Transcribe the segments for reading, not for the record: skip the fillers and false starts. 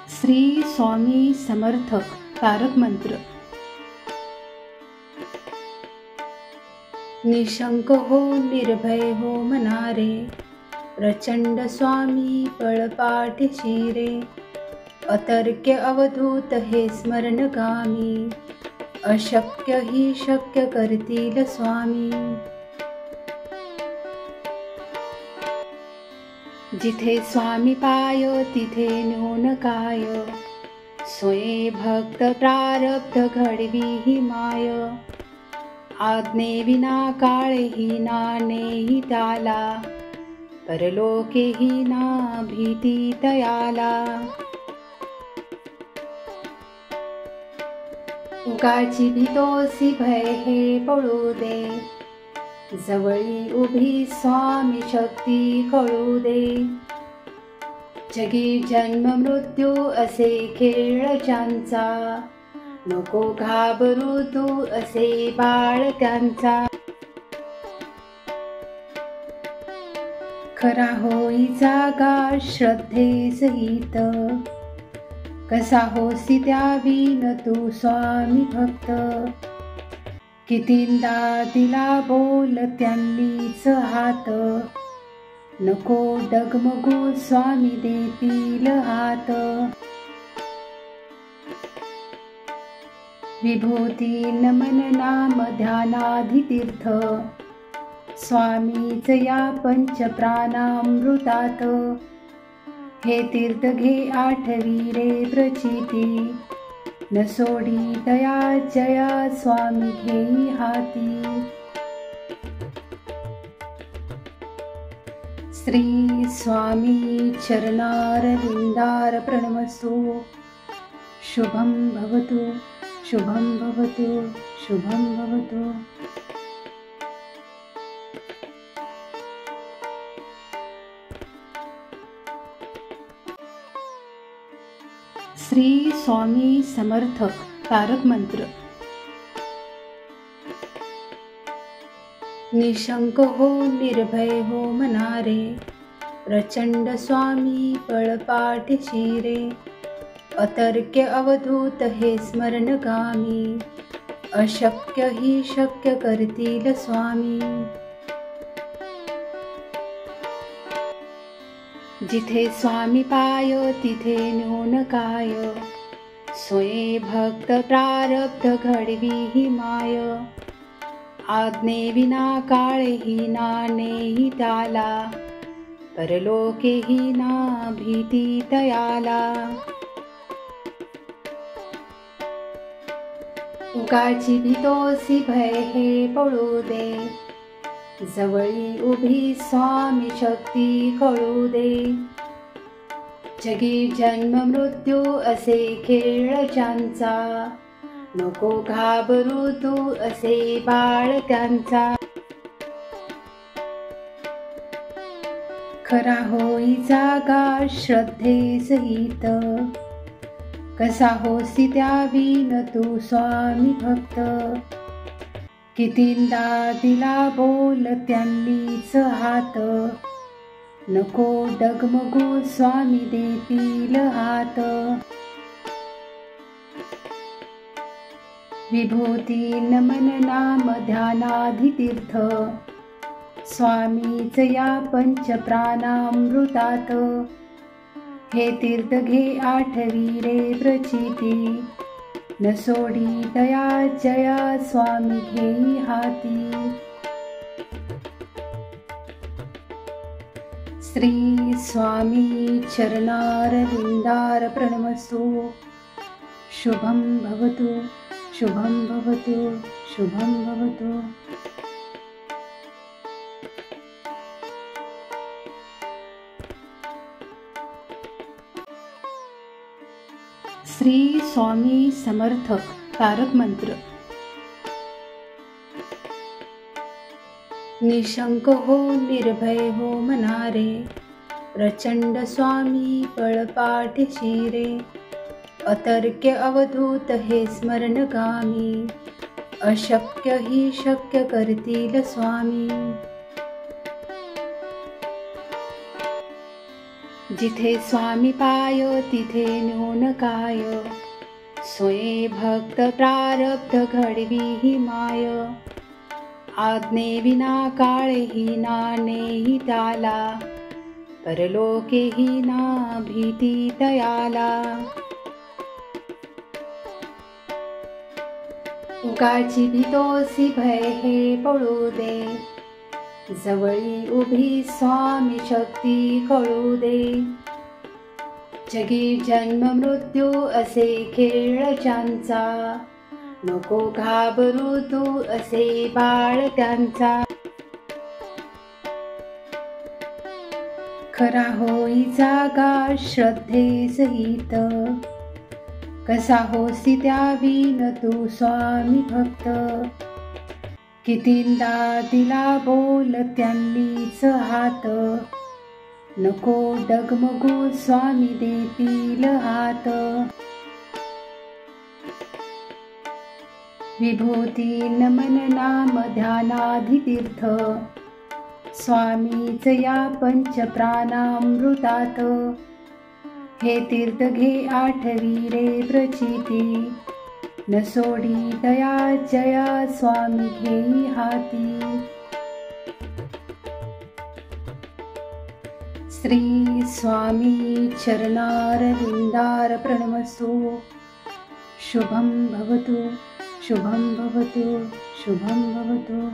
श्री स्वामी समर्थ तारक मंत्र। निशंक हो निर्भय हो मनारे, प्रचंड स्वामी पळपाठीशी रे। अतर्क्य अवधूत हे स्मरणगामी, अशक्य ही शक्य करतील स्वामी। जिथे स्वामी पाय तिथे न्यून काय, स्वये भक्त प्रारब्ध घडवी ही माय। आज्ञे विना काळेही नानेही त्याला, परलोकेही ना भीती तयाला। उगाची भीतोसी भय हे पळू दे, जवळी उभी स्वामी शक्ती कळू दे। जगी जन्म मृत्यू असे खेळ ज्यांचा, नको घाबरू तू असे बाळ त्यांचा। खरा होई जागा श्रद्धे सहित, कसा होसी त्यावीन तू स्वामी भक्त। कितींदा दिला बोल त्यांनीच हात, नको डगमगू स्वामी देतील हात। विभूती नमन नाम ध्यानाधि तीर्थ, स्वामीच या पंच प्राणामृतात। हे तीर्थ घे आठवी रे प्रचिती, न सोडी दया जया स्वामी घेई हाती। श्री स्वामी चरणारविंदार प्रणमस्तु। शुभं भवतु, शुभं भवतु, शुभं भवतु। श्री स्वामी समर्थ तारक मंत्र। निशंक हो निर्भय हो मनारे, प्रचंड स्वामी पळपाठीशी रे। अतर्क्य अवधूत हे स्मरणगामी, अशक्य ही शक्य करतील स्वामी। जिथे स्वामी पाय तिथे न्यून काय, स्वये भक्त प्रारब्ध घडवी ही माय। आज्ञे विना काळेही नानेही त्याला, परलोकेही ना भीती तयाला। उगाची भीतोसी भय हे पळू दे, जवळी उभी स्वामी शक्ती कळू दे। जगी जन्म मृत्यू असे खेळ ज्यांचा, नको घाबरू तू असे बाळ त्यांचा। खरा होई जागा श्रद्धे सहित, कसा होसी त्यावीन तू स्वामी भक्त। कितींदा दिला बोल त्यांनीच हात, नको डगमगू स्वामी देतील हात। विभूती नमन नाम ध्यानाधि तीर्थ, स्वामीच या पंच प्राणामृतात। हे तीर्थ घे आठवी रे प्रचिती, न सोडी दया जया स्वामी घेई हाती। श्री स्वामी चरणारविंदार प्रणमस्तु। शुभं भवतु, शुभं भवतु, शुभं भवतु। श्री स्वामी समर्थ तारक मंत्र। निशंक हो निर्भय हो मनारे, प्रचंड स्वामी पळपाठीशी रे। अतर्क्य अवधूत हे स्मरणगामी, अशक्य ही शक्य करतील स्वामी। जिथे स्वामी पाय तिथे न्यून काय, स्वये भक्त प्रारब्ध घडवी ही माय. आज्ञेविना काळेही नानेही त्याला, परलोकेही ना भीती तयाला. उगाची भीतोसी भय हे पळू दे, जवळी उभी स्वामी शक्ती कळू दे. जगी जन्म मृत्यू असे खेळ ज्यांचा, नको घाबरू तू असे बाळ त्यांचा. खरा होई जागा श्रद्धे सहित, कसा होसी त्यावीन तू स्वामी भक्त. कितींदा दिला बोल त्यांनीच हात, नको डगमगू स्वामी देतील हात. विभूती नमन नाम ध्यानाधि तीर्थ, स्वामीच या पंच प्राणामृतात. हे तीर्थ घे आठवी रे प्रचिती, न सोडी दया जया स्वामी घेई हाती. श्री स्वामी चरणारविंदार प्रणमस्तु. शुभं भवतु, शुभं भवतु, शुभं भवतु.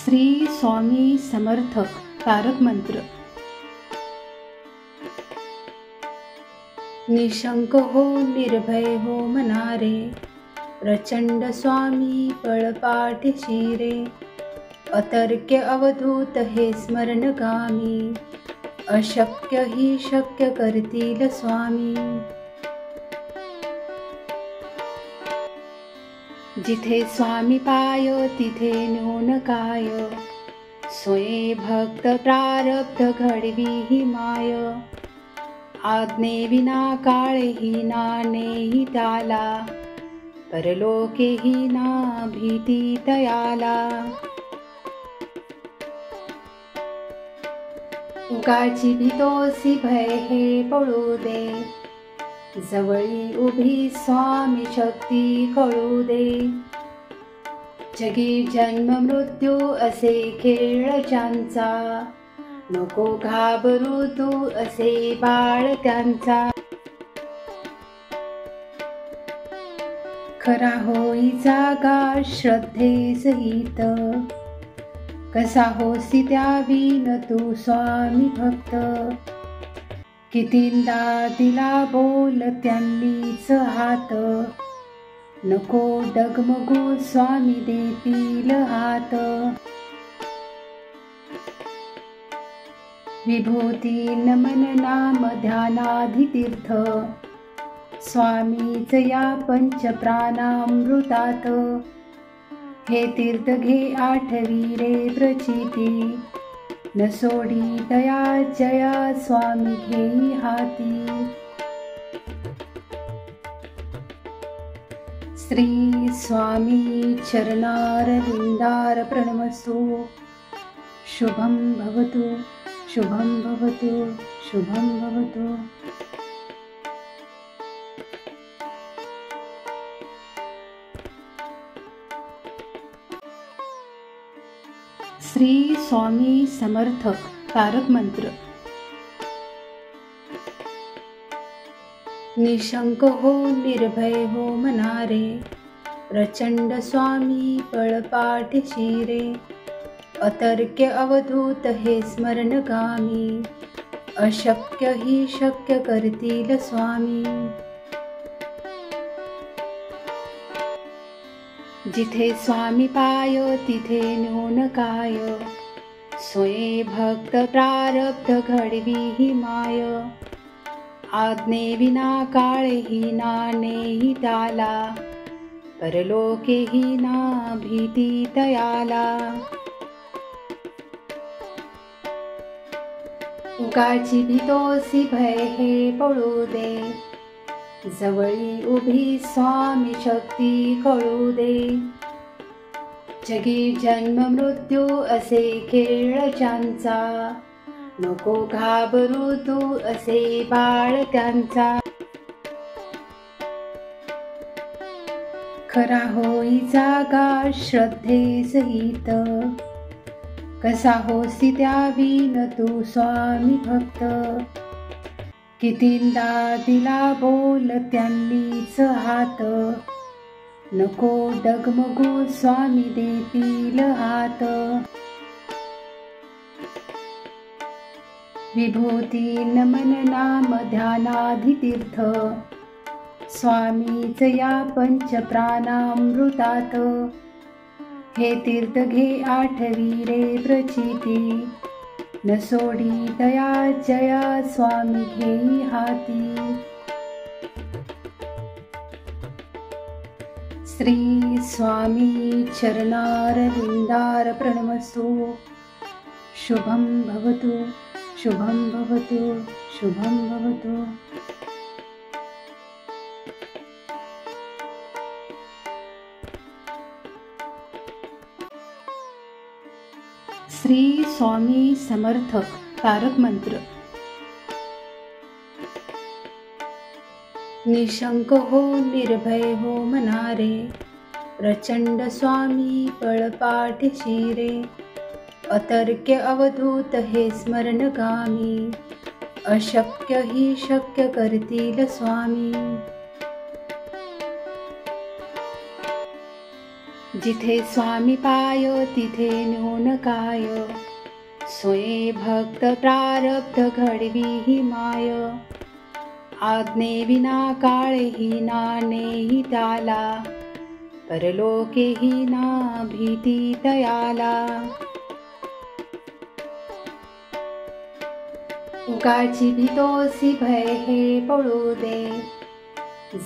श्री स्वामी समर्थ तारक मंत्र. निशंक हो निर्भय हो मनारे, प्रचंड स्वामी पळपाठीशी रे. अतर्क्य अवधूत हे स्मरणगामी, अशक्य ही शक्य करतील स्वामी. जिथे स्वामी पाय तिथे न्यून काय, स्वये भक्त प्रारब्ध घडवी ही माय. आज्ञेविना काळेही नानेही त्याला, परलोकेही ना भीती तयाला. उगाची भीतोसी भय हे पळू दे, जवळी उभी स्वामी शक्ती कळू दे. जगी जन्म मृत्यू असे खेळ ज्यांचा, नको घाबरू तू असे बाळ त्यांचा. खरा होई जागा श्रद्धे सहित, कसा होसी त्यावीन तू स्वामी भक्त. कितींदा दिला बोल त्यांनीच हात, नको डगमगू स्वामी देतील हात. विभूती नमन नाम ध्यानाधि तीर्थ, स्वामीच या पंच प्राणामृतात. हे तीर्थ घे आठवी रे प्रचिती, न सोडी दया जया स्वामी घेई हाती. श्री स्वामी चरणारविंदार प्रणमस्तु. शुभं भवतु, शुभं भवतु, शुभं भवतु. श्री स्वामी समर्थ तारक मंत्र. निशंक हो निर्भय हो मनारे, प्रचंड स्वामी पळपाठीशी रे. अतर्क्य अवधूत हे स्मरणगामी, अशक्य ही शक्य करतील स्वामी. जिथे स्वामी पाय तिथे न्यून काय, स्वये भक्त प्रारब्ध घडवी ही माय. आज्ञेविना काळेही नानेही त्याला, परलोकेही ना भीती तयाला. उगाची भीतोसी भय हे पळू दे, जवळी उभी स्वामी शक्ती कळू दे. जगी जन्म मृत्यू असे खेळ ज्यांचा, नको घाबरू तू असे बाळ त्यांचा. खरा होई जागा श्रद्धे सहित, कसा होसी त्यावीन तू स्वामी भक्त. कितींदा दिला बोल त्यांनीच हात, नको डगमगू स्वामी देतील हात. विभूती नमन नाम ध्यानाधि तीर्थ, स्वामीच या पंच प्राणामृतात. हे तीर्थ घे आठवी रे प्रचिती, न सोडी तया जया स्वामी घेई हाती. श्री स्वामी चरणारविंदार प्रणमस्तु. शुभं भवतु, शुभं भवतु, शुभं भवतु. श्री स्वामी समर्थ तारक मंत्र. निशंक हो निर्भय हो मनारे, प्रचंड स्वामी पळपाठीशी रे. अतर्क्य अवधूत हे स्मरणगामी, अशक्य ही शक्य करतील स्वामी. जिथे स्वामी पाय तिथे न्यून काय, स्वये भक्त प्रारब्ध घडवी ही माय. आज्ञे विना काळेही नानेही त्याला, परलोकेही ना भीती तयाला. उगाची भीतोसी भय हे पळू दे,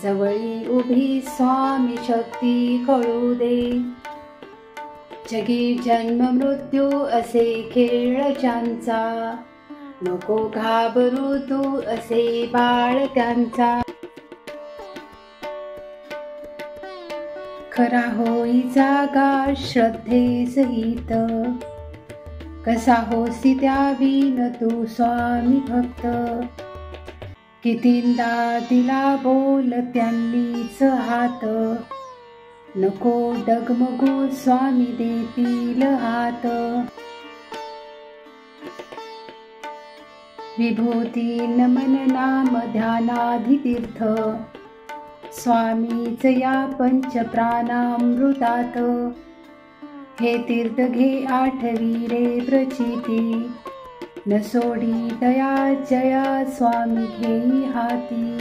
जवळी उभी स्वामी शक्ती कळू दे. जगी जन्म मृत्यू असे खेळ ज्यांचा, नको घाबरू तू असे बाळ त्यांचा. खरा होई जागा श्रद्धे सहित, कसा होसी त्यावीन तू स्वामी भक्त. कितींदा दिला बोल त्यांनीच हात, नको डगमगू स्वामी देतील हात. विभूती नमन नाम ध्यानाधि तीर्थ, स्वामीच या पंच प्राणामृतात. हे तीर्थ घे आठवी रे प्रचिती, न सोडी तया जया स्वामी घेई हाती.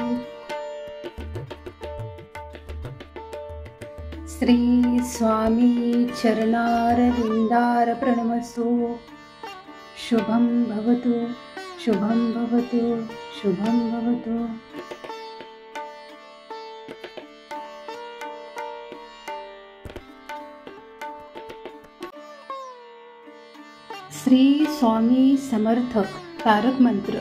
श्री स्वामी चरणारविंदार प्रणमस्तु. शुभं भवतु, शुभं भवतु, शुभं भवतु. श्री स्वामी समर्थ तारक मंत्र.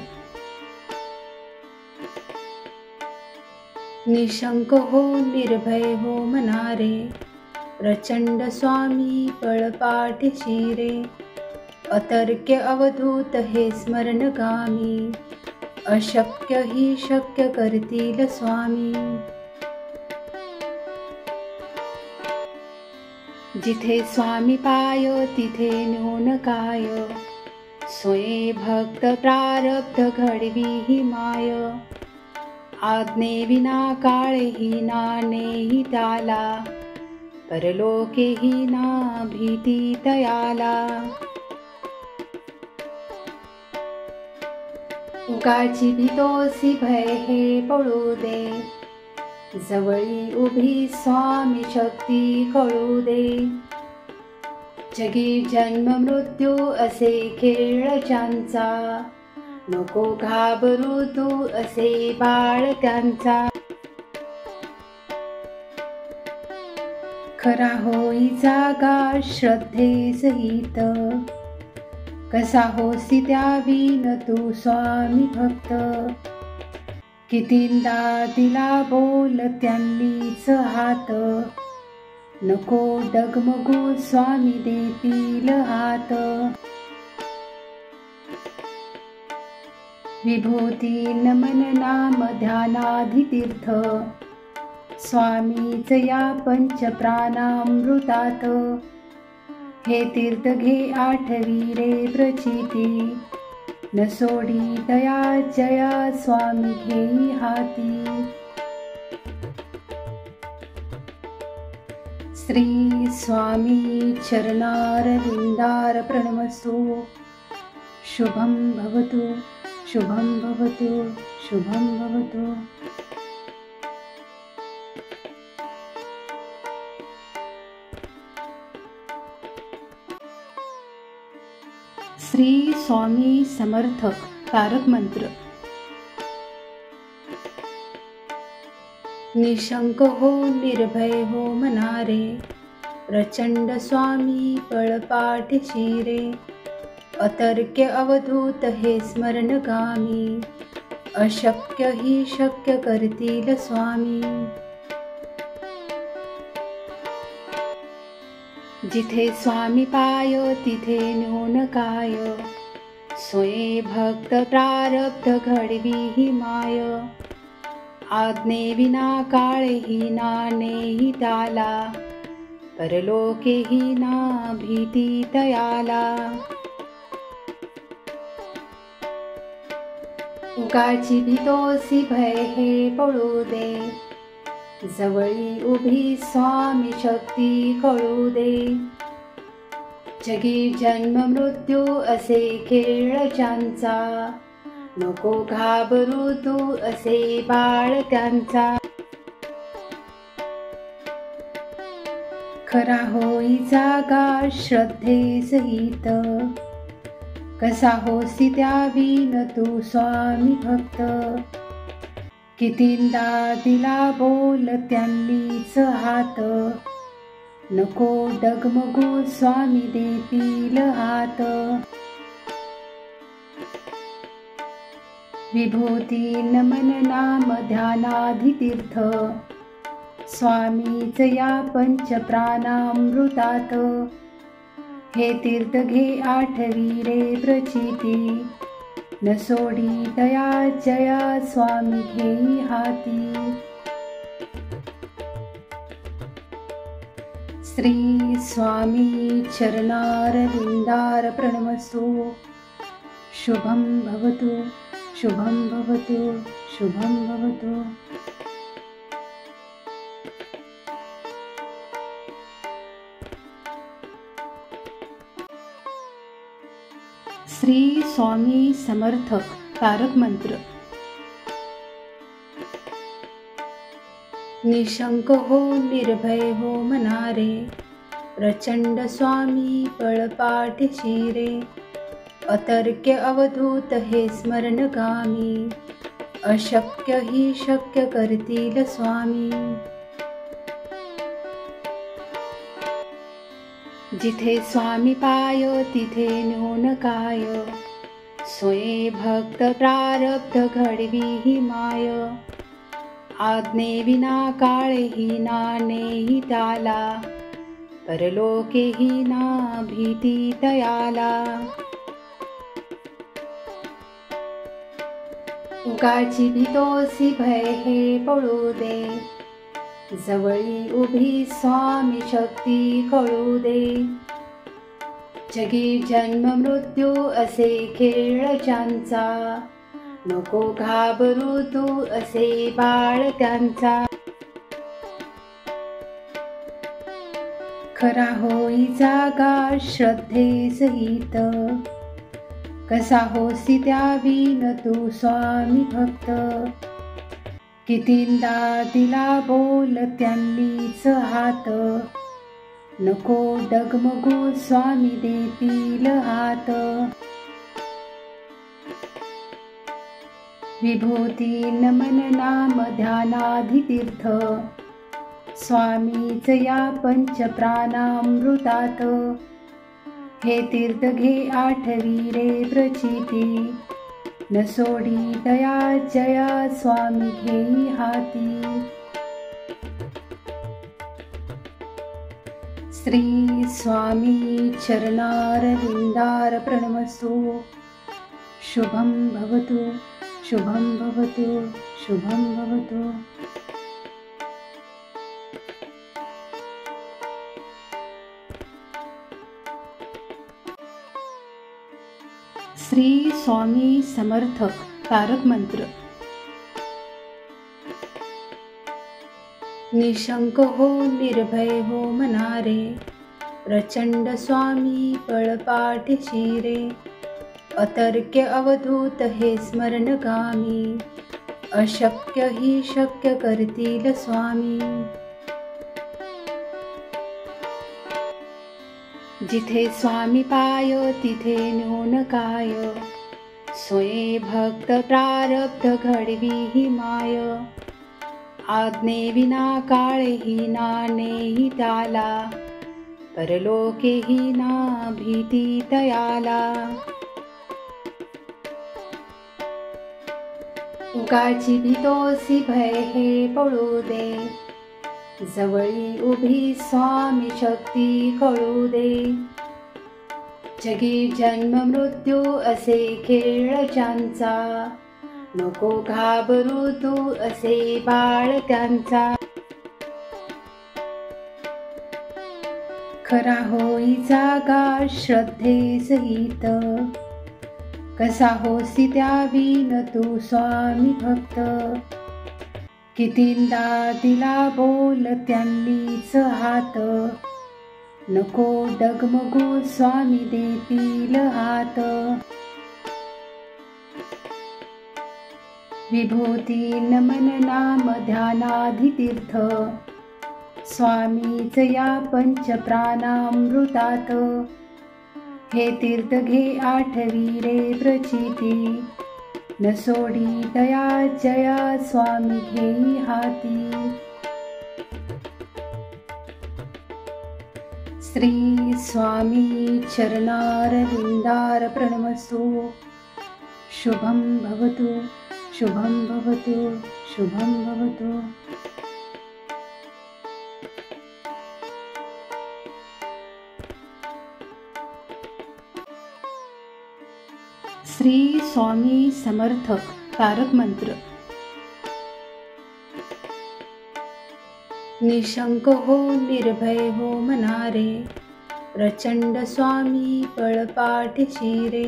निशंक हो निर्भय हो मनारे, प्रचंड स्वामी पळपाठीशी रे. अतर्क्य अवधूत हे स्मरणगामी, अशक्य ही शक्य करतील स्वामी. जिथे स्वामी पाय तिथे न्यून काय, स्वये भक्त प्रारब्ध घडवी ही माय. आज्ञे विना काळेही नानेही त्याला, परलोकेही ना भीती तयाला. उगाची भीतोसी भय हे पळू दे, जवळी उभी स्वामी शक्ती कळू दे. जगी जन्म मृत्यू असे खेळ ज्यांचा, नको घाबरू तू असे बाळ त्यांचा. खरा होई जागा श्रद्धे सहित, कसा होसी त्यावीन तू स्वामी भक्त. कितींदा दिला बोल त्यांनीच हात, नको डगमगू स्वामी देतील हात. विभूती नमन नाम ध्यानाधितीर्थ, स्वामीच या पंचप्राणामृतात. हे तीर्थ घे आठवी रे प्रचिती, न सोडी दया जया स्वामी घेई हाती. श्री स्वामी चरणारविंदार प्रणमस्तु. शुभं भवतु, शुभं भवतु, शुभं भवतु. श्री स्वामी समर्थ तारक मंत्र. निशंक हो निर्भय हो मनारे, प्रचंड स्वामी पळपाठीशी रे. अतर्क्य अवधूत हे स्मरणगामी, अशक्य ही शक्य करतील स्वामी. जिथे स्वामी पाय तिथे न्यून काय, स्वये भक्त प्रारब्ध घडवी ही माय. आज्ञेविना काळेही नानेही त्याला, परलोकेही ना भीती तयाला. उगाची भीतोसी भय हे पळू दे, जवळी उभी स्वामी शक्ती कळू दे. जगी जन्म मृत्यू असे खेळ ज्यांचा, नको घाबरू तू असे बाळ त्यांचा. खरा होई जागा श्रद्धे सहित, कसा होसी त्यावीन तू स्वामी भक्त. कितींदा दिला बोल त्यांनीच हात, नको डगमगू स्वामी देतील हात. विभूती नमन नाम ध्यानाधितीर्थ, स्वामीच या पंचप्राणामृतात. हे तीर्थ घे आठवी रे प्रचिती, न सोडी दया जया स्वामी घेई हाती. श्री स्वामी चरणारविंदार प्रणमस्तु. शुभं भवतु, शुभं भवतु, शुभं भवतु. श्री स्वामी समर्थ तारक मंत्र. निशंक हो निर्भय हो मनारे, प्रचंड स्वामी पळपाठीशी रे. अतर्क्य अवधूत हे स्मरणगामी, अशक्य ही शक्य करतील स्वामी. जिथे स्वामी पाय तिथे न्यून काय, स्वये भक्त प्रारब्ध घडवी ही माय. आज्ञेविना काळेही नानेही त्याला, परलोकेही ना भीती तयाला. उगाची भीतोसी भय हे पळू दे, जवळी उभी स्वामी शक्ती कळू दे. जगी जन्म मृत्यू असे खेळ ज्यांचा, नको घाबरू तू असे बाळ त्यांचा. खरा होई जागा श्रद्धे सहित, कसा होसी त्यावीन तू स्वामी भक्त. कितींदा दिला बोल त्यांनीच हात, नको डगमगू स्वामी देतील हात. विभूती नमन नाम ध्यानाधितीर्थ, स्वामीच या पंचप्राणामृतात. हे तीर्थ घे आठवी रे प्रचिती, न सोडी दया जया स्वामी घेई हाती। श्री स्वामी चरणारविंदार प्रणमस्तु। शुभं भवतु, शुभं भवतु, शुभं भवतु। श्री स्वामी समर्थ तारक मंत्र। निशंक हो निर्भय हो मनारे, प्रचंड स्वामी पळपाठीशी रे। अतर्क्य अवधूत हे स्मरणगामी, अशक्य ही शक्य करतील स्वामी। जिथे स्वामी पाय तिथे न्यून काय, स्वये भक्त प्रारब्ध घडवी ही माय। आज्ञेविना काळेही नानेही त्याला, परलोकेही ना भीती तयाला। उगाची भीतोसी भय हे पळू दे, जवळी उभी स्वामी शक्ती कळू दे। जगी जन्म मृत्यू असे खेळ ज्यांचा, नको घाबरू तू असे बाळ त्यांचा। खरा होई जागा श्रद्धे सहित, कसा होसी त्यावीन तू स्वामी भक्त। कितींदा दिला बोल त्यांनीच हात, नको डगमगू स्वामी देतील हात। विभूती नमन नाम ध्यानाधि तीर्थ, स्वामीच या पंच प्राणामृतात। हे तीर्थ घे आठवी रे प्रचिती, न सोडी दया जया स्वामी घेई हाती। श्री स्वामी चरणारविंदार प्रणमस्तु। शुभं भवतु, शुभं भवतु, शुभं भवतु। श्री स्वामी समर्थ तारक मंत्र। निशंक हो निर्भय हो मनारे, प्रचंड स्वामी पळपाठीशी रे।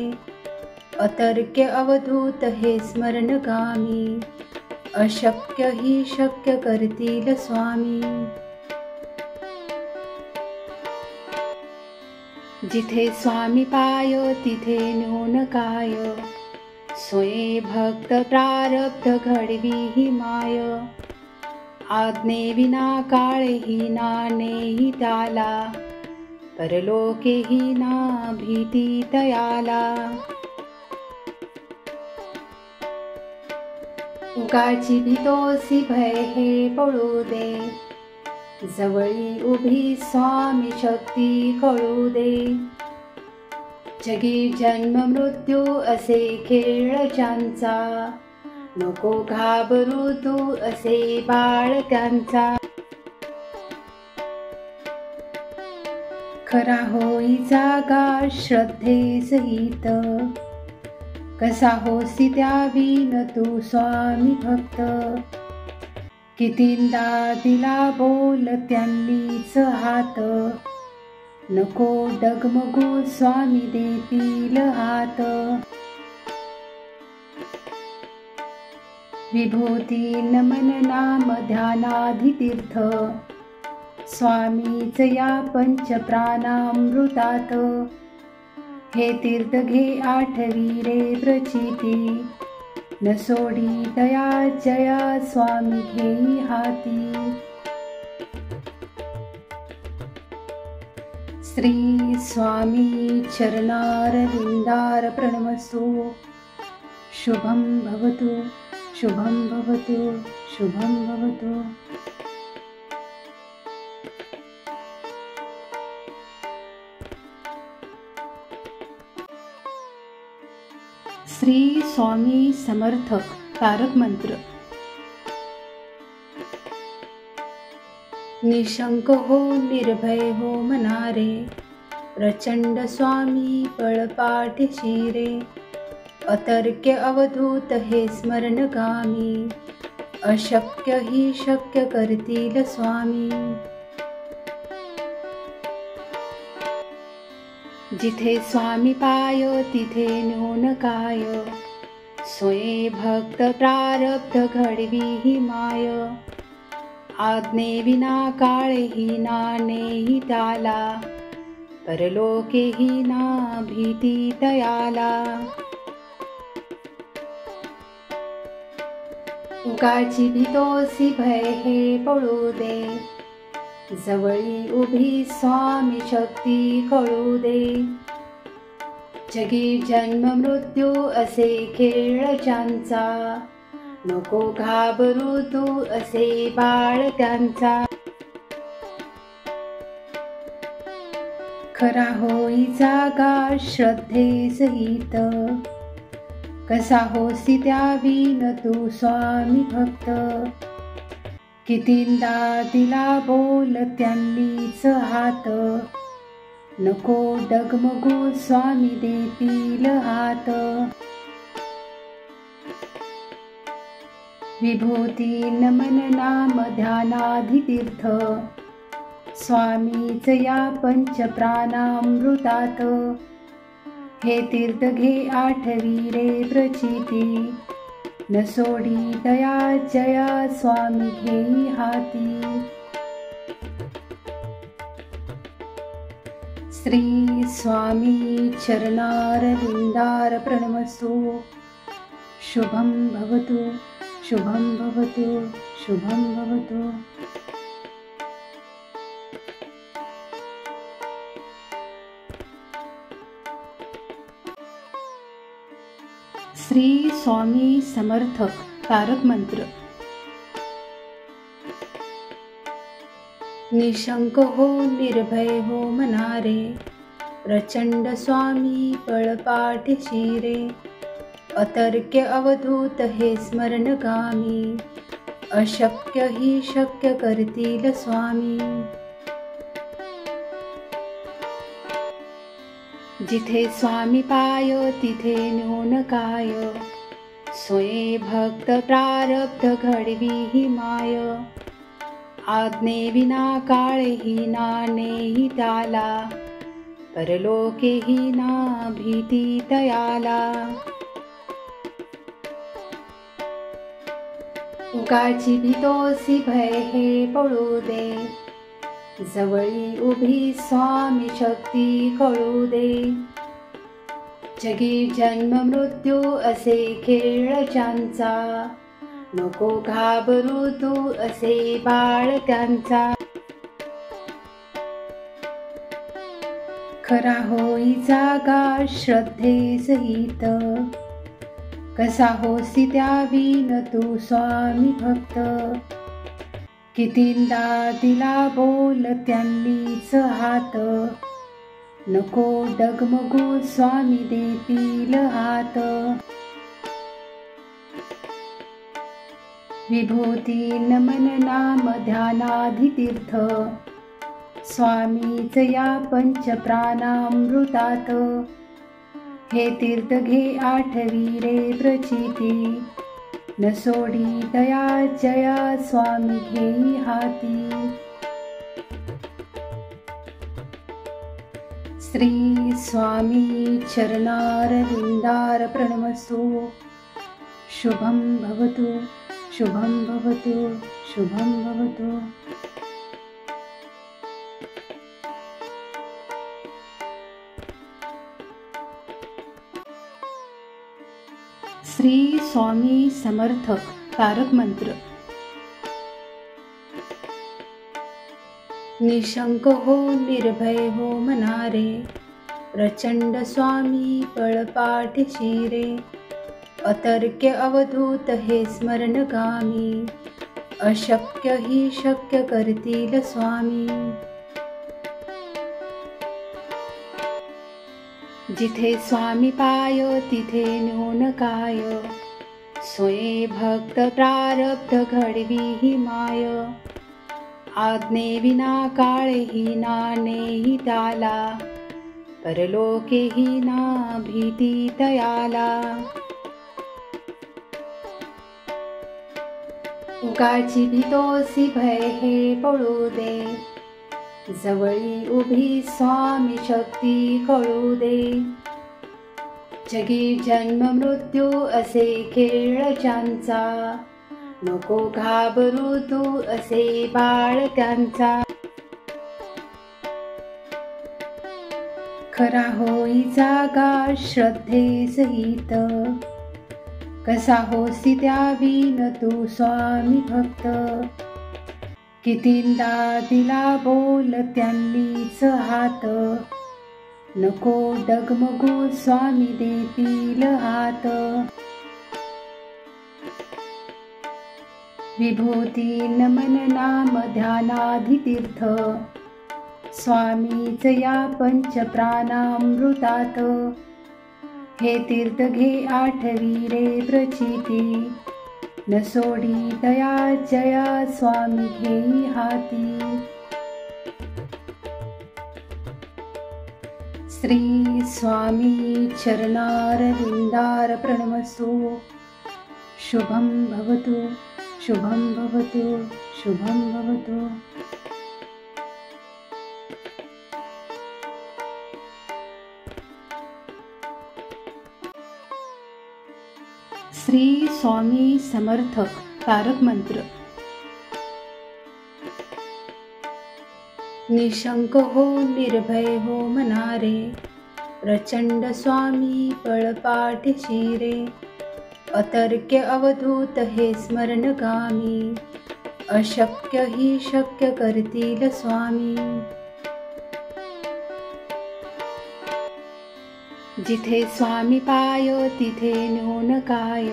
अतर्क्य अवधूत हे स्मरणगामी, अशक्य ही शक्य करतील स्वामी। जिथे स्वामी पाय तिथे न्यून काय, स्वये भक्त प्रारब्ध घडवी ही माय। आज्ञेविना काळेही नानेही त्याला, परलोकेही ना भीती तयाला। उगाची भीतोसी भय हे पळू दे, जवळी उभी स्वामी शक्ती कळू दे। जगी जन्म मृत्यू असे खेळ ज्यांचा, नको घाबरू तू असे बाळ त्यांचा। खरा होई जागा श्रद्धे सहित, कसा होसी त्यावीन तू स्वामी भक्त। कितींदा दिला बोल त्यांनीच हात, नको डगमगू स्वामी देतील हात। विभूती नमन नाम ध्यानाधि तीर्थ, स्वामीच या पंच प्राणामृतात। हे तीर्थ घे आठवी रे प्रचिती, न सोडी दया जया स्वामी घेई हाती। श्री स्वामी चरणारविंदार प्रणमस्तु। शुभं भवतु, शुभं भवतु, शुभं भवतु। श्री स्वामी समर्थ तारक मंत्र। निशंक हो निर्भय हो मनारे, प्रचंड स्वामी पळपाठ शिरे। अतर्क्य अवधूत हे स्मरणगामी, अशक्य ही शक्य करतील स्वामी। जिथे स्वामी पाय तिथे न्यून काय, स्वये भक्त प्रारब्ध घडवी ही माय। आज्ञे विना काळही नानेही त्याला, परलोकेही ना भीती तयाला। उगाची भीतोसी भय हे पळू दे, जवळी उभी स्वामी शक्ती कळू दे। जगी जन्म मृत्यू असे खेळ ज्यांचा, नको घाबरू तू असे बाळ त्यांचा। खरा होई जागा श्रद्धे सहित, कसा होसी त्यावीन तू स्वामी भक्त। कितींदा दिला बोल त्यांनीच हात, नको डगमगू स्वामी देतील हात। विभूती नमन नाम ध्यानाधि तीर्थ, स्वामीच या पंच प्राणामृतात। हे तीर्थ घे आठवी रे प्रचिती, न सोडी दया जया स्वामी घेई हाती। श्री स्वामी चरणारविंदार प्रणमस्तु। शुभं भवतु, शुभं भवतु, शुभं भवतु। श्री स्वामी समर्थ तारक मंत्र। निशंक हो निर्भय हो मनारे, प्रचंड स्वामी पळपाठ शिरे। अतर्क्य अवधूत हे स्मरणगामी, अशक्य ही शक्य करतील स्वामी। जिथे स्वामी पाय तिथे न्यून काय, स्वये भक्त प्रारब्ध घडवी ही माय। आज्ञे विना काळही नानेही त्याला, परलोकेही ना भीती तयाला। उगाची भीतोसी भय हे पळू दे, जवळी उभी स्वामी शक्ती कळू दे। जगी जन्म मृत्यू असे खेळ ज्यांचा, नको घाबरू तू असे बाळ त्यांचा। खरा होई जागा श्रद्धे सहित, कसा होसी त्यावीन तू स्वामी भक्त। कितींदा दिला बोल त्यांनीच हात, नको डगमगू स्वामी देतील हात। विभूती नमन नाम ध्यानाधि तीर्थ, स्वामीच या पंच प्राणामृतात। हे तीर्थ घे आठवी रे प्रचिती, न सोडी दया जया स्वामी घेई हाती। श्री स्वामी चरणारविंदार प्रणमस्तु। शुभं भवतु, शुभं भवतु, शुभं भवतु। श्री स्वामी समर्थ तारक मंत्र। निशंक हो निर्भय हो मनारे, प्रचंड स्वामी पळपाठ शिरे। अतर्क्य अवधूत हे स्मरणगामी, अशक्य ही शक्य करतील स्वामी। जिथे स्वामी पाय तिथे न्यून काय, स्वये भक्त प्रारब्ध घडवी ही माय. आज्ञे विना काळेही नानेही त्याला, परलोकेही ना भीती तयाला. उगाची भीतोसी भय हे पळू दे, जवळी उभी स्वामी शक्ती कळू दे. जगी जन्म मृत्यू असे खेळ ज्यांचा, नको घाबरू तू असे बाळ त्यांचा. खरा होई जागा श्रद्धे सहित, कसा होसी त्यावीन तू स्वामी भक्त. कितींदा दिला बोल त्यांनीच हात, नको डगमगू स्वामी देतील हात. विभूती नमन नाम ध्यानाधि तीर्थ, स्वामीच या पंच प्राणामृतात. हे तीर्थ घे आठवी रे प्रचिती, न सोडी दया जया स्वामी घेई हाती. श्री स्वामी चरणारविंदार प्रणमस्तु. शुभं भवतु, शुभं भवतु, शुभं भवतु. श्री स्वामी समर्थ तारक मंत्र. निशंक हो निर्भय हो मनारे, प्रचंड स्वामी पळपाठीशी रे. अतर्क्य अवधूत हे स्मरणगामी, अशक्य ही शक्य करतील स्वामी. जिथे स्वामी पाय तिथे न्यून काय,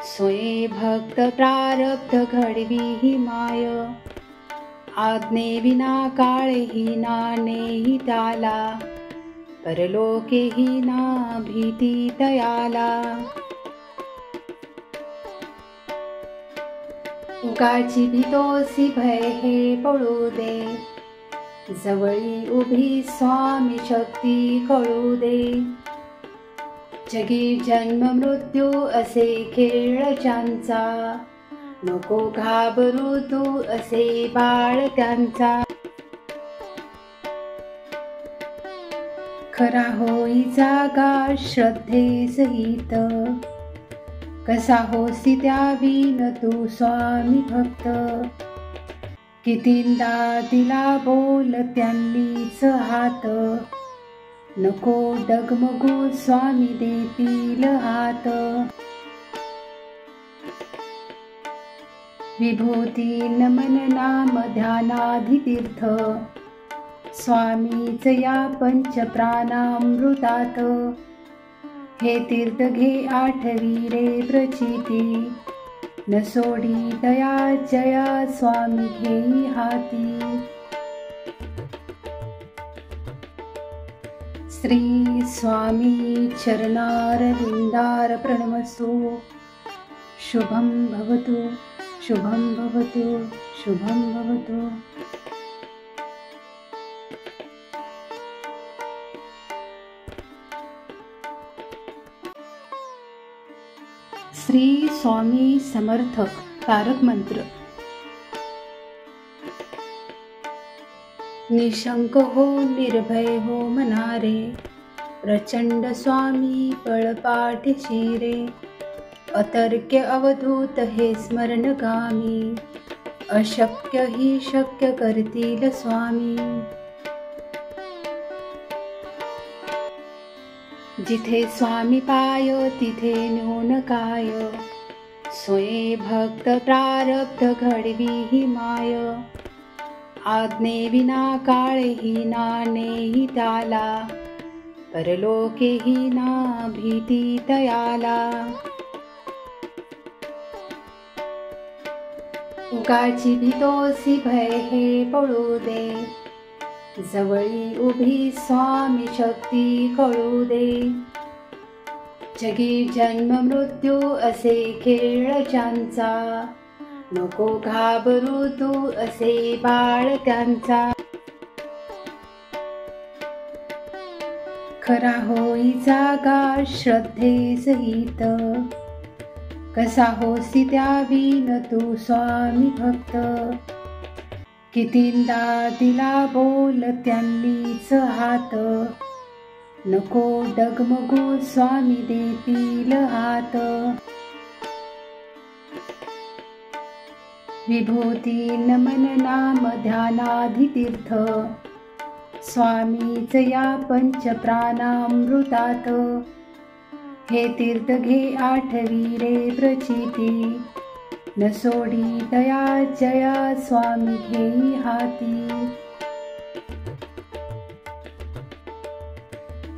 स्वये भक्त प्रारब्ध घडवी ही माय. आज्ञे विना काळेही नानेही त्याला, परलोकेही ना भीती तयाला. उगाची भीतोसी भय हे पळू दे, जवळी उभी स्वामी शक्ती कळू दे. जगी जन्म मृत्यू असे खेळ ज्यांचा, नको घाबरू तू असे बाळ त्यांचा. खरा होई जागा श्रद्धे सहित, कसा होसी त्यावीन तू स्वामी भक्त. कितींदा दिला बोल त्यांनीच हात, नको डगमगू स्वामी देतील हात. विभूती नमन नाम ध्यानाधि तीर्थ, स्वामीच या पंच प्राणामृतात. हे तीर्थ घे आठवी रे प्रचिती, न सोडी दया जया स्वामी घेई हाती. श्री स्वामी चरणारविंदार प्रणमस्तु. शुभं भवतु, शुभं भवतु, शुभं भवतु. श्री स्वामी समर्थ तारक मंत्र. निशंक हो निर्भय हो मनारे, प्रचंड स्वामी पळपाठीशी रे. अतर्क्य अवधूत हे स्मरणगामी, अशक्य ही शक्य करतील स्वामी. जिथे स्वामी पाय तिथे न्यून काय, स्वये भक्त प्रारब्ध घडवी ही माय. आज्ञे विना काळेही नानेही त्याला, परलोकेही ना भीती तयाला. उगाची भीतोसी भय हे पळू दे, जवळी उभी स्वामी शक्ती कळू दे. जगी जन्म मृत्यू असे खेळ ज्यांचा, नको घाबरू तू असे बाळ त्यांचा. खरा होई जागा श्रद्धे सहित, कसा होसी त्यावीन तू स्वामी भक्त. कितींदा दिला बोल त्यांनीच हात, नको डगमगू स्वामी देतील हात. विभूती नमन नाम ध्यानाधितीर्थ, स्वामीच या पंच प्राणामृतात. हे तीर्थ घे आठवी रे प्रचिती, न सोडी दया जया स्वामी घेई हाती.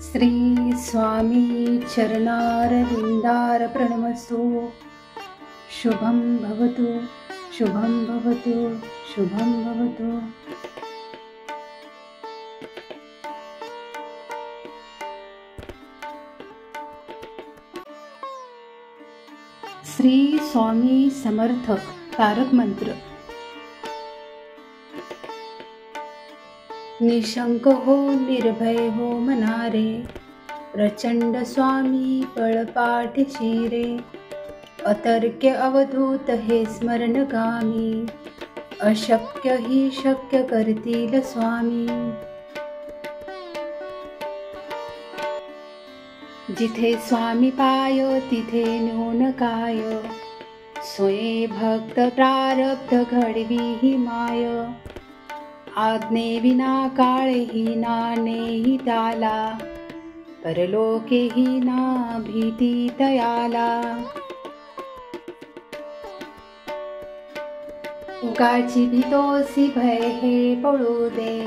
श्री स्वामी चरणारविंदार प्रणमस्तु. शुभं भवतु, शुभं भवतु, शुभं भवतु. श्री स्वामी समर्थ तारक मंत्र. निशंक हो निर्भय हो मनारे, प्रचंड स्वामी पळपाठीशी रे. अतर्क्य अवधूत हे स्मरणगामी, अशक्य ही शक्य करतील स्वामी. जिथे स्वामी पाय तिथे न्यून काय, स्वये भक्त प्रारब्ध घडवी ही माय. आज्ञेविना काळेही नानेही त्याला, परलोकेही ना भीती तयाला. उगाची भीतोसी भय हे पळू दे,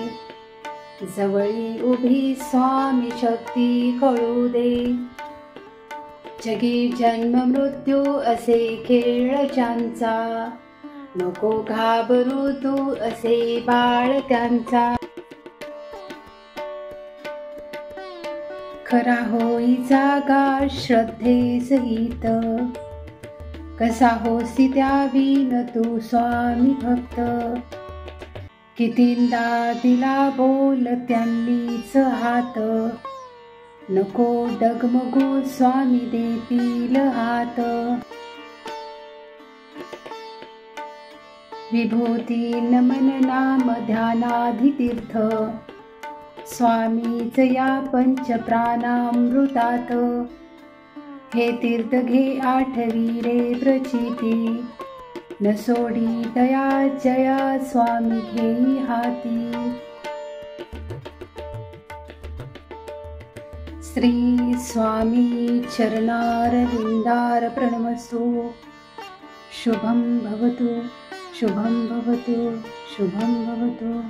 जवळी उभी स्वामी शक्ती कळू दे. जगी जन्म मृत्यू असे खेळ ज्यांचा, नको घाबरू तू असे बाळ त्यांचा. खरा होई जागा श्रद्धे सहित, कसा होसी त्यावीन तू स्वामी भक्त. कितींदा दिला बोल त्यांनीच हात, नको डगमगू स्वामी देतील हात. विभूती नमन नाम ध्यानाधितीर्थ, स्वामीच या पंच प्राणामृतात. हे तीर्थ घे आठवी रे प्रचिती, न सोडी दया जया स्वामी घेई हाती. श्री स्वामी चरणारविंदार प्रणमस्तु. शुभं भवतु, शुभं भवतु, शुभं भवतु.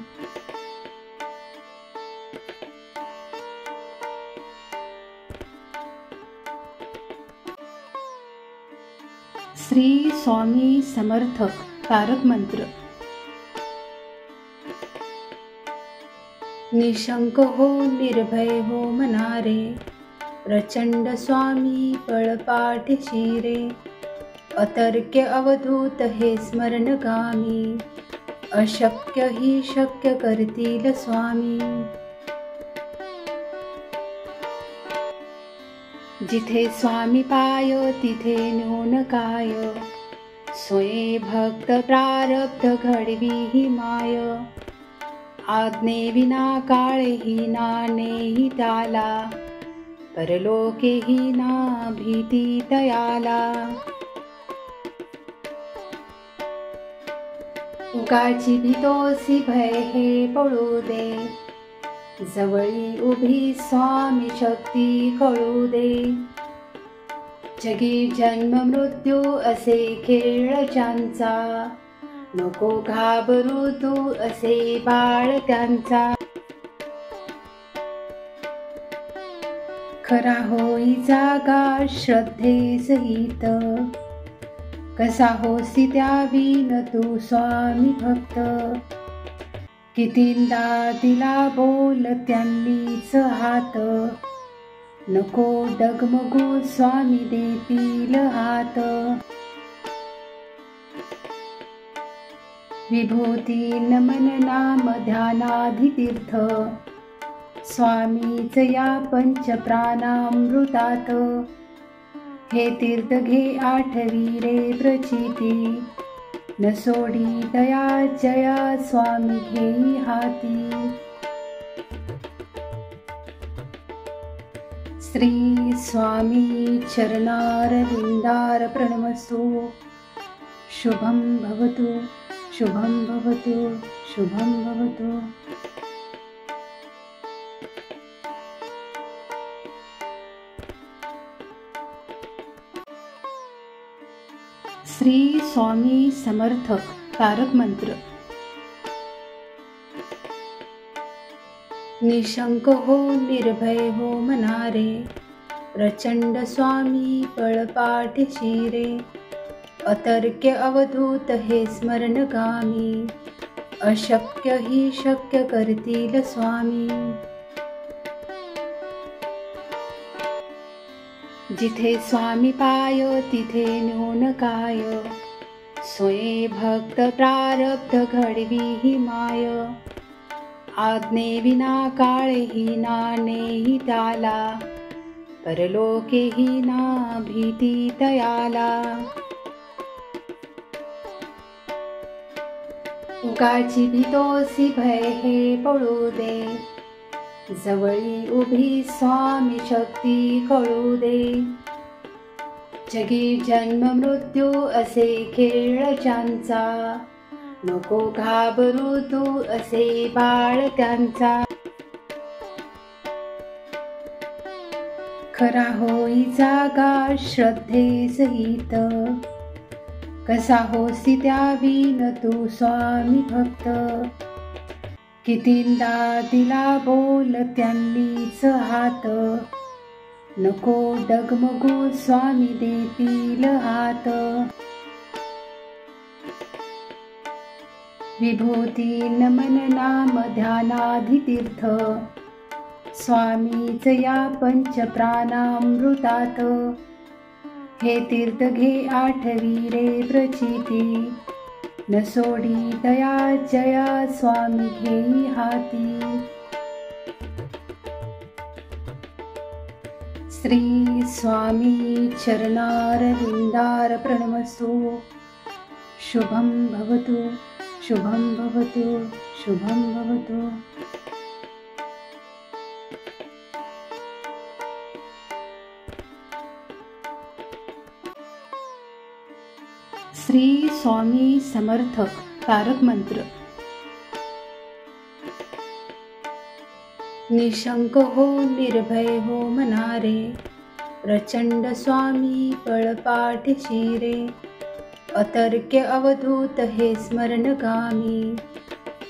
श्री स्वामी समर्थ तारक मंत्र. निशंक हो निर्भय हो मनारे, प्रचंड स्वामी पळपाठीशी रे. अतर्क्य अवधूत हे स्मरणगामी, अशक्य ही शक्य करतील स्वामी. जिथे स्वामी पाय तिथे न्यून काय, स्वये भक्त प्रारब्ध घडवी ही माय. आज्ञेविना काळेही नानेही त्याला, परलोकेही ना भीती तयाला. उगाची भीतोसी भय हे पळू दे, जवळी उभी स्वामी शक्ती कळू दे. जगी जन्म मृत्यू असे खेळ ज्यांचा, नको घाबरू तू असे बाळ त्यांचा. खरा होई जागा श्रद्धे सहित, कसा होसी त्यावीन तू स्वामी भक्त. कितींदा दिला बोल त्यांनीच हात, नको डगमगू स्वामी देतील हात. विभूती नमन नाम ध्यानाधि तीर्थ, स्वामीच या पंचप्राणामृतात. हे तीर्थ घे आठवी रे प्रचिती, न सोडी दया जया स्वामी घेई हाती. श्री स्वामी चरणारविंदार प्रणमस्तु. शुभं भवतु, शुभं भवतु, शुभं भवतु. श्री स्वामी समर्थ तारक मंत्र. निशंक हो निर्भय हो मनारे, प्रचंड स्वामी पळपाठीशी रे. अतर्क्य अवधूत हे स्मरणगामी, अशक्य ही शक्य करतील स्वामी. जिथे स्वामी पाय तिथे न्यून काय, स्वये भक्त प्रारब्ध घडवी ही माय. आज्ञेविना काळेही नानेही त्याला, परलोकेही ना भीती तयाला. उगाची भीतोसी भय हे पळू दे, जवळी उभी स्वामी शक्ती कळू दे. जगी जन्म मृत्यू असे खेळ ज्यांचा, नको घाबरू तू असे बाळ त्यांचा. खरा होई जागा श्रद्धे सहित, कसा होसी त्यावीन तू स्वामी भक्त. कितींदा दिला बोल त्यांनीच हात, नको डगमगू स्वामी देतील हात. विभूती नमन नाम ध्यानाधि तीर्थ, स्वामीच या पंचप्राणामृतात. हे तीर्थ घे आठवी रे प्रचिती, न सोडी दया जया स्वामी घेई हाती. श्री स्वामी चरणारविंदार प्रणमस्तु. शुभं भवतु, शुभं भवतु, शुभं भवतु. श्री स्वामी समर्थ तारक मंत्र. निशंक हो निर्भय हो मनारे, प्रचंड स्वामी पळपाठीशी रे. अतर्क्य अवधूत हे स्मरणगामी,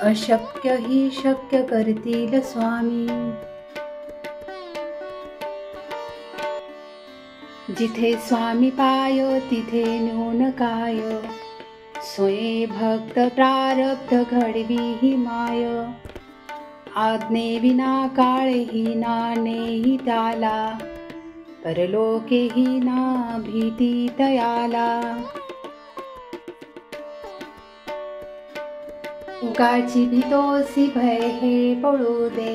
अशक्य ही शक्य करतील स्वामी. जिथे स्वामी पाय तिथे न्यून काय, स्वये भक्त प्रारब्ध घडवी ही माय. आज्ञेविना काळेही नानेही त्याला, परलोकेही ना भीती तयाला. उगाची भीतोसी भय हे पळू दे,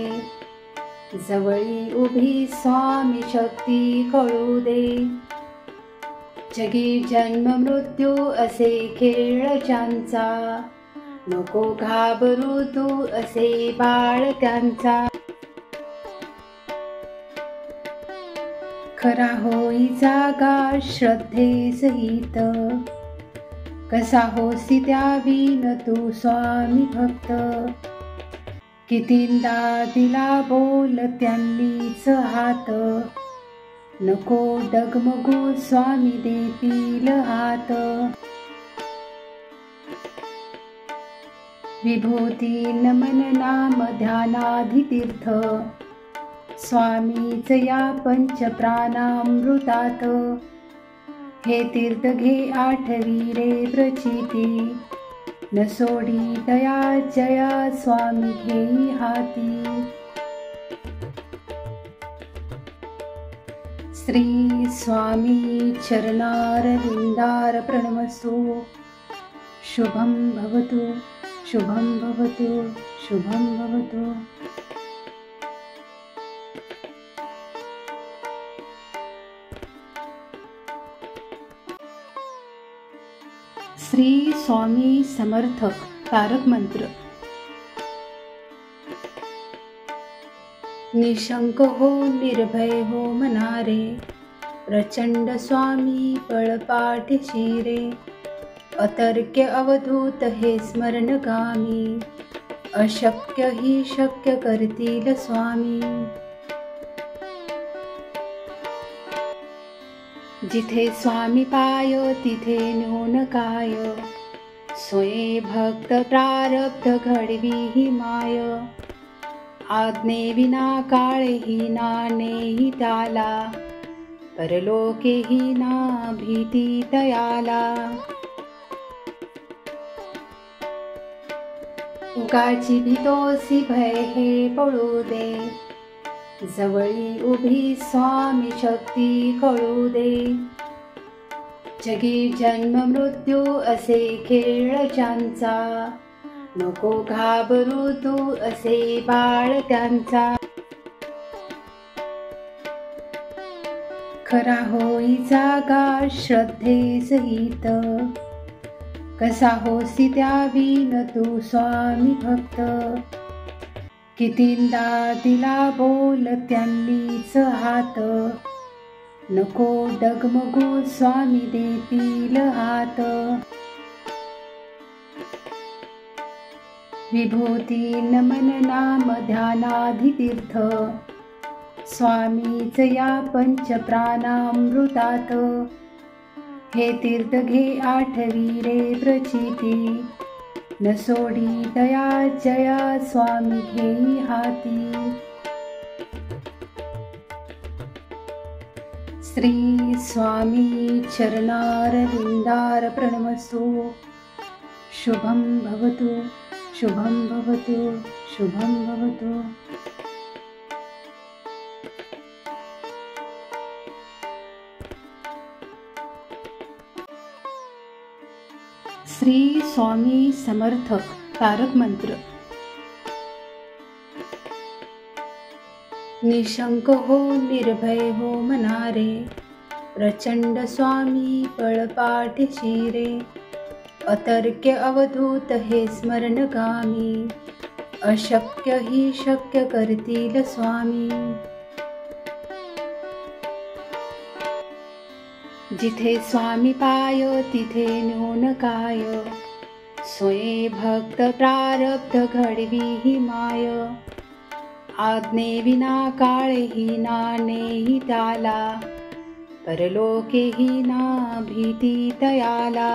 जवळी उभी स्वामी शक्ती कळू दे. जगी जन्म मृत्यू असे खेळ ज्यांचा, नको घाबरू तू असे बाळ त्यांचा. खरा होई जागा श्रद्धे सहित, कसा होसी त्यावीन तू स्वामी भक्त. कितींदा दिला बोल त्यांनीच हात, नको डगमगू स्वामी देतील हात. विभूती नमन नाम ध्यानाधि तीर्थ, स्वामीच या पंचप्राणामृतात. हे तीर्थ घे आठवी रे प्रचिती, न सोडी दया जया स्वामी घेई हाती। श्री स्वामी चरणारविंदार प्रणमस्तु। शुभं भवतु, शुभं भवतु, शुभं भवतु। श्री स्वामी समर्थ तारक मंत्र। निशंक हो निर्भय हो मनारे, प्रचंड स्वामी पळपाठीशी रे। अतर्क्य अवधूत हे स्मरणगामी, अशक्य ही शक्य करतील स्वामी। जिथे स्वामी पाय तिथे न्यून काय, स्वये भक्त प्रारब्ध घडवी ही माय। आज्ञे विना काळेही नानेही त्याला, परलोकेही ना भीती तयाला। उगाची भीतोसी भय हे पळू दे, जवळी उभी स्वामी शक्ती कळू दे। जगी जन्म मृत्यू असे खेळ ज्यांचा, नको घाबरू तू असे बाळ त्यांचा। खरा होई जागा श्रद्धे सहित, कसा होसी त्यावीन तू स्वामी भक्त। कितींदा दिला बोल त्यांनीच हात, नको डगमगू स्वामी देतील हात। विभूती नमन नाम ध्यानाधितीर्थ, स्वामीच या पंचप्राणामृतात। हे तीर्थ घे आठवी रे प्रचिती, न सोडी दया जया स्वामी घेई हाती। श्री स्वामी चरणारविंदार प्रणमस्तु। शुभं भवतु, शुभं भवतु, शुभं भवतु। श्री स्वामी समर्थ तारक मंत्र। निशंक हो निर्भय हो मनारे, प्रचंड स्वामी पळपाठीशी रे। अतर्क्य अवधूत हे स्मरणगामी, अशक्य ही शक्य करतील स्वामी। जिथे स्वामी पाय तिथे न्यून काय, स्वये भक्त प्रारब्ध घडवी ही माय। आज्ञे विना काळेही नानेही त्याला, परलोकेही ना भीती तयाला।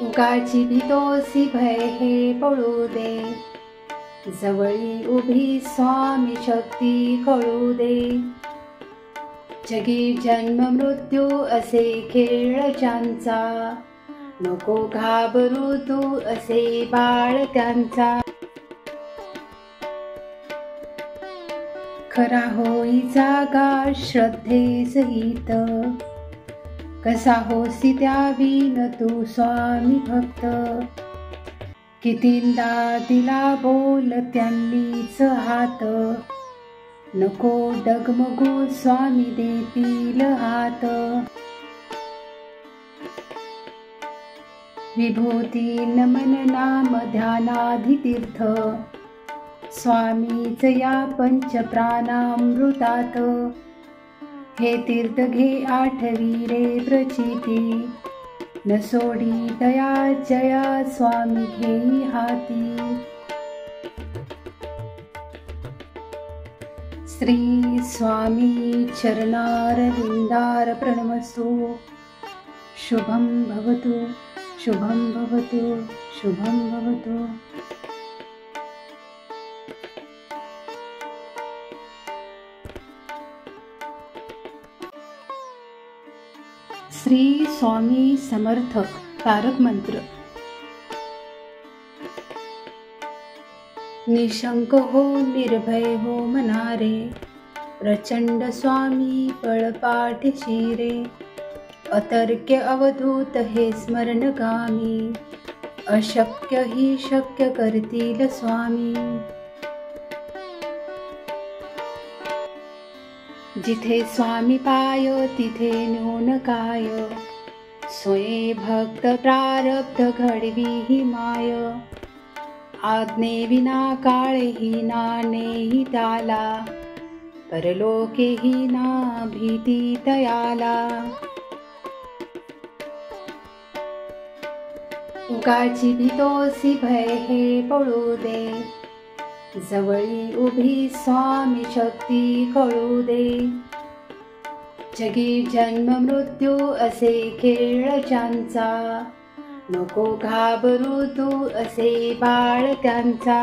उगाची भीतोसी भय हे पळू दे, जवळी उभी स्वामी शक्ती कळू दे। जगी जन्म मृत्यू असे खेळ ज्यांचा, नको घाबरू तू असे बाळ त्यांचा। खरा होई जागा श्रद्धे सहित, कसा होसी त्यावीन तू स्वामी भक्त। कितींदा दिला बोल त्यांनीच हात, नको डगमगू स्वामी देतील हात। विभूती नमन नाम ध्यानाधितीर्थ, स्वामीच या पंचप्राणामृतात। हे तीर्थ घे आठवी रे प्रचिती, न सोडी दया जया स्वामी घेई हाती। श्री स्वामी चरणारविंदार प्रणमस्तु। शुभं भवतु, शुभं भवतु, शुभं भवतु। श्री स्वामी समर्थ तारक मंत्र। निशंक हो निर्भय हो मनारे, प्रचंड स्वामी पळपाठीशी रे। अतर्क्य अवधूत हे स्मरणगामी, अशक्य ही शक्य करतील स्वामी। जिथे स्वामी पाय तिथे न्यून काय, स्वये भक्त प्रारब्ध घडवी ही माय। आज्ञेविना काळेही नानेही त्याला, परलोकेही ना भीती तयाला। उगाची भीतोसी भय हे पळू दे, जवळी उभी स्वामी शक्ती कळू दे। जगी जन्म मृत्यू असे खेळ ज्यांचा, नको घाबरू तू असे बाळ त्यांचा।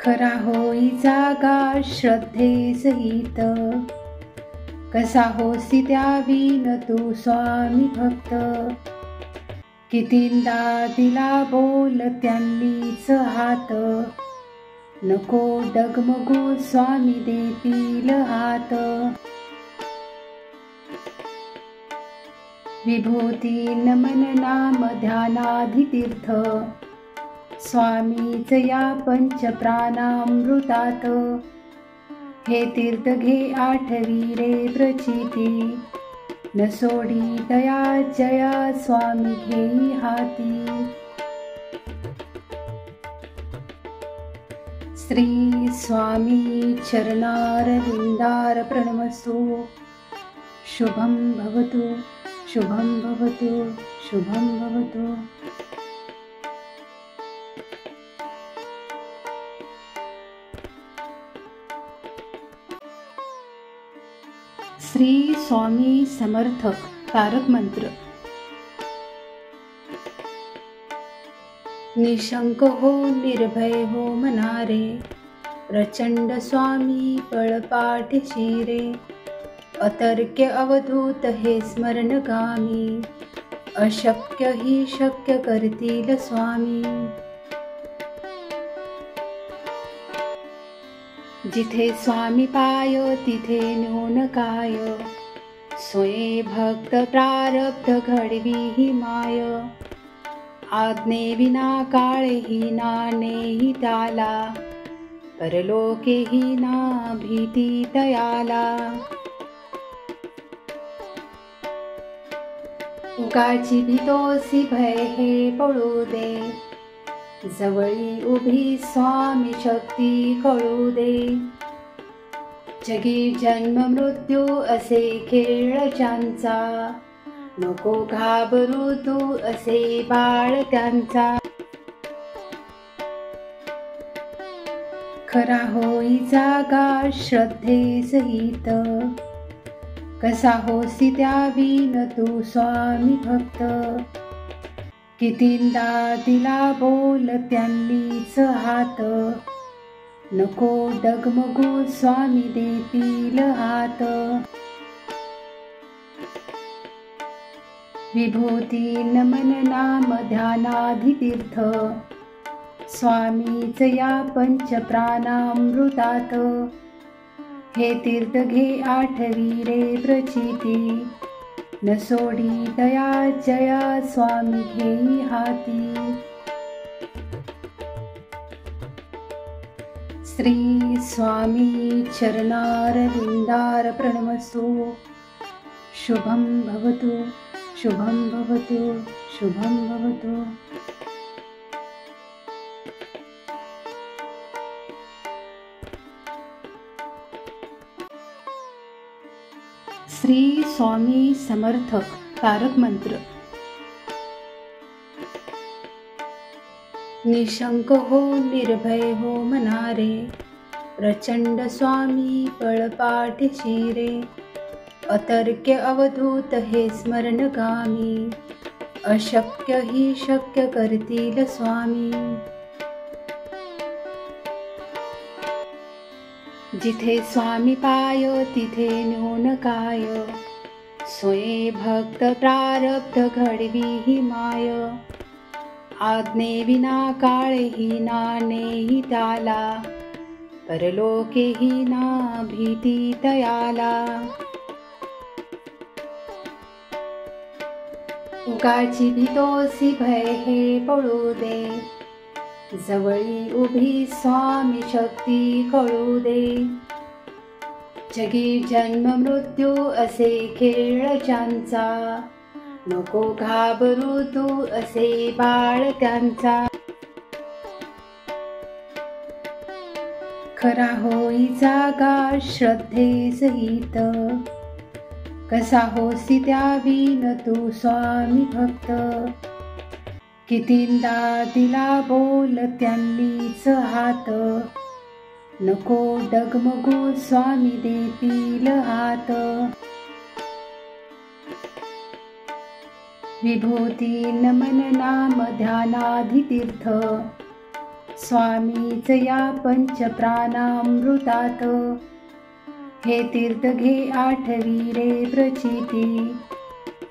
खरा होई जागा श्रद्धे सहित, कसा होसी त्यावीन तू स्वामी भक्त। कितींदा दिला बोल त्यांनीच हात, नको डगमगू स्वामी देतील हात। विभूती नमन नाम ध्यानाधितीर्थ, स्वामीच या पंच प्राणामृतात। हे तीर्थ घे आठवी रे प्रचिती, न सोडी दया जया स्वामी घेई हाती। श्री स्वामी चरणारविंदार प्रणमस्तु। शुभं भवतु, शुभं भवतु, शुभं भवतु। श्री स्वामी समर्थ तारक मंत्र। निशंक हो निर्भय हो मनारे, प्रचंड स्वामी पळपाठीशी रे। अतर्क्य अवधूत हे स्मरणगामी, अशक्य ही शक्य करतील स्वामी। जिथे स्वामी पाय तिथे न्यून काय, स्वये भक्त प्रारब्ध घडवी ही माय। आज्ञेविना काळेही नानेही त्याला, परलोकेही ना भीती तयाला। उगाची भीतोसी भय हे पळू दे, जवळी उभी स्वामी शक्ती कळू दे। जगी जन्म मृत्यू असे खेळ ज्यांचा, नको घाबरू तू असे बाळ त्यांचा। खरा होई जागा श्रद्धे सहित, कसा होसी त्यावीन तू स्वामी भक्त। कितींदा दिला बोल त्यांनीच हात, नको डगमगू स्वामी देतील हात। विभूती नमन नाम ध्यानाधितीर्थ, स्वामीच या पंच प्राणामृतात। हे तीर्थ घे आठवी रे प्रचिती, न सोडी दया जया स्वामी घेई हाती। श्री स्वामी चरणारविंदार प्रणमस्तु। शुभं भवतु, शुभं भवतु, शुभं भवतु। श्री स्वामी समर्थ तारक मंत्र। निशंक हो निर्भय हो मनारे, प्रचंड स्वामी पळपाठीशी रे। अतर्क्य अवधूत हे स्मरणगामी, अशक्य ही शक्य करतील स्वामी। जिथे स्वामी पाय तिथे न्यून काय, सोये भक्त प्रारब्ध घडवी ही माय. आज्ञे विना काळेही नानेही त्याला, परलोकेही ना भीती तयाला. उगाची भीतोसी भय हे पळू दे, जवळी उभी स्वामी शक्ती कळू दे. जगी जन्म मृत्यू असे खेळ ज्यांचा, नको घाबरू तू असे बाळ त्यांचा. खरा होई जागा श्रद्धे सहित, कसा होसी त्यावीन तू स्वामी भक्त. कितींदा दिला बोल त्यांनीच हात, नको डगमगू स्वामी देतील हात. विभूती नमन नाम ध्यानाधितीर्थ, स्वामीच या पंच प्राणामृतात. हे तीर्थ घे आठवी रे प्रचिती,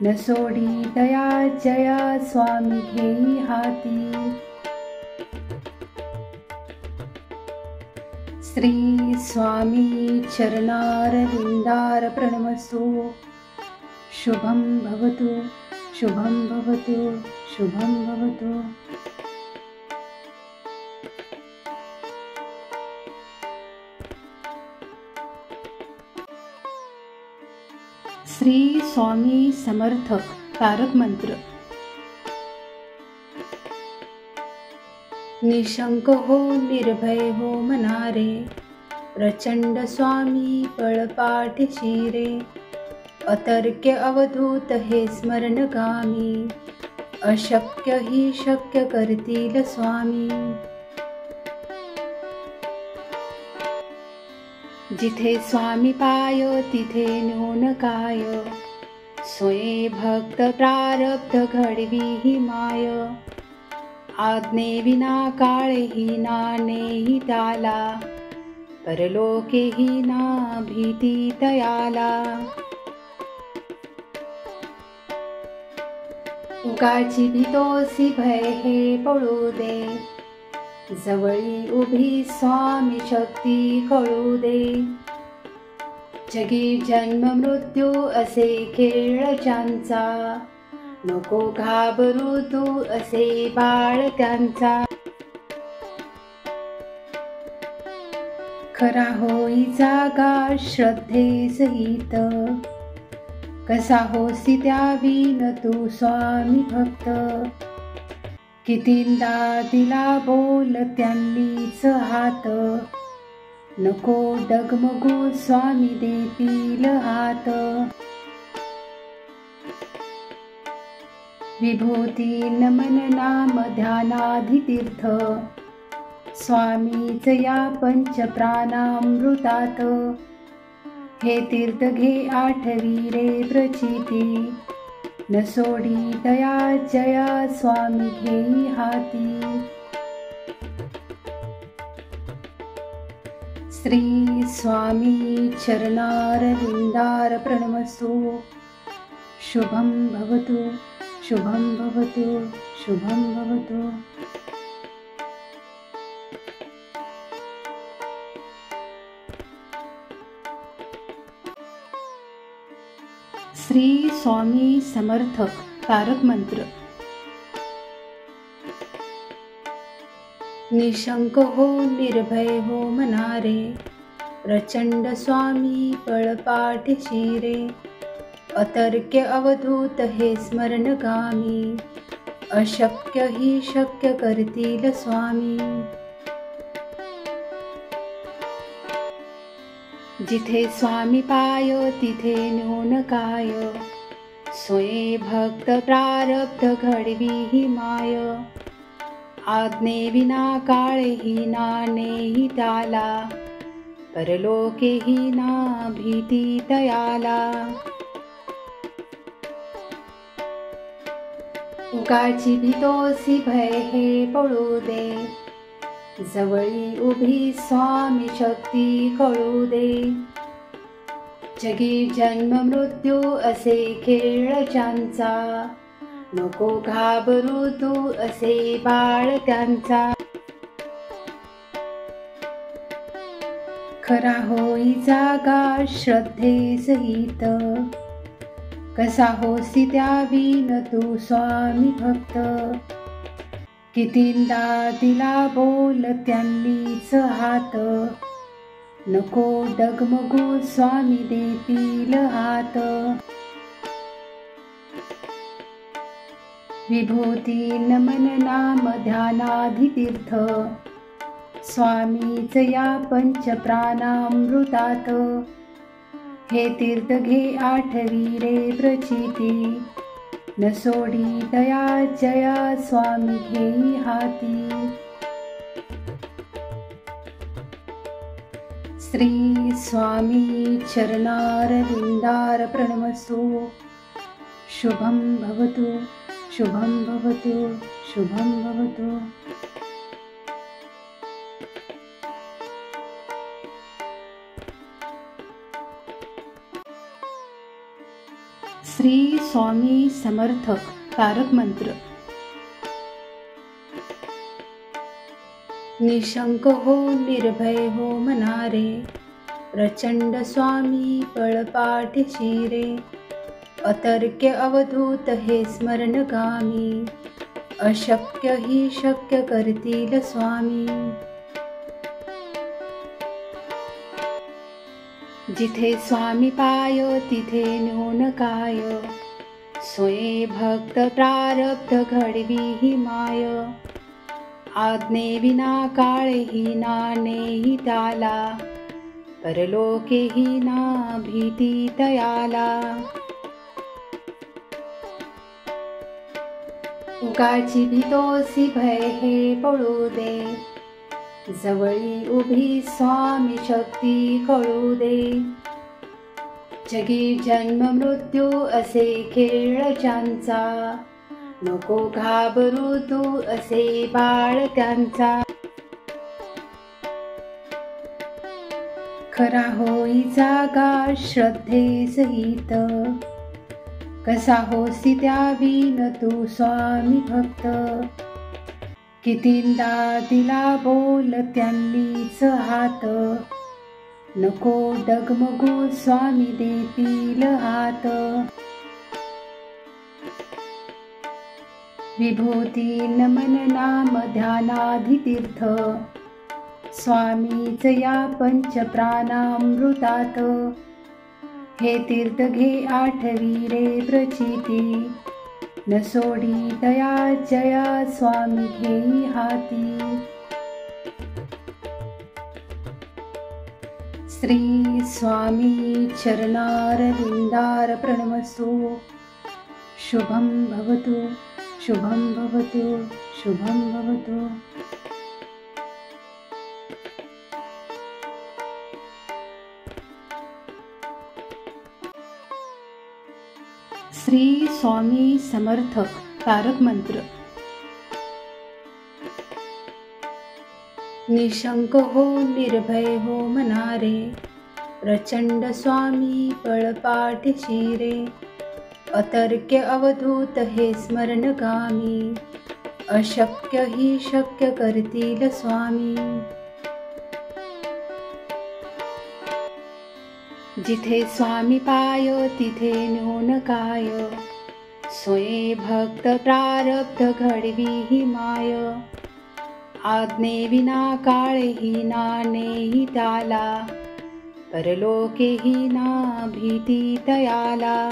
न सोडी तया जया स्वामी घेई हाती. श्री स्वामी चरणारविंदार प्रणमस्तु. शुभं भवतु, शुभं भवतु, शुभं भवतु. श्री स्वामी समर्थ तारक मंत्र. निशंक हो निर्भय हो मनारे, प्रचंड स्वामी पळपाठीशी रे. अतर्क्य अवधूत हे स्मरणगामी, अशक्य ही शक्य करतील स्वामी. जिथे स्वामी पाय तिथे न्यून काय, सोये भक्त प्रारब्ध घडवी ही माय. आज्ञे विना काळेही नानेही त्याला, परलोकेही ना भीती तयाला. उगाची भीतोसी भय हे पळू दे, जवळी उभी स्वामी शक्ती कळू दे. जगी जन्म मृत्यू असे खेळ ज्यांचा, नको घाबरू तू असे बाळ त्यांचा. खरा होई जागा श्रद्धे सहित, कसा होसी त्यावीन तू स्वामी भक्त. कितींदा दिला बोल त्यांनीच हात, नको डगमगू स्वामी देतील हात. विभूती नमन नाम ध्यानाधितीर्थ, स्वामीच या पंच प्राणामृतात. हे तीर्थ घे आठवी रे प्रचिती, न सोडी तया जया स्वामी घेई हाती. श्री स्वामी चरणारविंदार प्रणमस्तु. शुभं भवतु, शुभं भवतु, शुभं भवतु. श्री स्वामी समर्थ तारक मंत्र. निशंक हो निर्भय हो मनारे, प्रचंड स्वामी पळपाठीशी रे. अतर्क्य अवधूत हे स्मरणगामी, अशक्य ही शक्य करतील स्वामी. जिथे स्वामी पाय तिथे न्यून काय, सोये भक्त प्रारब्ध घडवी ही माय. आज्ञे विना काळेही नानेही त्याला, परलोकेही ना भीती तयाला. उगाची भीतोसी भय हे पळू दे, जवळी उभी स्वामी शक्ती कळू दे. जगी जन्म मृत्यू असे खेळ ज्यांचा, नको घाबरू तू असे बाळ त्यांचा. खरा होई जागा श्रद्धे सहित, कसा होसी त्यावीन तू स्वामी भक्त. कितींदा दिला बोल त्यांनीच हात, नको डगमगू स्वामी देतील हात. विभूती नमन नाम ध्यानाधि तीर्थ, स्वामीच या पंचप्राणामृतात. हे तीर्थ घे आठवी रे प्रचिती, न सोडी तया जया स्वामी घेई हाती. श्री स्वामी चरणारविंदार प्रणमस्तु. शुभं भवतु, शुभं भवतु, शुभं भवतु. श्री स्वामी समर्थ तारक मंत्र. निशंक हो निर्भय हो मनारे, प्रचंड स्वामी पळपाठीशी रे. अतर्क्य अवधूत हे स्मरणगामी, अशक्य ही शक्य करतील स्वामी. जिथे स्वामी पाय तिथे न्यून काय, स्वये भक्त प्रारब्ध घडवी ही माय. आज्ञे विना काळही नानेही त्याला, परलोकेही ना भीती तयाला. उगाची भीतोसी भय हे पळू दे, जवळी उभी स्वामी शक्ती कळू दे. जगी जन्म मृत्यू असे खेळ ज्यांचा, नको घाबरू तू असे बाळ त्यांचा. खरा होई जागा श्रद्धे सहित, कसा होसी त्यावीन तू स्वामी भक्त. कितींदा दिला बोल त्यांनीच हात, नको डगमगू स्वामी देतील हात. विभूती नमन नाम ध्यानाधि तीर्थ, स्वामीच या पंचप्राणामृतात. हे तीर्थ घे आठवी रे प्रचिती, न सोडी तया जया स्वामी घेई हाती. श्री स्वामी चरणारविंदार प्रणमस्तु. शुभं भवतु, शुभं भवतु, शुभं भवतु. श्री स्वामी समर्थ तारक मंत्र. निशंक हो निर्भय हो मनारे, प्रचंड स्वामी पळपाठीशी रे. अतर्क्य अवधूत हे स्मरणगामी, अशक्य ही शक्य करतील स्वामी. जिथे स्वामी पाय तिथे न्यून काय, स्वये भक्त प्रारब्ध घडवी ही माय. आज्ञे विना काळही नानेही त्याला, परलोकेही ना भीती तयाला.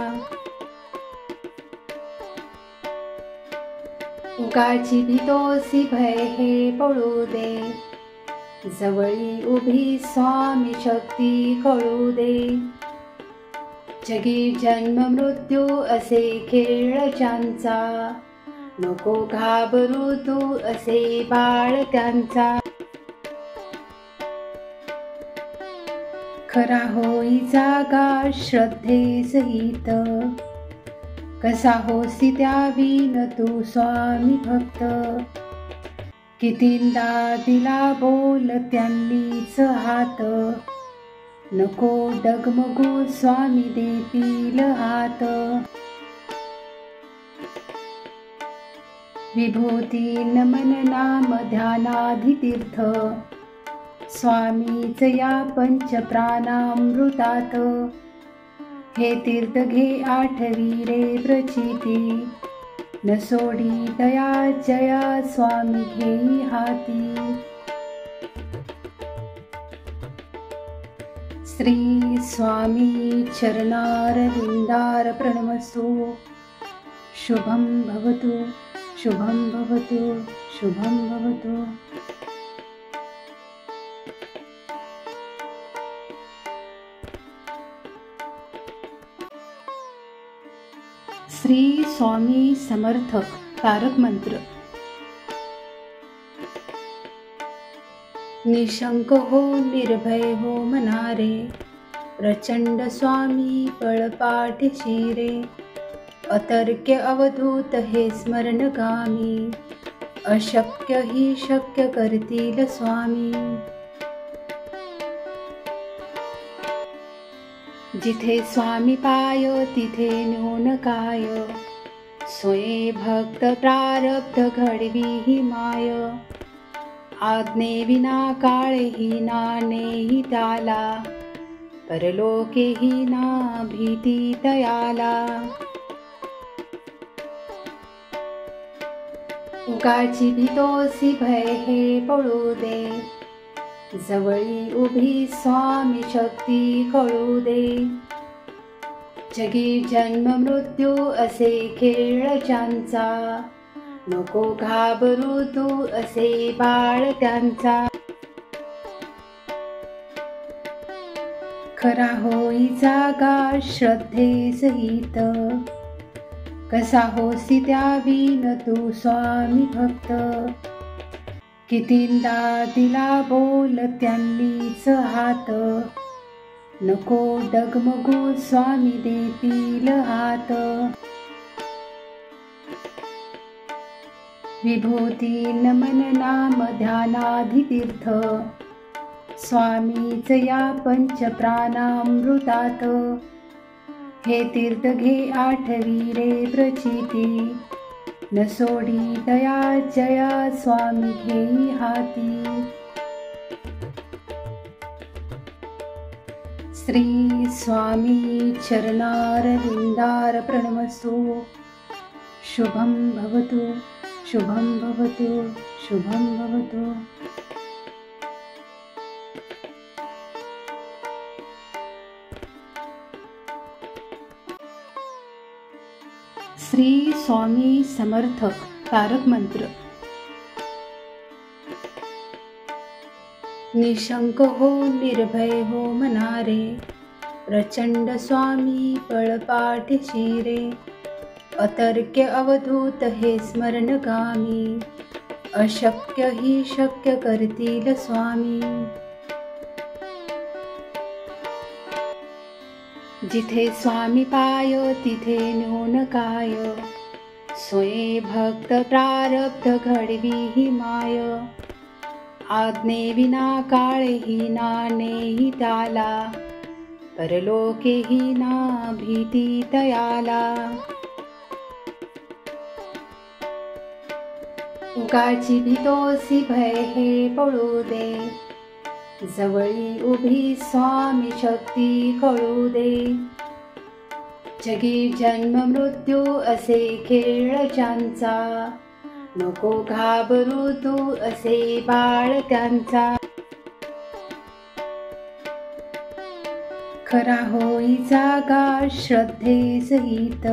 उगाची भीतोसी भय हे पळू दे, जवळी उभी स्वामी शक्ती कळू दे. जगी जन्म मृत्यू असे खेळ ज्यांचा, नको घाबरू तू असे बाळ त्यांचा. खरा होई जागा श्रद्धे सहित, कसा होसी त्यावीन तू स्वामी भक्त. कितींदा दिला बोल त्यांनीच हात, नको डगमगू स्वामी देतील हात. विभूती नमन नाम ध्यानाधितीर्थ, स्वामीच या पंचप्राणामृतात. हे तीर्थ घे आठवी रे प्रचिती, न सोडी तया जया स्वामी घेई हाती. श्री स्वामी चरणारविंदार प्रणमस्तु. शुभं भवतु, शुभं भवतु, शुभं भवतु. श्री स्वामी समर्थ तारक मंत्र. निशंक हो निर्भय हो मनारे, प्रचंड स्वामी पळपाठीशी रे. अतर्क्य अवधूत हे स्मरणगामी, अशक्य ही शक्य करतील स्वामी. जिथे स्वामी पाय तिथे न्यून काय, स्वये भक्त प्रारब्ध घडवी ही माय. आज्ञे विना काळेही नानेही त्याला, परलोकेही ना भीती तयाला. उगाची भीतोसी भय हे पळू दे, जवळी उभी स्वामी शक्ती कळू दे. जगी जन्म मृत्यू असे खेळ ज्यांचा, नको घाबरू तू असे बाळ त्यांचा. खरा होई जागा श्रद्धे सहित, कसा होसी त्यावीन तू स्वामी भक्त. कितींदा दिला बोल त्यांनीच हात, नको डगमगू स्वामी देतील हात. विभूती नमन नाम ध्यानाधितीर्थ, स्वामीच या पंचप्राणामृतात. हे तीर्थ घे आठवी रे प्रचिती, न सोडी तया जया स्वामी घेई हाती. श्री स्वामी चरणारविंदार प्रणमस्तु. शुभं भवतु, शुभं भवतु, शुभं भवतु. श्री स्वामी समर्थ तारक मंत्र. निशंक हो निर्भय हो मनारे, प्रचंड स्वामी पळपाठीशी रे. अतर्क्य अवधूत हे स्मरणगामी, अशक्य ही शक्य करतील स्वामी. जिथे स्वामी पाय तिथे न्यून काय, स्वये भक्त प्रारब्ध घडवी ही माय. आज्ञे विना काळेही नानेही त्याला, परलोकेही ना भीती तयाला. उगाची भीतोसी भय हे पळू दे, जवळी उभी स्वामी शक्ती कळू दे. जगी जन्म मृत्यू असे खेळ ज्यांचा, नको घाबरू तू असे बाळ त्यांचा. खरा होई जागा श्रद्धे सहित,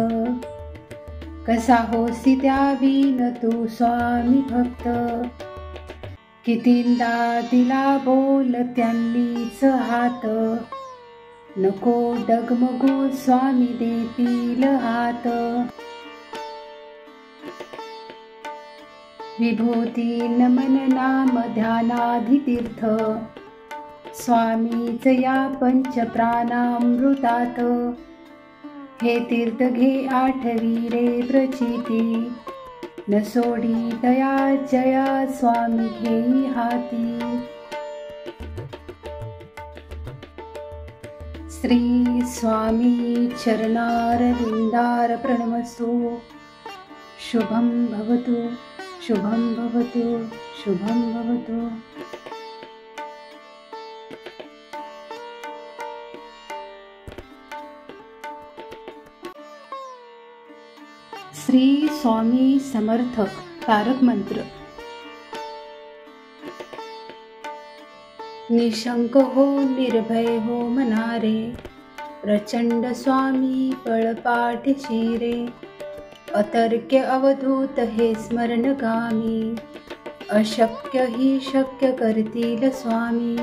कसा होसी त्यावीन तू स्वामी भक्त. कितींदा दिला बोल त्यांनीच हात, नको डगमगू स्वामी देतील हात. विभूती नमन नाम ध्यानाधितीर्थ, स्वामीच या पंचप्राणामृतात. हे तीर्थ घे आठवी रे प्रचिती, न सोडी दया जया स्वामी घेई हाती। श्री स्वामी चरणारविंदार प्रणमस्तु। शुभं भवतु, शुभं भवतु, शुभं भवतु। श्री स्वामी समर्थ तारक मंत्र। निशंक हो निर्भय हो मनारे, प्रचंड स्वामी पळपाठीशी रे। अतर्क्य अवधूत हे स्मरणगामी, अशक्य ही शक्य करतील स्वामी।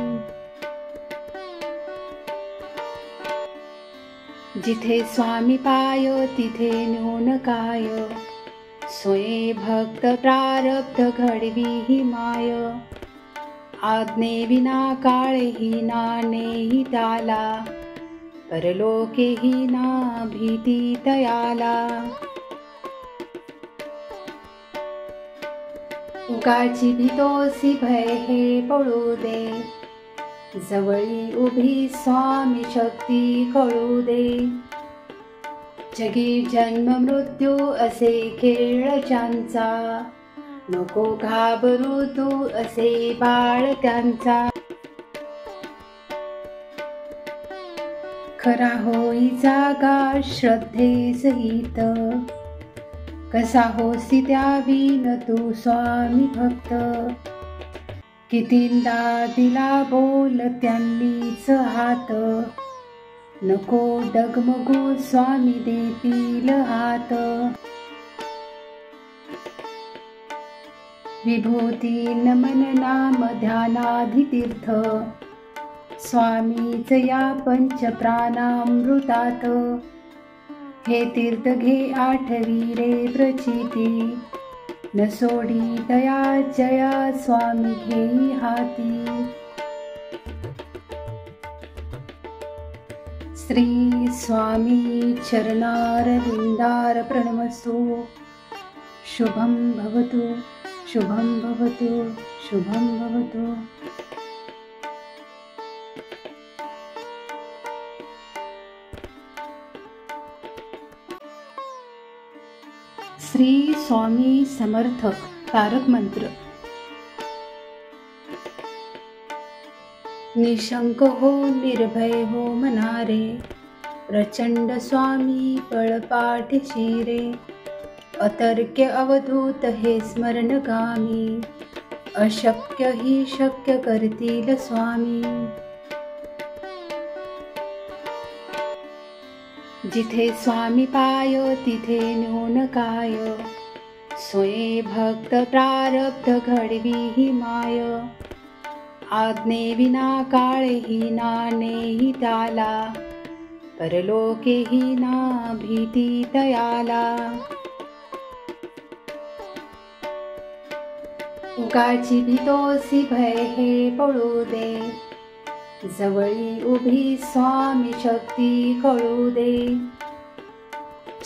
जिथे स्वामी पाय तिथे न्यून काय, स्वये भक्त प्रारब्ध घडवी ही माय। आज्ञे विना काळेही नानेही त्याला, परलोकेही ना भीती तयाला। उगाची भीतोसी भय हे पळू दे, जवळी उभी स्वामी शक्ती कळू दे। जगी जन्म मृत्यू असे खेळ ज्यांचा, नको घाबरू तू असे बाळ त्यांचा। खरा होई जागा श्रद्धे सहित, कसा होसी त्यावीन तू स्वामी भक्त। कितींदा दिला बोल त्यांनीच हात, नको डगमगू स्वामी देतील हात। विभूती नमन नाम ध्यानाधितीर्थ, स्वामीच या पंच प्राणामृतात। हे तीर्थ घे आठवी रे प्रचिती, न सोडी दया जया स्वामी घेई हाती। श्री स्वामी चरणारविंदार प्रणमस्तु। शुभं भवतु, शुभं भवतु, शुभं भवतु। श्री स्वामी समर्थ तारक मंत्र। निशंक हो निर्भय हो मनारे, प्रचंड स्वामी पळपाठीशी रे। अतर्क्य अवधूत हे स्मरणगामी, अशक्य ही शक्य करतील स्वामी। जिथे स्वामी पाय तिथे न्यून काय, स्वये भक्त प्रारब्ध घडवी ही माय। आज्ञे विना काळेही नानेही त्याला, परलोकेही ना भीती तयाला। उगाची भीतोसी भय हे पळू दे, जवळी उभी स्वामी शक्ती कळू दे।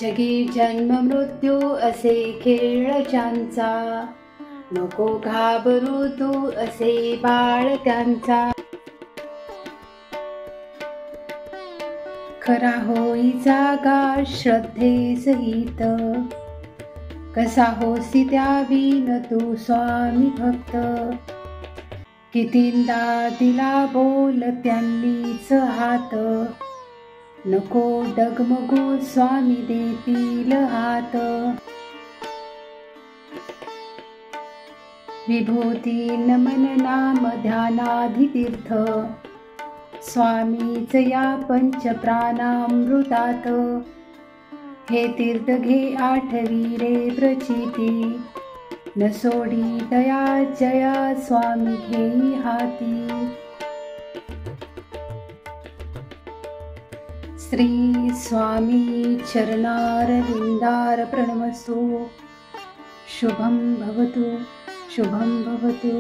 जगी जन्म मृत्यू असे खेळ ज्यांचा, नको घाबरू तू असे बाळ त्यांचा। खरा होई जागा श्रद्धे सहित, कसा होसी त्यावीन तू स्वामी भक्त। कितींदा दिला बोल त्यांनीच हात, नको डगमगू स्वामी देतील हात। विभूती नमन नाम ध्यानाधितीर्थ, स्वामीच या पंच प्राणामृतात। हे तीर्थ घे आठवी रे प्रचिती, न सोडी दया जया स्वामी घेई हाती। श्री स्वामी चरणारविंदार प्रणमस्तु। शुभं भवतु, शुभं भवतु,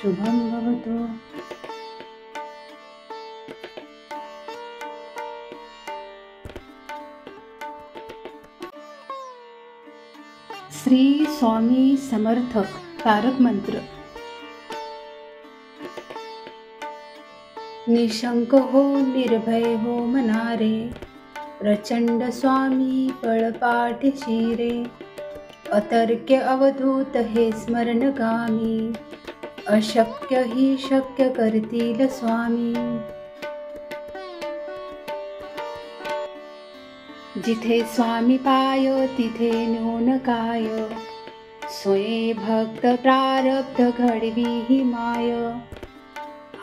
शुभं भवतु। श्री स्वामी समर्थ तारक मंत्र. निशंक हो निर्भय हो मनारे, प्रचंड स्वामी पळपाठीशी रे. अतर्क्य अवधूत हे स्मरणगामी, अशक्य ही शक्य करतील स्वामी. जिथे स्वामी पाय तिथे न्यून काय, स्वये भक्त प्रारब्ध घडवी ही माय.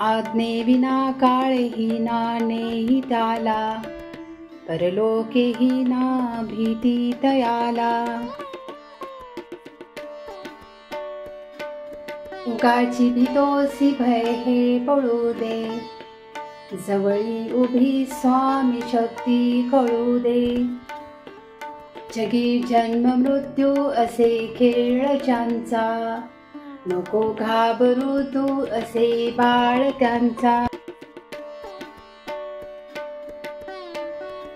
आज्ञे विना काळही नानेही त्याला, परलोकेही ना भीती तयाला. उगाची भीतोसी भय हे पळू दे, जवळी उभी स्वामी शक्ती कळू दे. जगी जन्म मृत्यू असे खेळ ज्यांचा, नको घाबरू तू असे बाळ त्यांचा.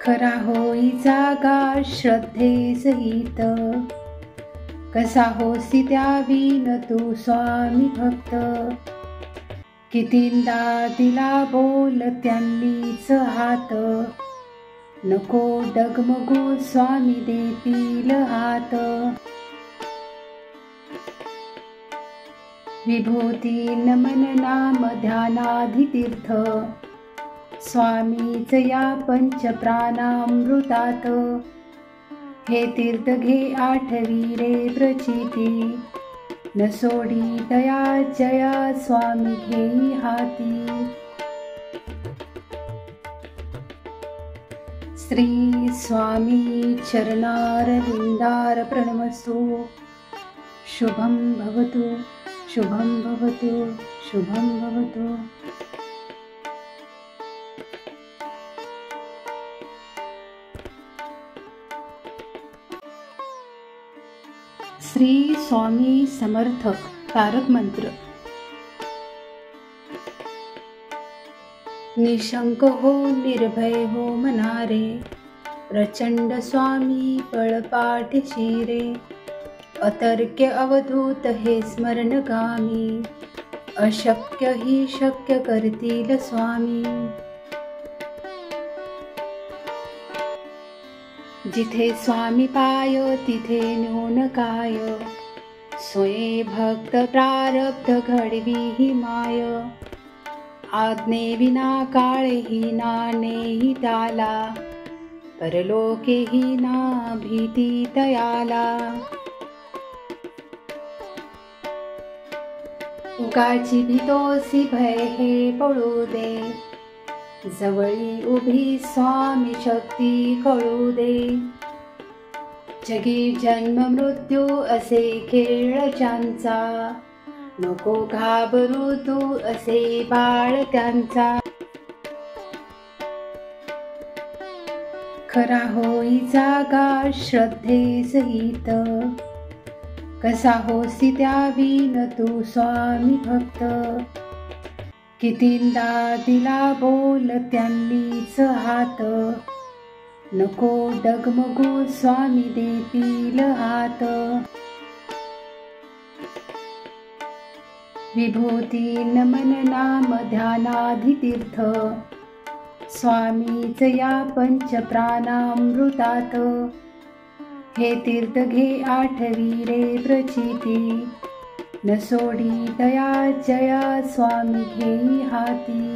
खरा होई जागा श्रद्धे सहित, कसा होसी त्यावीन तू स्वामी भक्त. कितींदा दिला बोल त्यांनीच हात, नको डगमगू स्वामी देतील हात. विभूती नमन नाम ध्यानाधि तीर्थ, स्वामीच या पंच प्राणामृतात. हे तीर्थ घे आठवी रे प्रचिती, न सोडी तया जया स्वामी घेई हाती. श्री स्वामी चरणारविंदार प्रणमस्तु. शुभं भवतु, शुभं भवतु, शुभं भवतु. श्री स्वामी समर्थ तारक मंत्र. निशंक हो निर्भय हो मनारे, प्रचंड स्वामी पळपाठीशी रे. अतर्क्य अवधूत हे स्मरणगामी, अशक्य ही शक्य करतील स्वामी. जिथे स्वामी पाय तिथे न्यून काय, स्वये भक्त प्रारब्ध घडवी ही माय. आज्ञे विना काळही नानेही त्याला, परलोकेही ना भीती तयाला. उगाची भीतोसी भय हे पळू दे, जवळी उभी स्वामी शक्ती कळू दे. जगी जन्म मृत्यू असे खेळ ज्यांचा, नको घाबरू तू असे बाळ त्यांचा. खरा होई जागा श्रद्धे सहित, कसा होसी त्यावीन तू स्वामी भक्त. कितींदा दिला बोल त्यांनीच हात, नको डगमगू स्वामी देतील हात. विभूती नमन नाम ध्यानाधि तीर्थ, स्वामीच या पंच प्राणामृतात. हे तीर्थ घे आठवी रे प्रचिती, न सोडी तया जया स्वामी घेई हाती.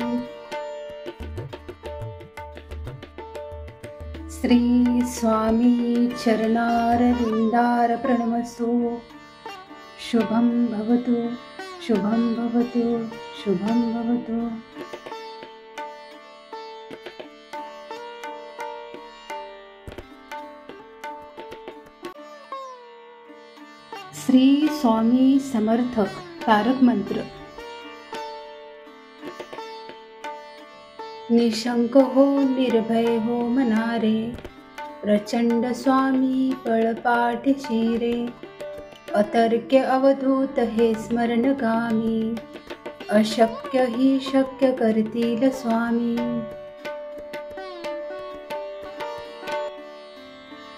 श्री स्वामी चरणारविंदार प्रणमस्तु. शुभं भवतु, शुभं भवतु, शुभं भवतु. श्री स्वामी समर्थ तारक मंत्र. निशंक हो निर्भय हो मनारे, प्रचंड स्वामी पळपाठीशी रे. अतर्क्य अवधूत हे स्मरणगामी, अशक्य ही शक्य करतील स्वामी.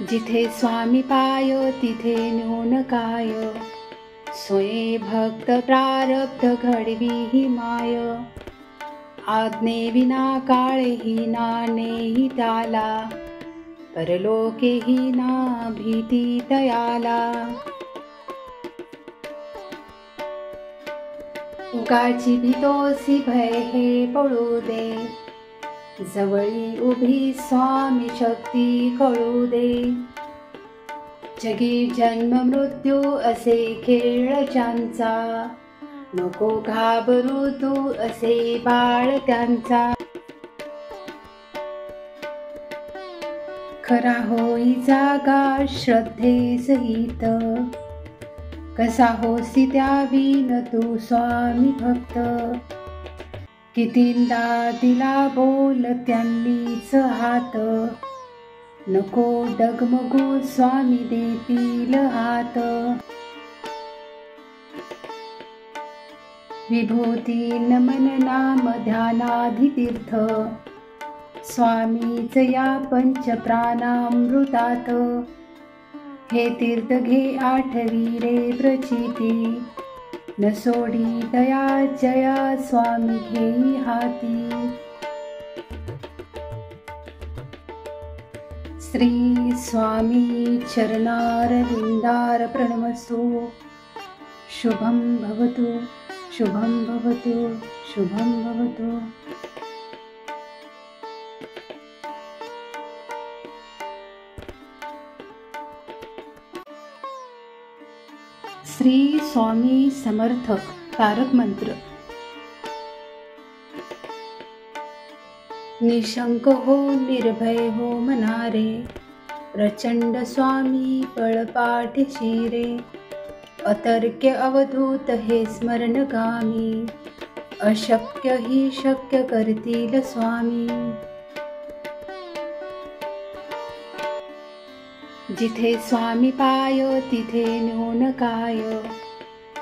जिथे स्वामी पाय तिथे न्यून काय, स्वये भक्त प्रारब्ध घडवी ही माय. आज्ञे विना काळेही नानेही त्याला, परलोकेही ना भीती तयाला. उगाची भीतोसी भय हे पळू दे, जवळी उभी स्वामी शक्ती कळू दे. जगी जन्म मृत्यू असे खेळ ज्यांचा, नको घाबरू तू असे बाळ त्यांचा. खरा होई जागा श्रद्धे सहित, कसा होसी त्यावीन तू स्वामी भक्त. कितींदा दिला बोल त्यांनीच हात, नको डगमगू स्वामी देतील हात. विभूती नमन नाम ध्यानाधि तीर्थ, स्वामीच या पंच प्राणामृतात. हे तीर्थ घे आठवी रे प्रचिती, न सोडी दया जया स्वामी घेई हाती. श्री स्वामी चरणारविंदार प्रणमस्तु. शुभं भवतु, शुभं भवतु, शुभं भवतु. श्री स्वामी समर्थ तारक मंत्र. निशंक हो निर्भय हो मनारे, प्रचंड स्वामी पळपाठीशी रे. अतर्क्य अवधूत हे स्मरणगामी, अशक्य ही शक्य करतील स्वामी. जिथे स्वामी पाय तिथे न्यून काय,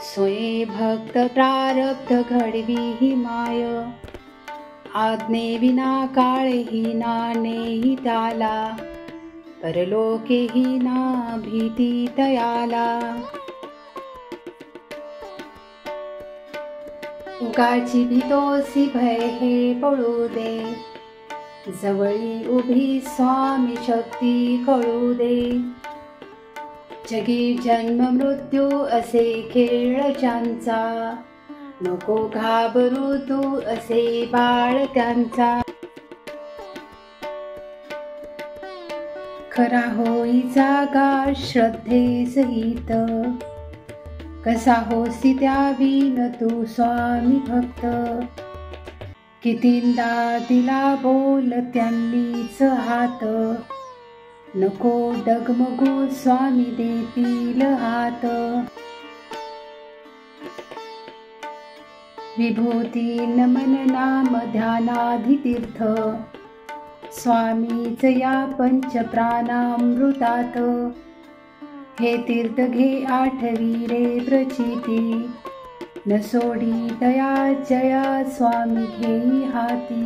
स्वये भक्त प्रारब्ध घडवी ही माय. आज्ञे विना काळेही नानेही त्याला, परलोकेही ना भीती तयाला. उगाची भीतोसी भय हे पळू दे, जवळी उभी स्वामी शक्ती कळू दे. जगी जन्म मृत्यू असे खेळ ज्यांचा, नको घाबरू तू असे बाळ त्यांचा. खरा होई जागा श्रद्धे सहित, कसा होसी त्यावीन तू स्वामी भक्त. कितींदा दिला बोल त्यांनीच हात, नको डगमगू स्वामी देतील हात. विभूती नमन नाम ध्यानाधि तीर्थ, स्वामीच या पंच प्राणामृतात. हे तीर्थ घे आठवी रे प्रचिती, न सोडी दया जया स्वामी घेई हाती.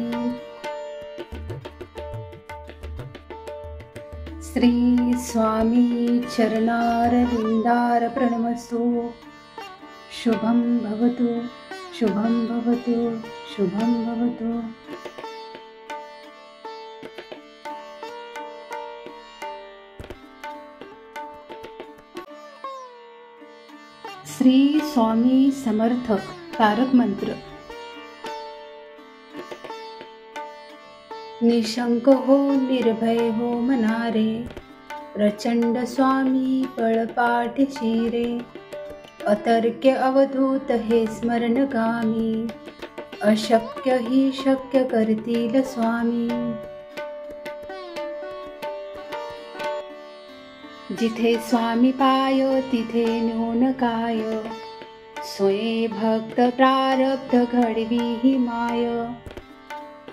श्री स्वामी चरणारविंदार प्रणमस्तु. शुभं भवतु, शुभं भवतु, शुभं भवतु. श्री स्वामी समर्थ तारक मंत्र. निशंक हो निर्भय हो मनारे, प्रचंड स्वामी पळपाठीशी रे. अतर्क्य अवधूत हे स्मरणगामी, अशक्य ही शक्य करतील स्वामी. जिथे स्वामी पाय तिथे न्यून काय, स्वये भक्त प्रारब्ध घडवी ही माय.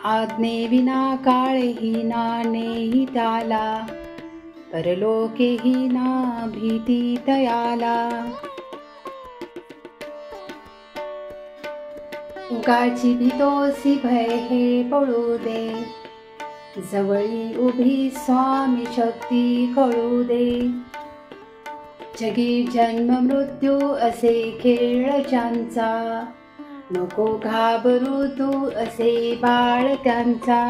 आज्ञे विना काळेही नानेही त्याला, परलोकेही ना भीती तयाला. उगाची भीतोसी भय हे पळू दे, जवळी उभी स्वामी शक्ती कळू दे. जगी जन्म मृत्यू असे खेळ ज्यांचा, नको घाबरू तू असे बाळ त्यांचा.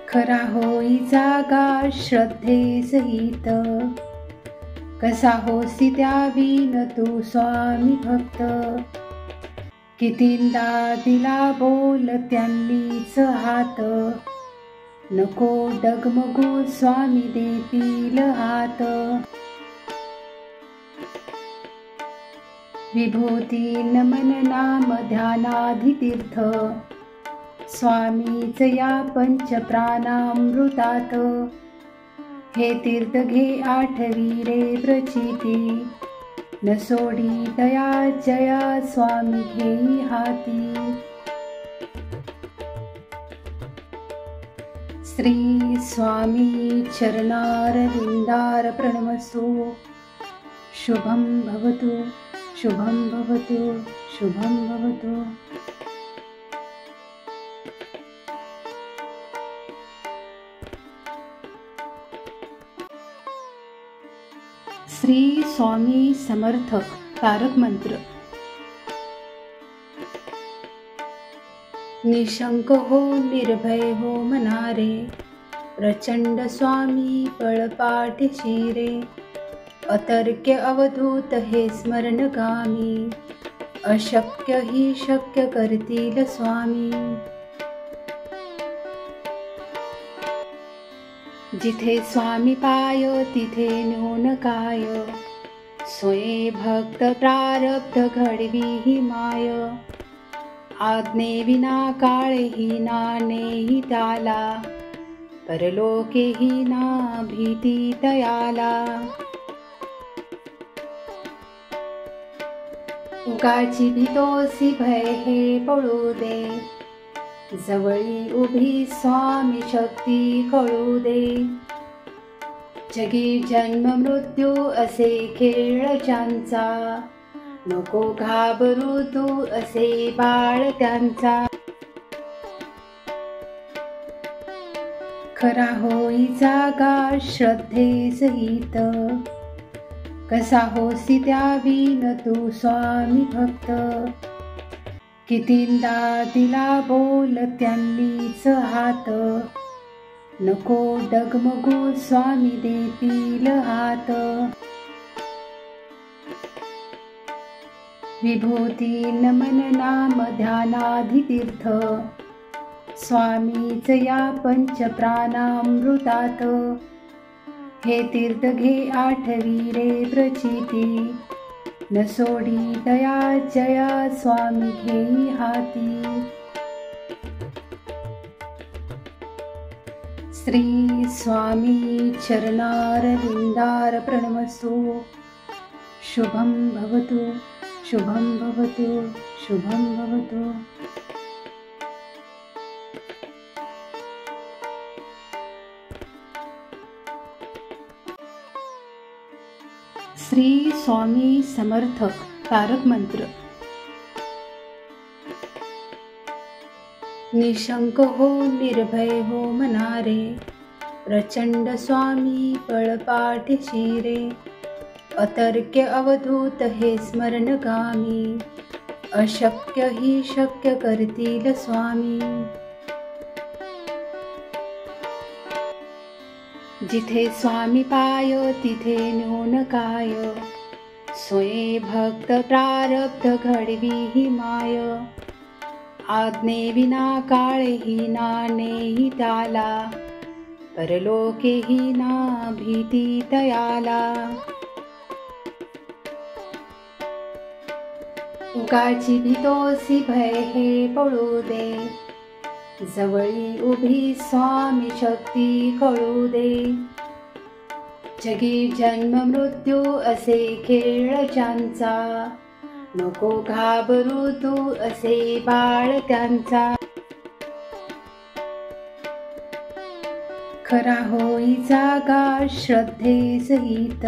खरा होई जागा श्रद्धे सहित, कसा होसी त्यावीन तू स्वामी भक्त. कितींदा दिला बोल त्यांनीच हात, नको डगमगू स्वामी देतील हात. विभूती नमन नाम ध्यानाधि तीर्थ, स्वामीच या पंच प्राणामृतात. हे तीर्थ घे आठवी रे प्रचिती, न सोडी दया जया स्वामी घेई हाती. श्री स्वामी चरणारविंदार प्रणमस्तु. शुभं भवतु, शुभं भवतु, शुभं भवतु. श्री स्वामी समर्थ तारक मंत्र. निशंक हो निर्भय हो मनारे, प्रचंड स्वामी पळपाठीशी रे. अतर्क्य अवधूत हे स्मरणगामी, अशक्य ही शक्य करतील स्वामी. जिथे स्वामी पाय तिथे न्यून काय, स्वये भक्त प्रारब्ध घडवी ही माय. आज्ञे विना काळेही नानेही त्याला, परलोकेही ना भीती तयाला. उगाची भीतोसी भय हे पळू दे, जवळी उभी स्वामी शक्ती कळू दे. जगी जन्म मृत्यू असे खेळ ज्यांचा, नको घाबरू तू असे बाळ त्यांचा. खरा होई जागा श्रद्धे सहित, कसा होसी त्यावीन तू स्वामी भक्त. कितींदा दिला बोल त्यांनीच हात, नको डगमगू स्वामी देतील हात. विभूती नमन नाम ध्यानाधि तीर्थ, स्वामीच या पंच प्राणामृतात. हे तीर्थ घे आठवी रे प्रचिती, न सोडी दया जया स्वामी घेई हाती. श्री स्वामी चरणारविंदार प्रणमस्तु. शुभं भवतु, शुभं भवतु, शुभं भवतु. श्री स्वामी समर्थ तारक मंत्र. निशंक हो निर्भय हो मनारे, प्रचंड स्वामी पळपाठीशी रे. अतर्क्य अवधूत हे स्मरणगामी, अशक्य ही शक्य करतील स्वामी. जिथे स्वामी पाय तिथे न्यून काय, स्वये भक्त प्रारब्ध घडवी ही माय. आज्ञे विना काळेही नानेही त्याला, परलोकेही ना भीती तयाला. उगाची भीतोसी भय हे पळू दे, जवळी उभी स्वामी शक्ती कळू दे. जगी जन्म मृत्यू असे खेळ ज्यांचा, नको घाबरू तू असे बाळ त्यांचा. खरा होई जागा श्रद्धे सहित,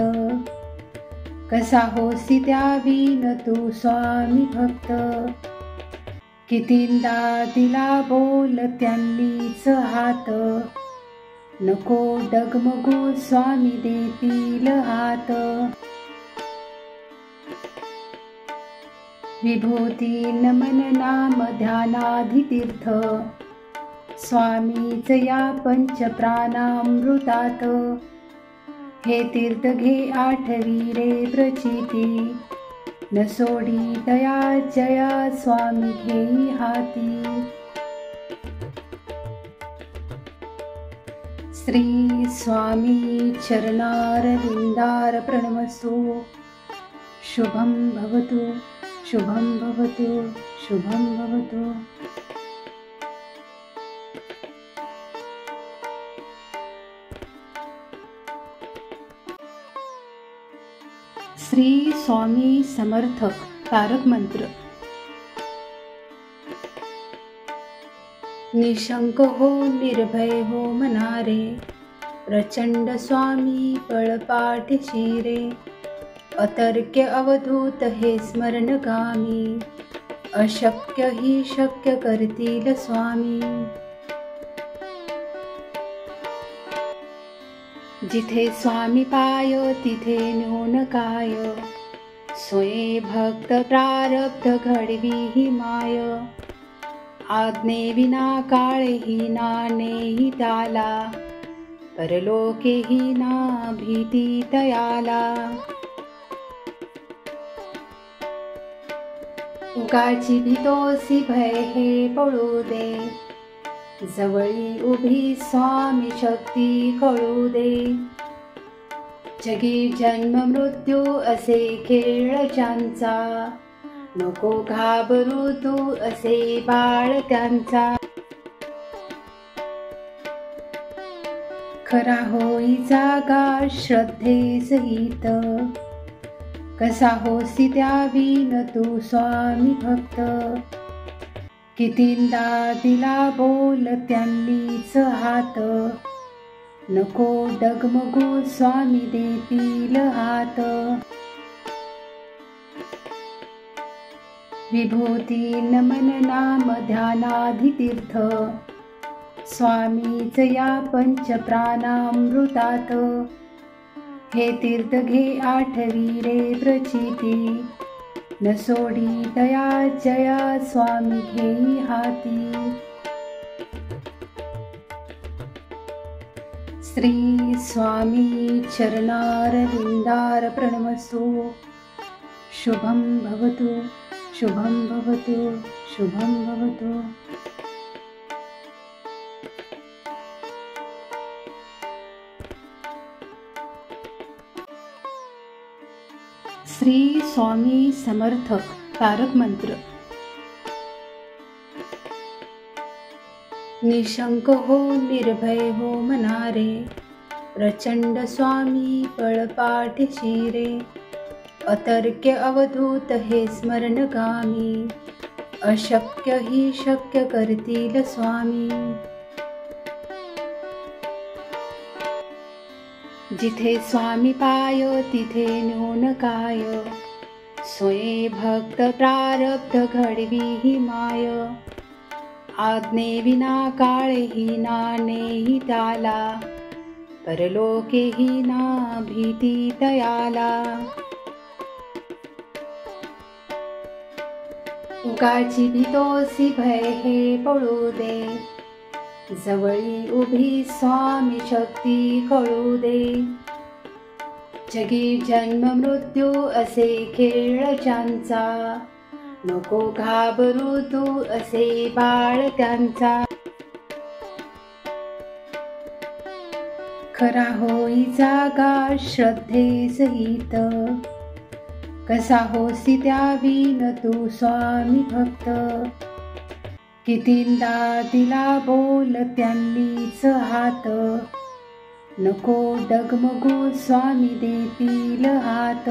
कसा होसी त्यावीन तू स्वामी भक्त. कितींदा दिला बोल त्यांनीच हात, नको डगमगू स्वामी देतील हात. विभूती नमन नाम ध्यानाधितीर्थ, स्वामीच या पंचप्राणामृतात. हे तीर्थ घे आठवी रे प्रचिती, न सोडी दया जया स्वामी घेई हाती. श्री स्वामी चरणारविंदार प्रणमस्तु. शुभं भवतु, शुभं भवतु, शुभं भवतु. श्री स्वामी समर्थ तारक मंत्र. निशंक हो निर्भय हो मनारे, प्रचंड स्वामी पळपाठीशी रे. अतर्क्य अवधूत हे स्मरणगामी, अशक्य ही शक्य करतील स्वामी. जिथे स्वामी पाय तिथे न्यून काय, स्वये भक्त प्रारब्ध घडवी ही माय. आज्ञे विना काळेही नानेही त्याला, परलोकेही ना भीती तयाला. उगाची भीतोसी भय हे पळू दे, जवळी उभी स्वामी शक्ती कळू दे. जगी जन्म मृत्यू असे खेळ ज्यांचा, नको घाबरू तू असे बाळ त्यांचा. खरा होई जागा श्रद्धे सहित, कसा होसी त्यावीन तू स्वामी भक्त. कितींदा दिला बोल त्यांनीच हात, नको डगमगू स्वामी देतील हात. विभूती नमन नाम ध्यानाधितीर्थ, स्वामीच या पंचप्राणामृतात. हे तीर्थ घे आठवी रे प्रचिती, न सोडी दया जया स्वामी घेई हाती. श्री स्वामी चरणारविंदार प्रणमस्तु. शुभं भवतु, शुभं भवतु, शुभं भवतु. श्री स्वामी समर्थ तारक मंत्र. निशंक हो निर्भय हो मनारे, प्रचंड स्वामी पळपाठीशी रे. अतर्क्य अवधूत हे स्मरणगामी, अशक्य ही शक्य करतील स्वामी. जिथे स्वामी पाय तिथे न्यून काय, स्वये भक्त प्रारब्ध घडवी ही माय. आज्ञे विना काळेही नानेही त्याला, परलोकेही ना भीती तयाला. उगाची भीतोसी भय हे पळू दे, जवळी उभी स्वामी शक्ती कळू दे. जगी जन्म मृत्यू असे खेळ ज्यांचा, नको घाबरू तू असे बाळ त्यांचा. खरा होई जागा श्रद्धे सहित, कसा होसी त्यावीन तू स्वामी भक्त. कितींदा दिला बोल त्यांनीच हात, नको डगमगू स्वामी देतील हात.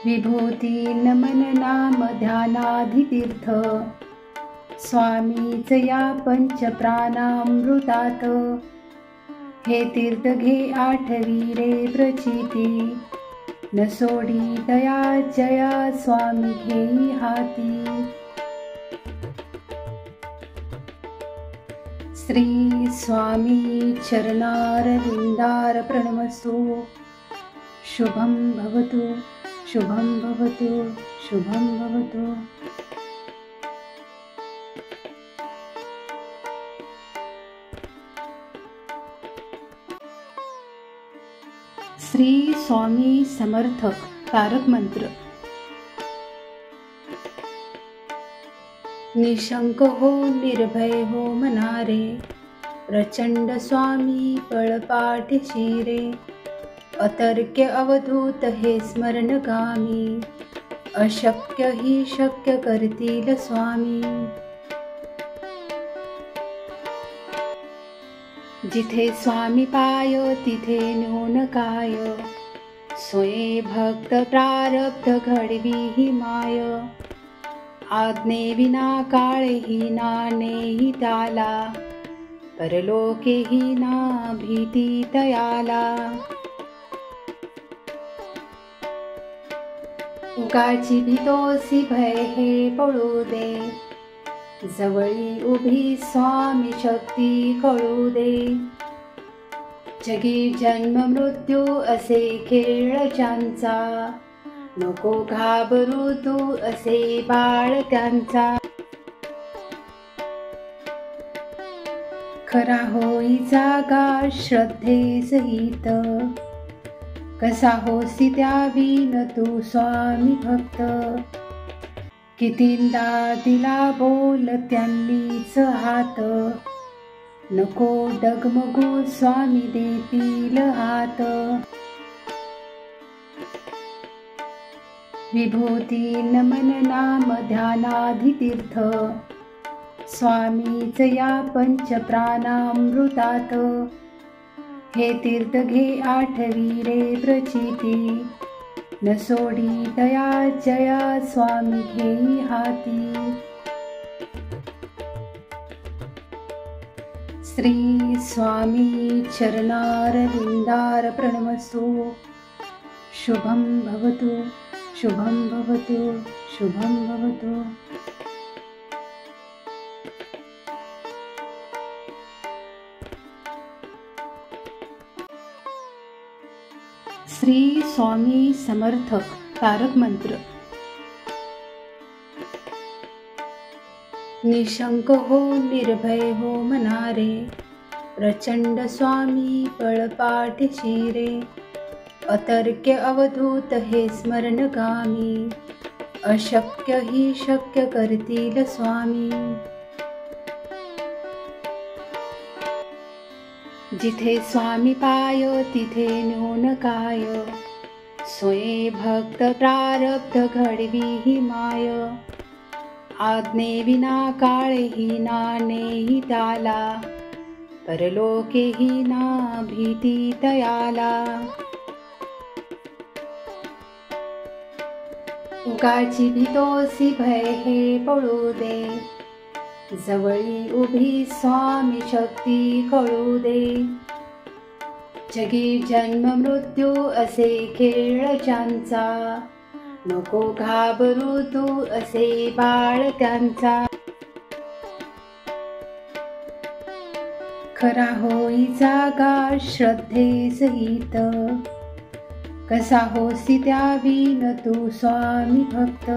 विभूती नमन नाम ध्यानाधितीर्थ, स्वामीच या पंचप्राणामृतात. हे तीर्थ घे आठवी रे प्रचिती, न सोडी दया जया स्वामी घेई हाती। श्री स्वामी चरणारविंदार प्रणमस्तु। शुभं भवतु, शुभं भवतु, शुभं भवतु। श्री स्वामी समर्थ तारक मंत्र। निशंक हो निर्भय हो मनारे, प्रचंड स्वामी पळपाठीशी रे। अतर्क्य अवधूत हे स्मरणगामी, अशक्य ही शक्य करतील स्वामी। जिथे स्वामी पाय तिथे न्यून काय, स्वये भक्त प्रारब्ध घडवी ही माय। आज्ञे विना काळेही नानेही त्याला, परलोकेही ना भीती तयाला। उगाची भीतोसी भय हे पळू दे, जवळी उभी स्वामी शक्ती कळू दे। जगी जन्म मृत्यू असे खेळ ज्यांचा, नको घाबरू तू असे बाळ त्यांचा। खरा होई जागा श्रद्धे सहित, कसा होसी त्यावीन तू स्वामी भक्त। कितींदा दिला बोल त्यांनीच हात, नको डगमगू स्वामी देतील हात। विभूती नमन नाम ध्यानाधि तीर्थ, स्वामीच या पंच प्राणामृतात। हे तीर्थ घे आठवी रे प्रचिती, न सोडी दया जया स्वामी घेई हाती। श्री स्वामी चरणारविंदार प्रणमस्तु। शुभं भवतु, शुभं भवतु, शुभं भवतु। श्री स्वामी समर्थ तारक मंत्र। निशंक हो निर्भय हो मनारे, प्रचंड स्वामी पळपाठीशी रे। अतर्क्य अवधूत हे स्मरणगामी, अशक्य ही शक्य करतील स्वामी। जिथे स्वामी पाय तिथे न्यून काय, स्वये भक्त प्रारब्ध घडवी ही माय। आज्ञे विना काळेही नानेही त्याला, परलोकेही ना भीती तयाला। उगाची भीतोसी भय हे पळू दे, जवळी उभी स्वामी शक्ती कळू दे। जगी जन्म मृत्यू असे खेळ ज्यांचा, नको घाबरू तू असे बाळ त्यांचा। खरा होई जागा श्रद्धे सहित, कसा होसी त्यावीन तू स्वामी भक्त।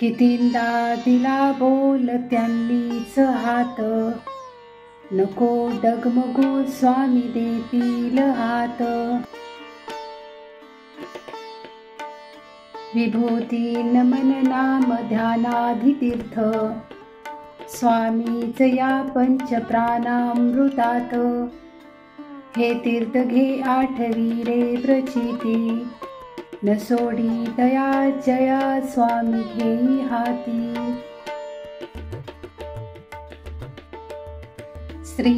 कितींदा दिला बोल त्यांनीच हात, नको डगमगू स्वामी देतील हात। विभूती नमन नाम ध्यानाधि तीर्थ, स्वामीच या पंच प्राणामृतात। हे तीर्थ घे आठवी रे प्रचिती, न सोडी दया जया स्वामी घेई हाती। श्री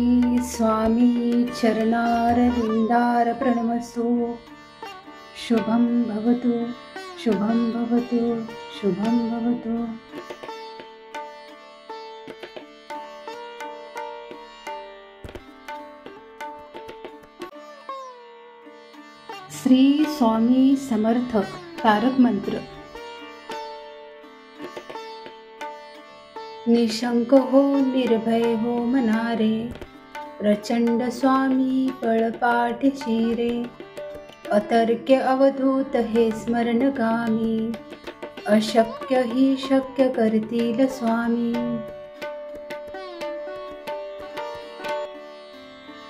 स्वामी चरणारविंदार प्रणमस्तु। शुभं भवतु, शुभं भवतु, शुभं भवतु। श्री स्वामी समर्थ तारक मंत्र. निशंक हो निर्भय हो मनारे, प्रचंड स्वामी पळपाठीशी रे. अतर्क्य अवधूत हे स्मरणगामी, अशक्य ही शक्य करतील स्वामी.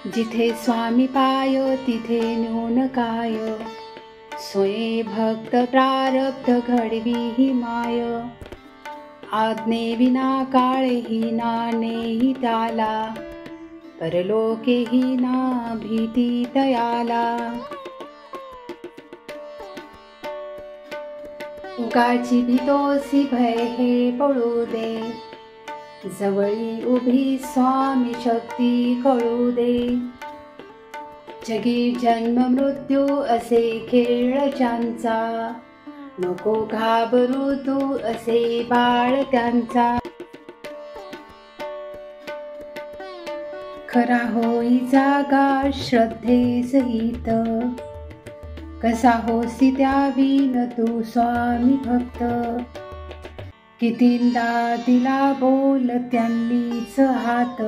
जिथे स्वामी पाय तिथे न्यून काय, स्वये भक्त प्रारब्ध घडवी ही माय. आज्ञे विना काळेही नानेही त्याला, परलोकेही ना भीती तयाला. उगाची भीतोसी भय हे पळू दे, जवळी उभी स्वामी शक्ती कळू दे. जगी जन्म मृत्यू असे खेळ ज्यांचा, नको घाबरू तू असे बाळ त्यांचा. खरा होई जागा श्रद्धे सहित, कसा होसी त्यावीन तू स्वामी भक्त. कितींदा दिला बोल त्यांनीच हात,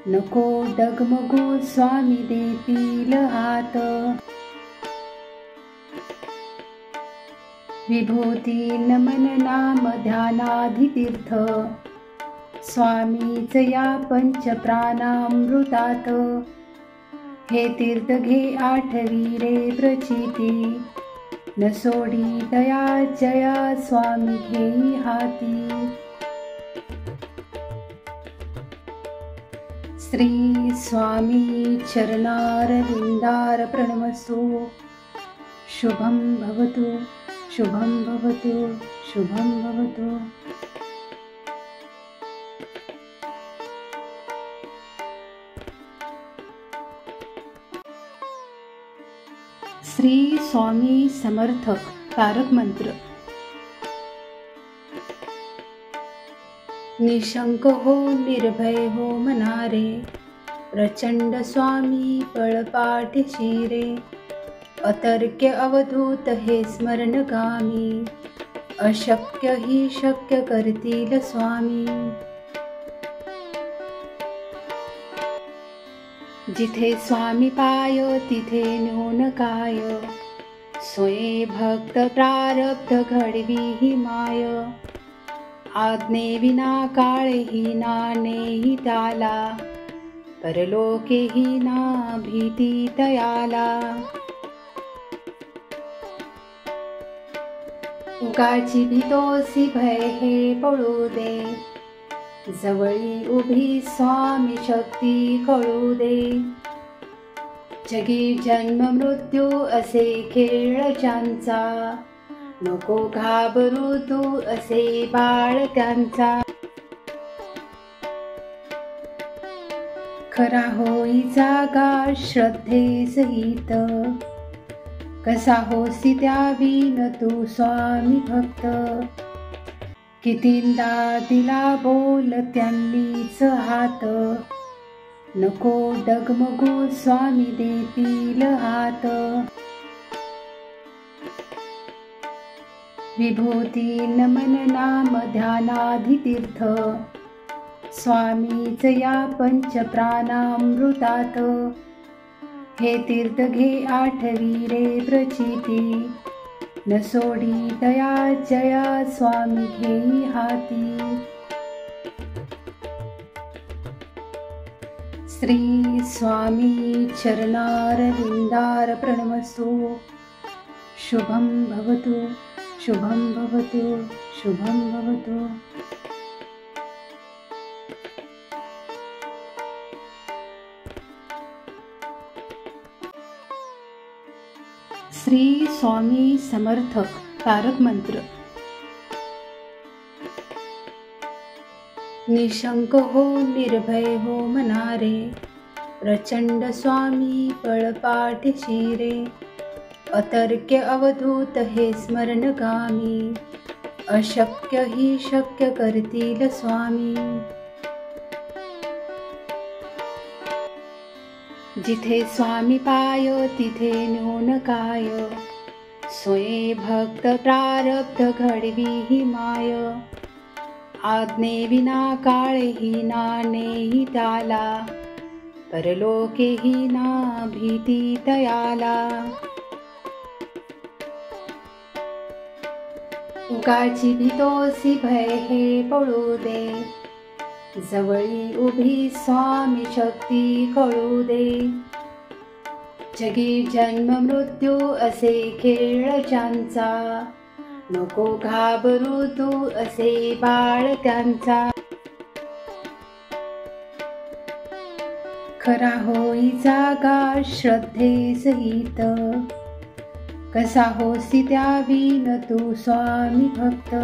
नको डगमगू स्वामी देतील हात. विभूती नमन नाम ध्यानाधितीर्थ, स्वामीच या पंच प्राणामृतात. हे तीर्थ घे आठवी रे प्रचिती, न सोडी दया जया स्वामी घेई हाती. श्री स्वामी चरणारविंदार प्रणमस्तु. शुभं भवतु, शुभं भवतु, शुभं भवतु. श्री स्वामी समर्थ तारक मंत्र. निशंक हो निर्भय हो मनारे, प्रचंड स्वामी पळपाठीशी रे. अतर्क्य अवधूत हे स्मरणगामी, अशक्य ही शक्य करतील स्वामी. जिथे स्वामी पाय तिथे न्यून काय, स्वये भक्त प्रारब्ध घडवी ही माय. आज्ञे विना काळेही नानेही त्याला, परलोकेही ना भीती तयाला. उगाची भीतोसी भय हे पळू दे, जवळी उभी स्वामी शक्ती कळू दे. जगी जन्म मृत्यू असे खेळ ज्यांचा, नको घाबरू तू असे बाळ त्यांचा. खरा होई जागा श्रद्धे सहित, कसा होसी त्यावीन तू स्वामी भक्त. कितींदा दिला बोल त्यांनीच हात, नको डगमगू स्वामी देतील हात. विभूती नमन नाम ध्यानाधितीर्थ, स्वामीच या पंच प्राणामृतात. हे तीर्थ घे आठवी रे प्रचिती, न सोडी दया जया स्वामी घेई हाती. श्री स्वामी चरणारविंदार प्रणमस्तु. शुभं भवतु, शुभं भवतु, शुभं भवतु. श्री स्वामी समर्थ तारक मंत्र. निशंक हो निर्भय हो मनारे, प्रचंड स्वामी पळपाठीशी रे. अतर्क्य अवधूत हे स्मरणगामी, अशक्य ही शक्य करतील स्वामी. जिथे स्वामी पाय तिथे न्यून काय, स्वये भक्त प्रारब्ध घडवी ही माय. आज्ञेविना काळेही नानेही त्याला, परलोकेही ना भीती तयाला. उगाची भीतोसी भय हे पळू दे, जवळी उभी स्वामी शक्ती कळू दे. जगी जन्म मृत्यू असे खेळ ज्यांचा, नको घाबरू तू असे बाळ त्यांचा. खरा होई जागा श्रद्धे सहित, कसा होसी त्यावीन तू स्वामी भक्त.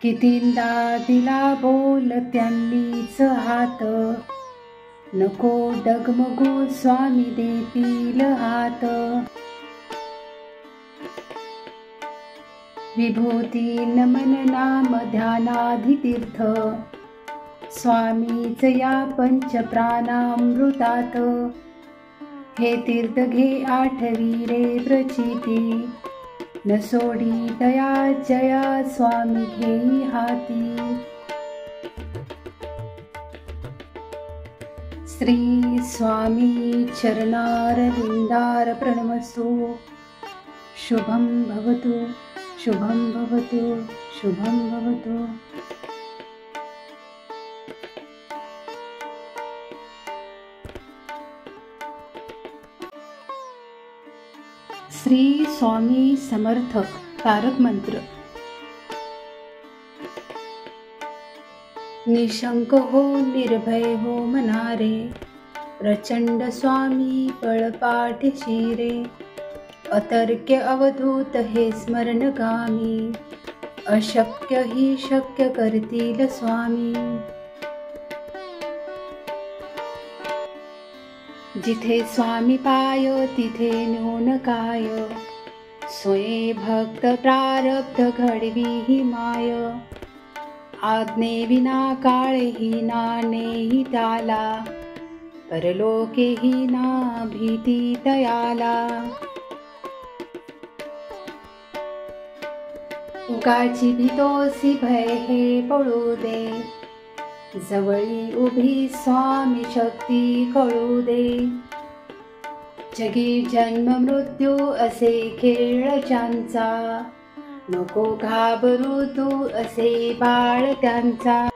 कितींदा दिला बोल त्यांनीच हात, नको डगमगू स्वामी देतील हात. विभूती नमन नाम ध्यानाधि तीर्थ, स्वामीच या पंच प्राणामृतात. हे तीर्थ घे आठवी रे प्रचिती, न सोडी दया जया स्वामी घेई हाती. श्री स्वामी चरणारविंदार प्रणमस्तु. शुभं भवतु, शुभं भवतु, शुभं भवतु. श्री स्वामी समर्थ तारक मंत्र. निशंक हो निर्भय हो मनारे, प्रचंड स्वामी पळपाठीशी रे. अतर्क्य अवधूत हे स्मरणगामी, अशक्य ही शक्य करतील स्वामी. जिथे स्वामी पाय तिथे न्यून काय, स्वये भक्त प्रारब्ध घडवी ही माय. आज्ञेविना काळेही नानेही त्याला, परलोकेही ना भीती तयाला. उगाची भीतोसी भय हे पळू दे, जवळी उभी स्वामी शक्ती कळू दे. जगी जन्म मृत्यू असे खेळ ज्यांचा, नको घाबरू तू असे बाळ त्यांचा.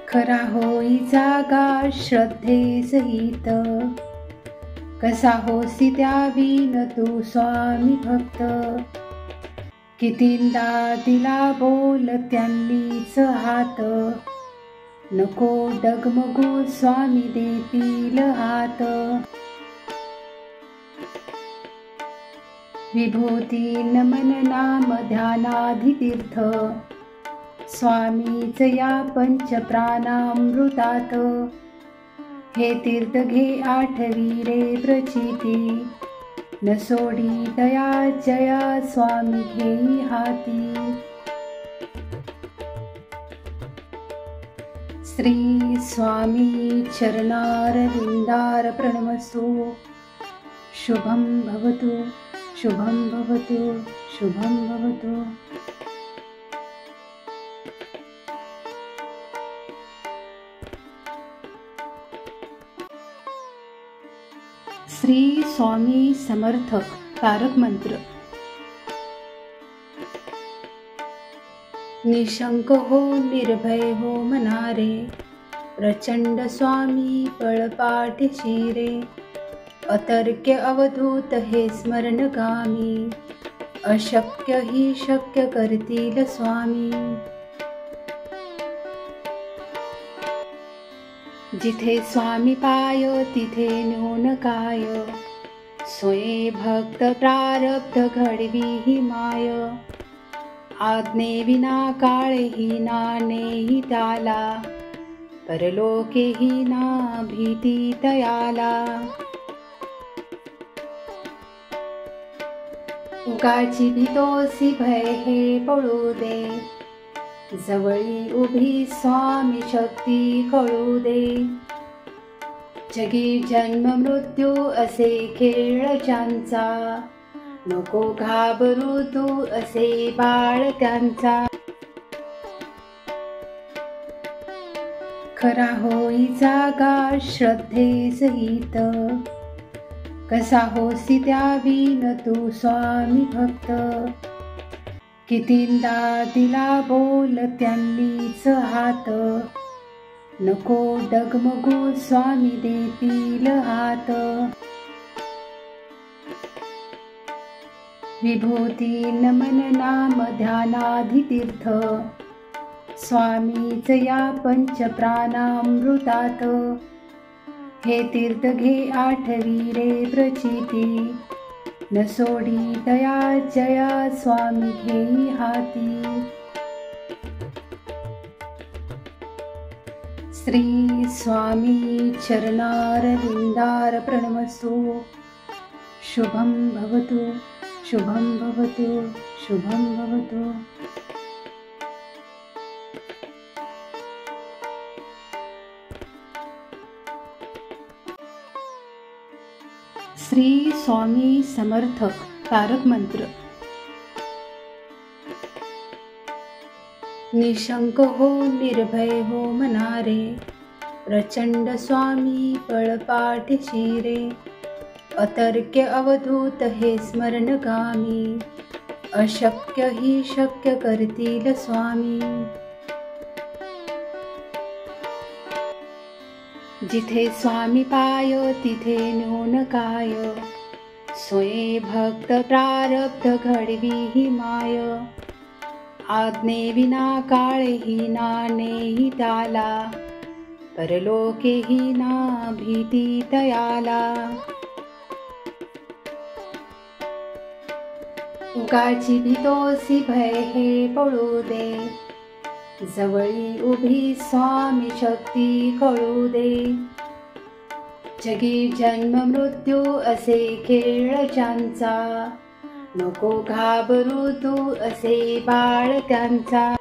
खरा होई जागा श्रद्धे सहित, कसा होसी त्यावीन तू स्वामी भक्त. कितींदा दिला बोल त्यांनीच हात, नको डगमगू स्वामी देतील हात. विभूती नमन नाम ध्यानाधि तीर्थ, स्वामीच या पंच प्राणामृतात. हे तीर्थ घे आठवी रे प्रचिती, न सोडी दया जया स्वामी घेई हाती. श्री स्वामी चरणारविंदार प्रणमस्तु. शुभं भवतु, शुभं भवतु, शुभं भवतु. श्री स्वामी समर्थ तारक मंत्र. निशंक हो निर्भय हो मनारे, प्रचंड स्वामी पळपाठीशी रे. अतर्क्य अवधूत हे स्मरणगामी, अशक्य ही शक्य करतील स्वामी. जिथे स्वामी पाय तिथे न्यून काय, स्वये भक्त प्रारब्ध घडवी ही माय. आज्ञेविना काळेही नानेही त्याला, परलोकेही ना भीती तयाला. उगाची भीतोसी भय हे पळू दे, जवळी उभी स्वामी शक्ती कळू दे. जगी जन्म मृत्यू असे खेळ ज्यांचा, नको घाबरू तू असे बाळ त्यांचा. खरा होई जागा श्रद्धे सहित, कसा होसी त्यावीन तू स्वामी भक्त. कितींदा दिला बोल त्यांनीच हात, नको डगमगू स्वामी देतील हात. विभूती नमन नाम ध्यानाधितीर्थ, स्वामीच या पंचप्राणामृतात. हे तीर्थ घे आठवी रे प्रचिती, न सोडी तया जया स्वामी घेई हाती. श्री स्वामी चरणारविंदार प्रणमस्तु. शुभं भवतु, शुभं भवतु, शुभं भवतु. श्री स्वामी समर्थक तारक मंत्र. निशंक हो निर्भय हो मनारे, प्रचंड स्वामी पळपाठीशी रे. अतर्क्य अवधूत हे स्मरणगामी, अशक्य ही शक्य करतील स्वामी. जिथे स्वामी पाय तिथे न्यून काय, स्वये भक्त प्रारब्ध घडवी ही माय. आज्ञेविना काळही नानेही त्याला, परलोकेही ना भीती तयाला. उगाची भीतोसी भय हे पळू दे, जवळी उभी स्वामी शक्ती कळू दे. जगी जन्म मृत्यू असे खेळ ज्यांचा, नको घाबरू तू असे बाळ त्यांचा.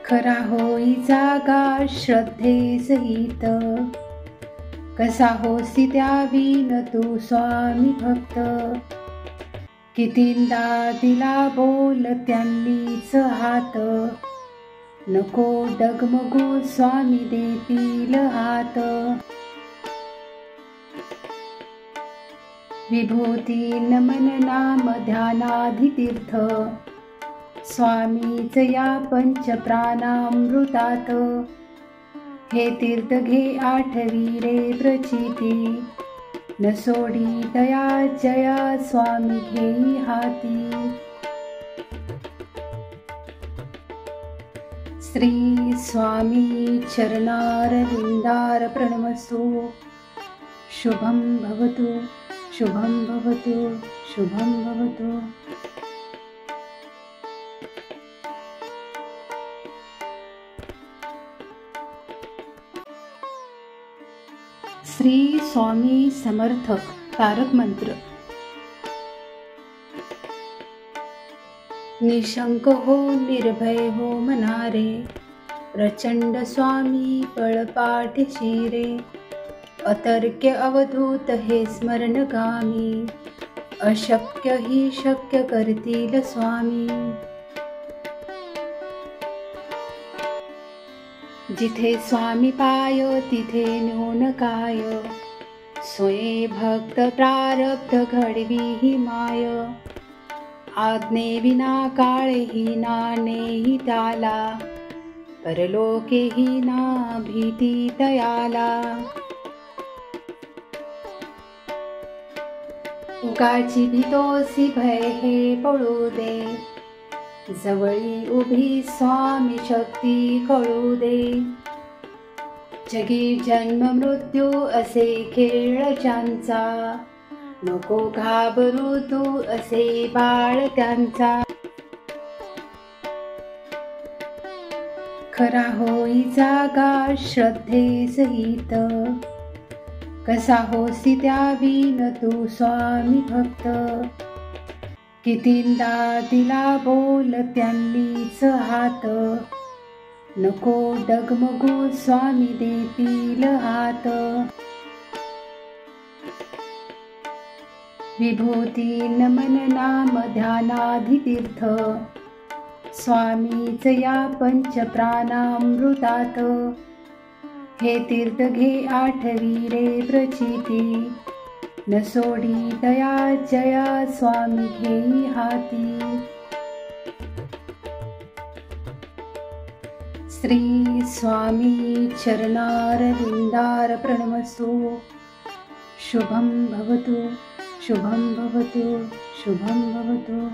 खरा होई जागा श्रद्धे सहित, कसा होसी त्यावीन तू स्वामी भक्त. कितींदा दिला बोल त्यांनीच हात, नको डगमगू स्वामी देतील हात. विभूती नमन नाम ध्यानाधितीर्थ, स्वामीच या पंचप्राणामृतात. हे तीर्थ घे आठवी रे प्रचिती, न सोडी तया जया स्वामी घेई हाती. श्री स्वामी चरणारविंदार प्रणमस्तु. शुभं भवतु, शुभं भवतु, शुभं भवतु. श्री स्वामी समर्थक तारक मंत्र. निशंक हो निर्भय हो मनारे, प्रचंड स्वामी पळपाठीशी रे. अतर्क्य अवधूत हे स्मरणगामी, अशक्य ही शक्य करतील स्वामी. जिथे स्वामी पाय तिथे न्यून काय, स्वये भक्त प्रारब्ध घडवी ही माय. आज्ञेविना काळही नानेही त्याला, परलोकेही ना भीती तयाला. उगाची भीतोसी भय हे पळू दे, जवळी उभी स्वामी शक्ती कळू दे. जगी जन्म मृत्यू असे खेळ ज्यांचा, नको घाबरू तू असे बाळ त्यांचा. खरा होई जागा श्रद्धे सहित, कसा होसी त्यावीन तू स्वामी भक्त. कितींदा दिला बोल त्यांनीच हात, नको डगमगू स्वामी देतील हात. विभूती नमन नाम ध्यानाधि तीर्थ, स्वामीच या पंचप्राणामृतात. हे तीर्थ घे आठवी रे प्रचिती, न सोडी तया जया स्वामी घेई हाती. श्री स्वामी चरणारविंदार प्रणमस्तु. शुभं भवतु, शुभं भवतु, शुभं भवतु.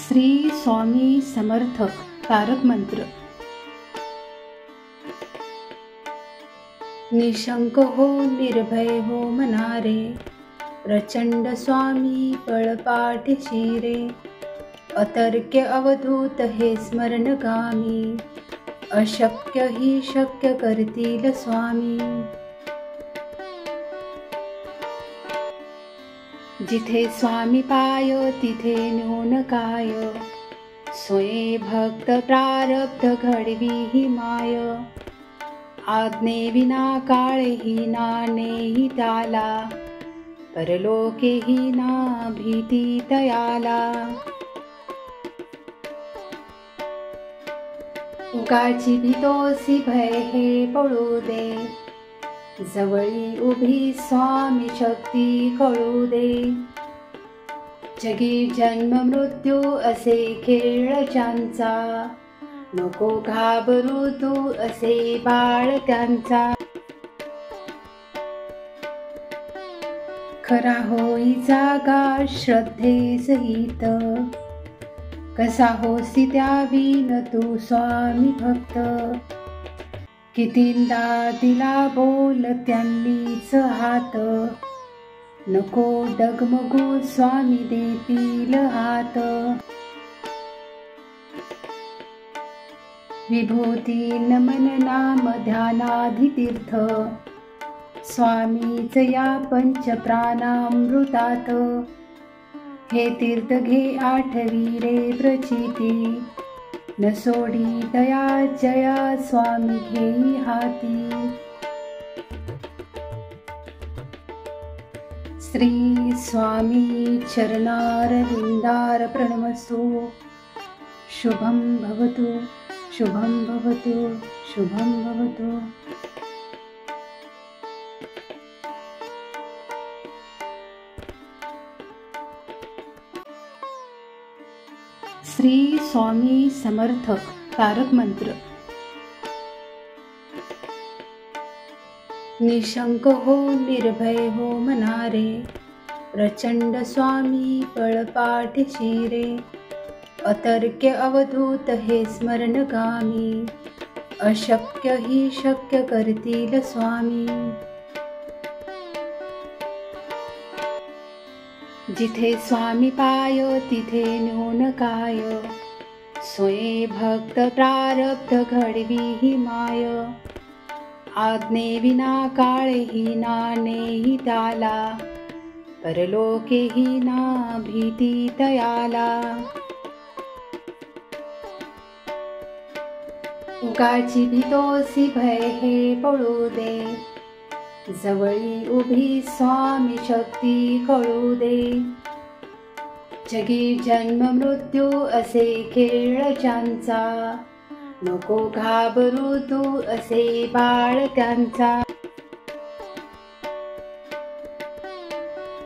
श्री स्वामी समर्थ तारक मंत्र. निशंक हो निर्भय हो मनारे, प्रचंड स्वामी पळपाठीशी रे. अतर्क्य अवधूत हे स्मरणगामी, अशक्य ही शक्य करतील स्वामी. जिथे स्वामी पाय तिथे न्यून काय, स्वये भक्त प्रारब्ध घडवी ही माय. आज्ञे विना काळही नानेही त्याला, परलोकेही ना भीती तयाला. उगाची भीतोसी भय हे पळू दे, जवळी उभी स्वामी शक्ती कळू दे. जगी जन्म मृत्यू असे खेळ ज्यांचा, नको घाबरू तू असे बाळ त्यांचा. खरा होई जागा श्रद्धे सहित, कसा होसी त्यावीन तू स्वामी भक्त. कितींदा दिला बोल त्यांनीच हात, नको डगमगू स्वामी देतील हात. विभूती नमन नाम ध्यानाधि तीर्थ, स्वामीच या पंचप्राणामृतात. हे तीर्थ घे आठवी रे प्रचिती, न सोडी तया जया स्वामी घेई हाती. श्री स्वामी चरणारविंदार प्रणमस्तु. शुभं भवतु, शुभं भवतु, शुभं भवतु. श्री स्वामी समर्थ तारक मंत्र. निशंक हो निर्भय हो मनारे, प्रचंड स्वामी पळपाठीशी रे. अतर्क्य अवधूत हे स्मरणगामी, अशक्य ही शक्य करतील स्वामी. जिथे स्वामी पाय तिथे न्यून काय, स्वये भक्त प्रारब्ध घडवी ही माय. आज्ञे विना काळही नानेही त्याला, परलोकेही ना भीती तयाला. उगाची भीतोसी भय हे पळू दे, जवळी उभी स्वामी शक्ती कळू दे. जगी जन्म मृत्यू असे खेळ ज्यांचा, नको घाबरू तू असे बाळ त्यांचा.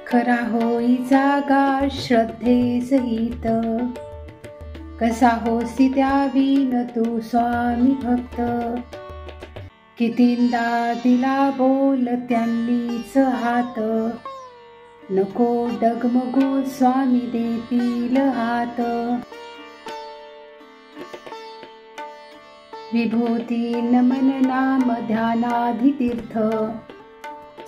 खरा होई जागा श्रद्धे सहित, कसा होसी त्यावीन तू स्वामी भक्त. कितींदा दिला बोल त्यांनीच हात, नको डगमगू स्वामी देतील हात. विभूती नमन नाम ध्यानाधि तीर्थ,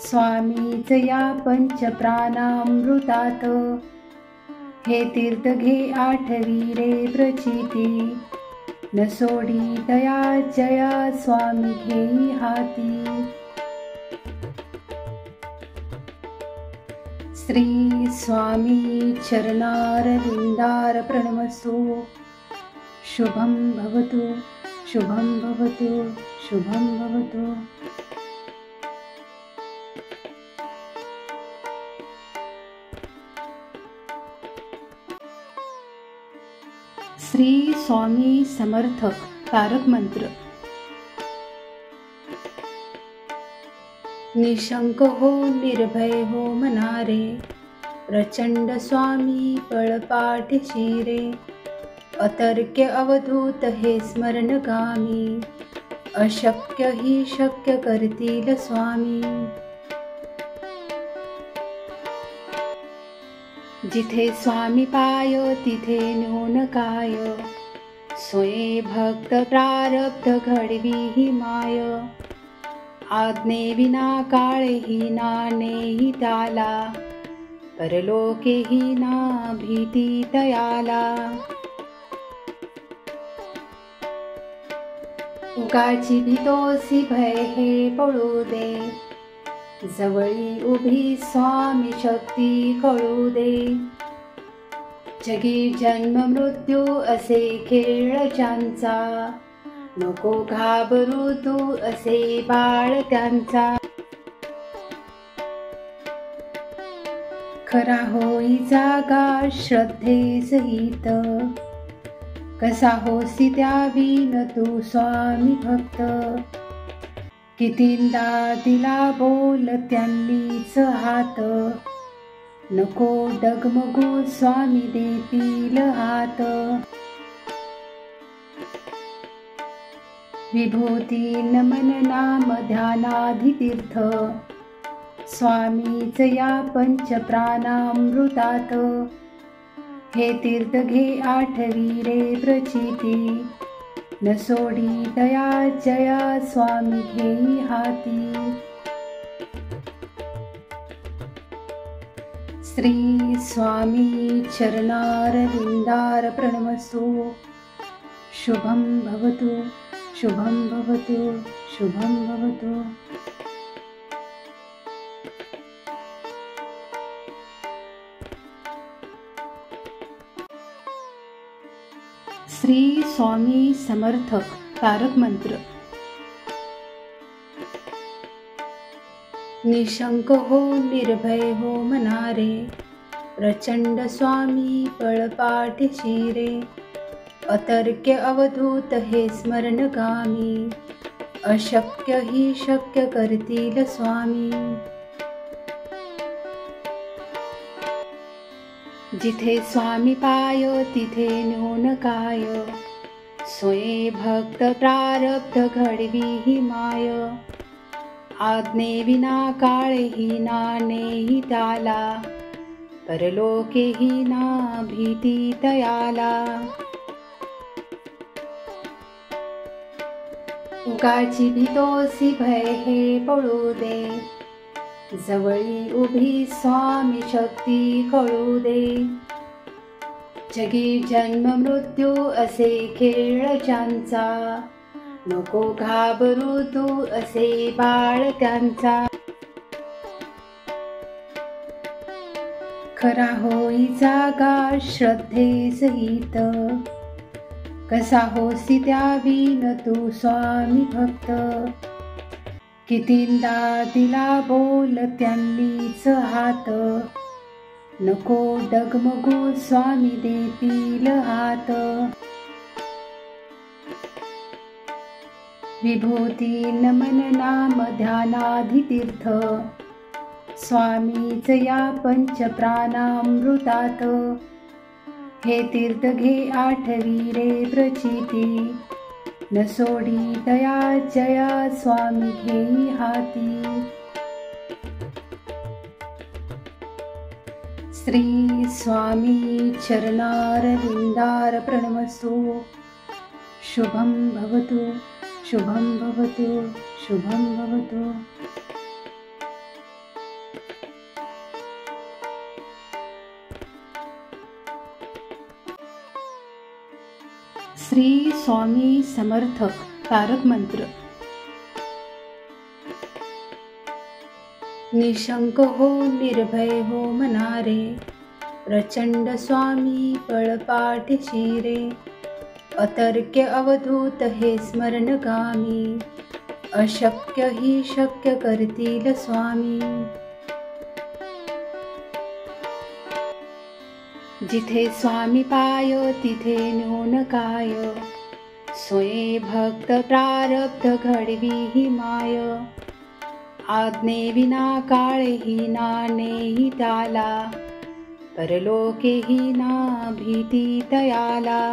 स्वामीच या पंचप्राणामृतात. हे तीर्थ घे आठवी रे प्रचिती, न सोडी दया जया स्वामी घेई हाती। श्री स्वामी चरणारविंदार प्रणमस्तु। शुभं भवतु, शुभं भवतु, शुभं भवतु। श्री स्वामी समर्थ तारक मंत्र। निशंक हो निर्भय हो मनारे, प्रचंड स्वामी पळपाठीशी रे। अतर्क्य अवधूत हे स्मरणगामी, अशक्य ही शक्य करतील स्वामी। जिथे स्वामी पाय तिथे न्यून काय, स्वये भक्त प्रारब्ध घडवी ही माय। आज्ञे विना काळेही नानेही त्याला, परलोकेही ना भीती तयाला। उगाची भीतोसी भय हे पळू दे, जवळी उभी स्वामी शक्ती कळू दे। जगी जन्म मृत्यू असे खेळ ज्यांचा, नको घाबरू तू असे बाळ त्यांचा। खरा होई जागा श्रद्धे सहित, कसा होसी त्यावीन तू स्वामी भक्त। कितींदा दिला बोल त्यांनीच हात, नको डगमगू स्वामी देतील हात। विभूती नमन नाम ध्यानाधितीर्थ, स्वामीच या पंच प्राणामृतात। हे तीर्थ घे आठवी रे प्रचिती, न सोडी दया जया स्वामी घेई हाती। श्री स्वामी चरणारविंदार प्रणमस्तु। शुभं भवतु, शुभं भवतु, शुभं भवतु। श्री स्वामी समर्थ तारक मंत्र। निशंक हो निर्भय हो मनारे, प्रचंड स्वामी पळपाठीशी रे। अतर्क्य अवधूत हे स्मरणगामी, अशक्य ही शक्य करतील स्वामी। जिथे स्वामी पाय तिथे न्यून काय, स्वये भक्त प्रारब्ध घडवी ही माय। आज्ञे विना काळेही नानेही त्याला, परलोकेही ना भीती तयाला। उगाची भीतोसी भय हे पळू दे, जवळी उभी स्वामी शक्ती कळू दे। जगी जन्म मृत्यू असे खेळ ज्यांचा, नको घाबरू तू असे बाळ त्यांचा। खरा होई जागा श्रद्धे सहित, कसा होसी त्यावीन तू स्वामी भक्त। कितींदा दिला बोल त्यांनीच हात, नको डगमगू स्वामी देतील हात। विभूती नमन नाम ध्यानाधितीर्थ, स्वामीच या पंच प्राणामृतात। हे तीर्थ घे आठवी रे प्रचिती, न सोडी दया जया स्वामी घेई हाती। श्री स्वामी चरणारविंदार प्रणमस्तु। शुभं भवतु, शुभं भवतु, शुभं भवतु। श्री स्वामी समर्थ तारक मंत्र. निशंक हो निर्भय हो मनारे, प्रचंड स्वामी पळपाठीशी रे. अतर्क्य अवधूत हे स्मरणगामी, अशक्य ही शक्य करतील स्वामी. जिथे स्वामी पाय तिथे न्यून काय, स्वये भक्त प्रारब्ध घडवी ही माय. आज्ञेविना काळेही नानेही त्याला, परलोकेही ना भीती तयाला.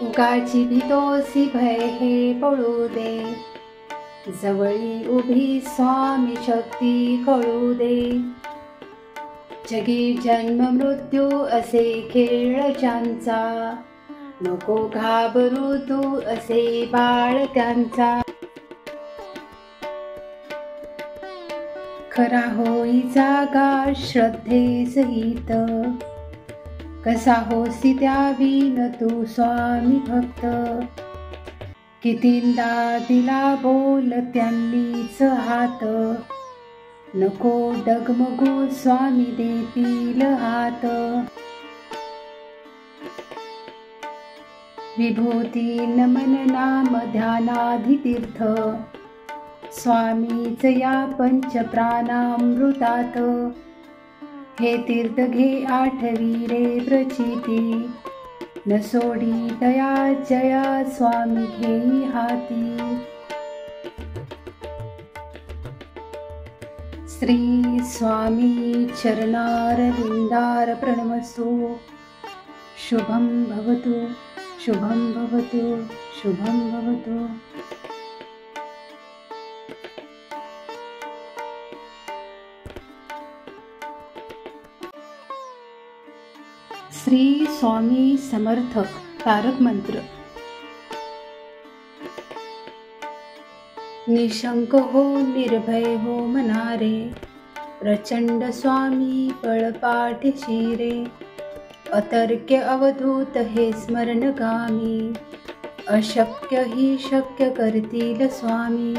उगाची भीतोसी भय हे पळू दे, जवळी उभी स्वामी शक्ती कळू दे. जगी जन्म मृत्यू असे खेळ ज्यांचा, नको घाबरू तू असे बाळ त्यांचा. खरा होई जागा श्रद्धे सहित, कसा होसी त्यावीन तू स्वामी भक्त. कितींदा दिला बोल त्यांनीच हात, नको डगमगू स्वामी देतील हात. विभूती नमन नाम ध्यानाधितीर्थ, स्वामीच या पंच प्राणामृतात. हे तीर्थ घे आठवी रे प्रचिती, न सोडी दया जया स्वामी घेई हाती. श्री स्वामी चरणारविंदार प्रणमस्तु. शुभं भवतु, शुभं भवतु, शुभं भवतु. श्री स्वामी समर्थ तारक मंत्र. निशंक हो निर्भय हो मनारे, प्रचंड स्वामी पळपाठीशी रे. अतर्क्य अवधूत हे स्मरणगामी, अशक्य ही शक्य करतील स्वामी.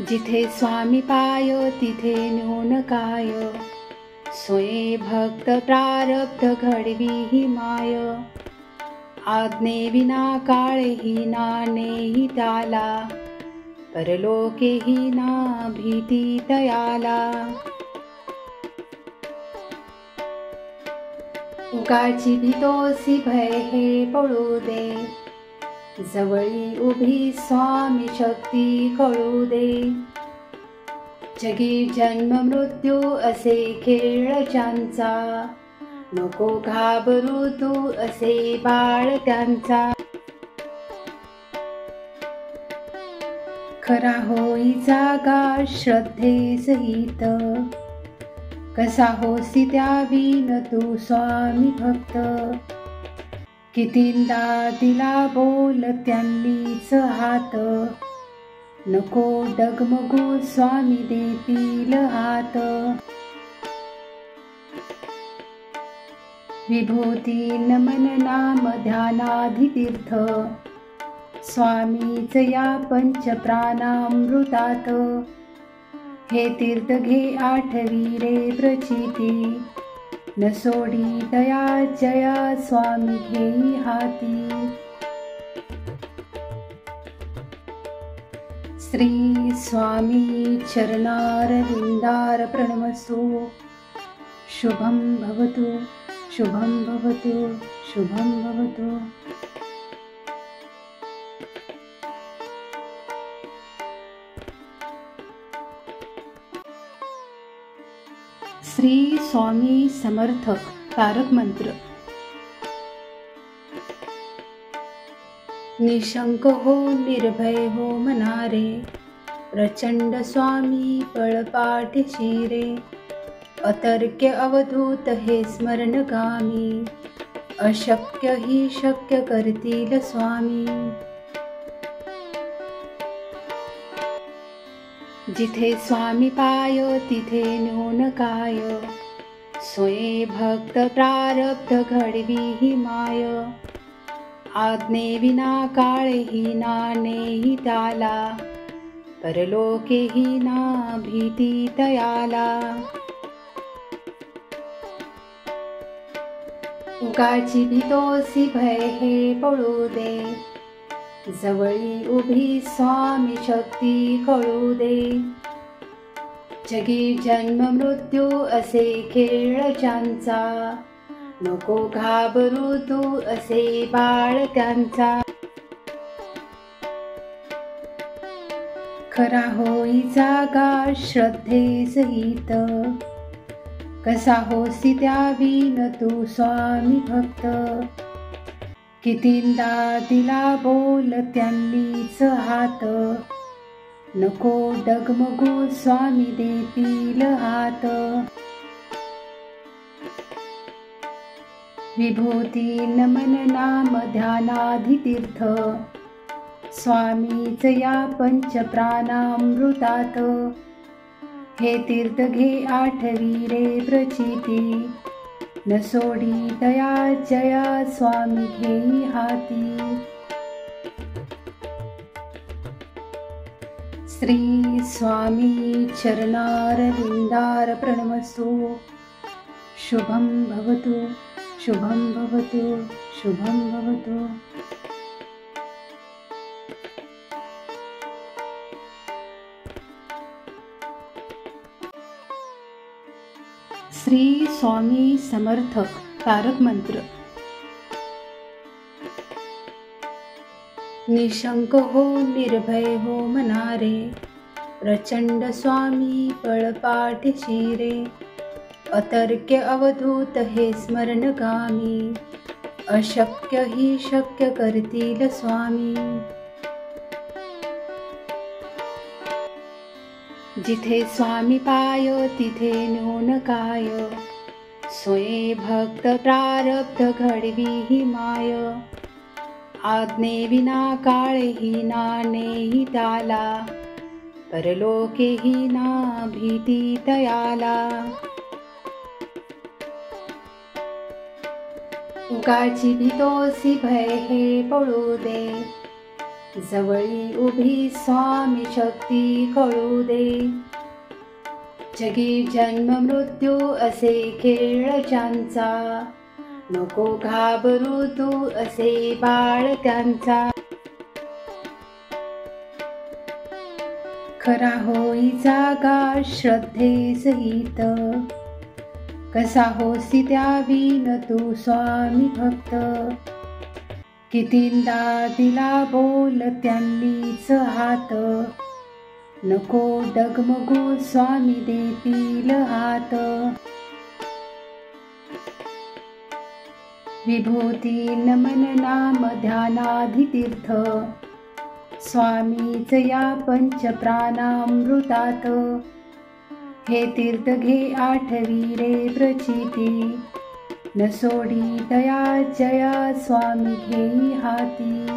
जिथे स्वामी पाय तिथे न्यून काय, स्वये भक्त प्रारब्ध घडवी ही माय. आज्ञेविना काळेही नानेही त्याला, परलोकेही ना भीती तयाला. उगाची भीतोसी भय हे पळू दे, जवळी उभी स्वामी शक्ती कळू दे. जगी जन्म मृत्यू असे खेळ ज्यांचा, नको घाबरू तू असे बाळ त्यांचा. खरा होई जागा श्रद्धे सहित, कसा होसी त्यावीन तू स्वामी भक्त. कितींदा दिला बोल त्यांनीच हात, नको डगमगू स्वामी देतील हात. विभूती नमन नाम ध्यानाधितीर्थ, स्वामीच या पंच प्राणामृतात. हे तीर्थ घे आठवी रे प्रचिती, न सोडी दया जया स्वामी घेई हाती. श्री स्वामी चरणारविंदार प्रणमस्तु. शुभं भवतु, शुभं भवतु, शुभं भवतु. श्री स्वामी समर्थ तारक मंत्र. निशंक हो निर्भय हो मनारे, प्रचंड स्वामी पळपाठीशी रे. अतर्क्य अवधूत हे स्मरणगामी, अशक्य ही शक्य करतील स्वामी. जिथे स्वामी पाय तिथे न्यून काय, स्वये भक्त प्रारब्ध घडवी ही माय. आज्ञेविना काळही नानेही त्याला, परलोकेही ना भीती तयाला. उगाची भीतोसी भय हे पळू दे, जवळी उभी स्वामी शक्ती कळू दे. जगी जन्म मृत्यू असे खेळ ज्यांचा, नको घाबरू तू असे बाळ त्यांचा. खरा होई जागा श्रद्धे सहित, कसा होसी त्यावीन तू स्वामी भक्त. कितींदा दिला बोल त्यांनीच हात, नको डगमगू स्वामी देतील हात. विभूती नमन नाम ध्यानाधितीर्थ, स्वामीच या पंच प्राणामृतात. हे तीर्थ घे आठवी रे प्रचिती, न सोडी दया जया स्वामी घेई हाती. श्री स्वामी चरणारविंदार प्रणमस्तु. शुभं भवतु, शुभं भवतु, शुभं भवतु. श्री स्वामी समर्थक तारक मंत्र. निशंक हो निर्भय हो मनारे, प्रचंड स्वामी पळपाठीशी रे. अतर्क्य अवधूत हे स्मरणगामी, अशक्य ही शक्य करतील स्वामी. जिथे स्वामी पाय तिथे न्यून काय, स्वये भक्त प्रारब्ध घडवी ही माय. आज्ञेविना काळही नानेही त्याला, परलोकेही ना भीती तयाला. उगाची भीतोसी भय हे पळू दे, जवळी उभी स्वामी शक्ती कळू दे. जगी जन्म मृत्यू असे खेळ ज्यांचा, नको घाबरू तू असे बाळ त्यांचा. खरा होई जागा श्रद्धे सहित, कसा होसी त्यावीन तू स्वामी भक्त. कितींदा दिला बोल त्यांनीच हात, नको डगमगू स्वामी देतील हात. विभूती नमन नाम ध्यानाधितीर्थ, स्वामीच या पंच प्राणामृतात. हे तीर्थ घे आठवी रे प्रचिती, न सोडी दया जया स्वामी घेई हाती.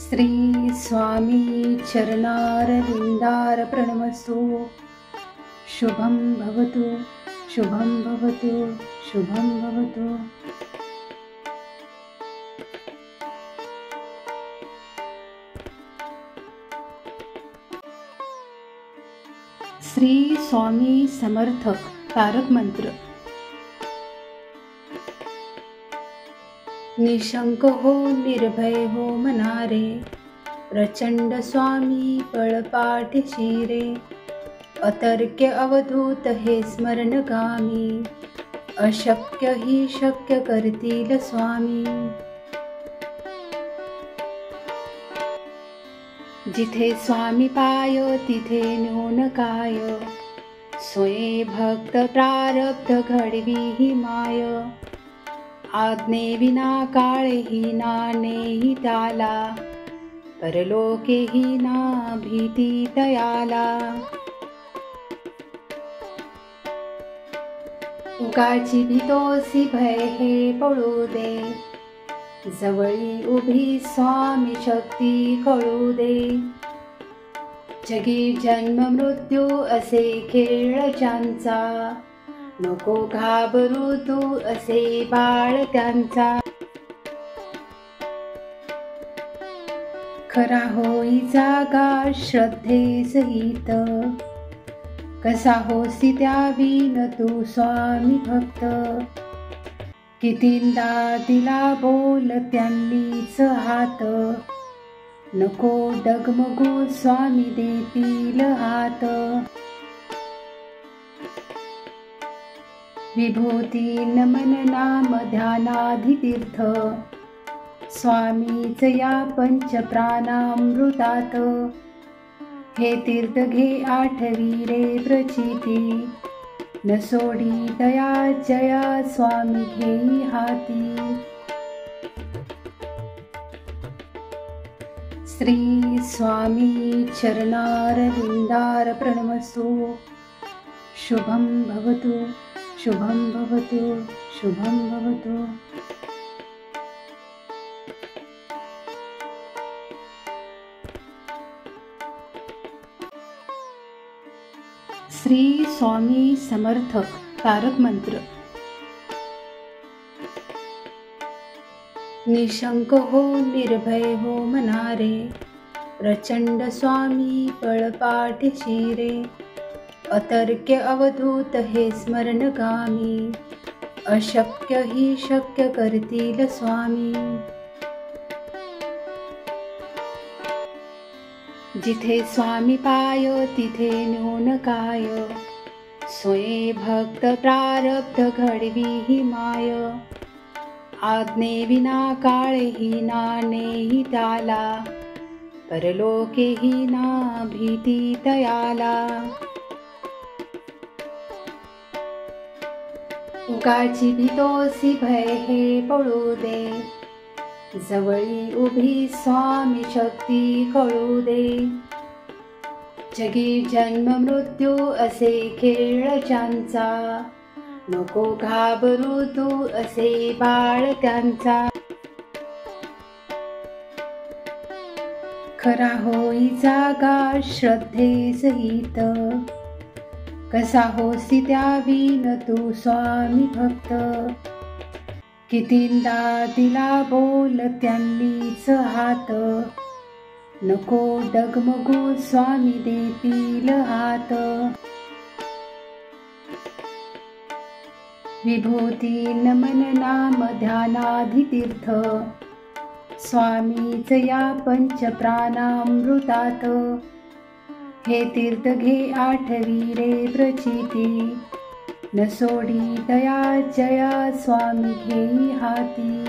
श्री स्वामी चरणारविंदार प्रणमस्तु. शुभं भवतु, शुभं भवतु, शुभं भवतु. श्री स्वामी समर्थक तारक मंत्र. निशंक हो निर्भय हो मनारे, प्रचंड स्वामी पळपाठीशी रे. अतर्क्य अवधूत हे स्मरणगामी, अशक्य ही शक्य करतील स्वामी. जिथे स्वामी पाय तिथे न्यून काय, स्वये भक्त प्रारब्ध घडवी ही माय. आज्ञेविना काळही नानेही त्याला, परलोकेही ना भीती तयाला. उगाची भीतोसी भय हे पळू दे, जवळी उभी स्वामी शक्ती कळू दे. जगी जन्म मृत्यू असे खेळ ज्यांचा, नको घाबरू तू असे बाळ त्यांचा. खरा होई जागा श्रद्धेसहित, कसा होसी त्यावीन तू स्वामी भक्त. कितींदा दिला बोल त्यांनीच हात, नको डगमगू स्वामी देतील हात. विभूती नमन नाम ध्यानाधि तीर्थ, स्वामीच या पंचप्राणामृतात. हे तीर्थ घे आठवी रे प्रचिती, न सोडी दया जया स्वामी घेई हाती. श्री स्वामी चरणारविंदार प्रणमस्तु. शुभं भवतु, शुभं भवतु, शुभं भवतु. श्री स्वामी समर्थ तारक मंत्र. निशंक हो निर्भय हो मनारे, प्रचंड स्वामी पळपाठीशी रे. अतर्क्य अवधूत हे स्मरणगामी, अशक्य ही शक्य करतील स्वामी. जिथे स्वामी पाय तिथे न्यून काय, स्वये भक्त प्रारब्ध घडवी ही माय. आज्ञे विना काळेही नानेही त्याला, परलोकेही ना भीती तयाला. उगाची भीतोसी भय हे पळू दे, जवळी उभी स्वामी शक्ती कळू दे. जगी जन्म मृत्यू असे खेळ ज्यांचा, नको घाबरू तू असे बाळ त्यांचा. खरा होई जागा श्रद्धेसहित, कसा होसी त्यावीन तू स्वामी भक्त. कितींदा दिला बोल त्यांनीच हात, नको डगमगू स्वामी देतील हात. विभूती नमन नाम ध्यानाधि तीर्थ, स्वामीच या पंचप्राणामृतात. हे तीर्थ घे आठवी रे प्रचिती, न सोडी दया जया स्वामी घेई हाती.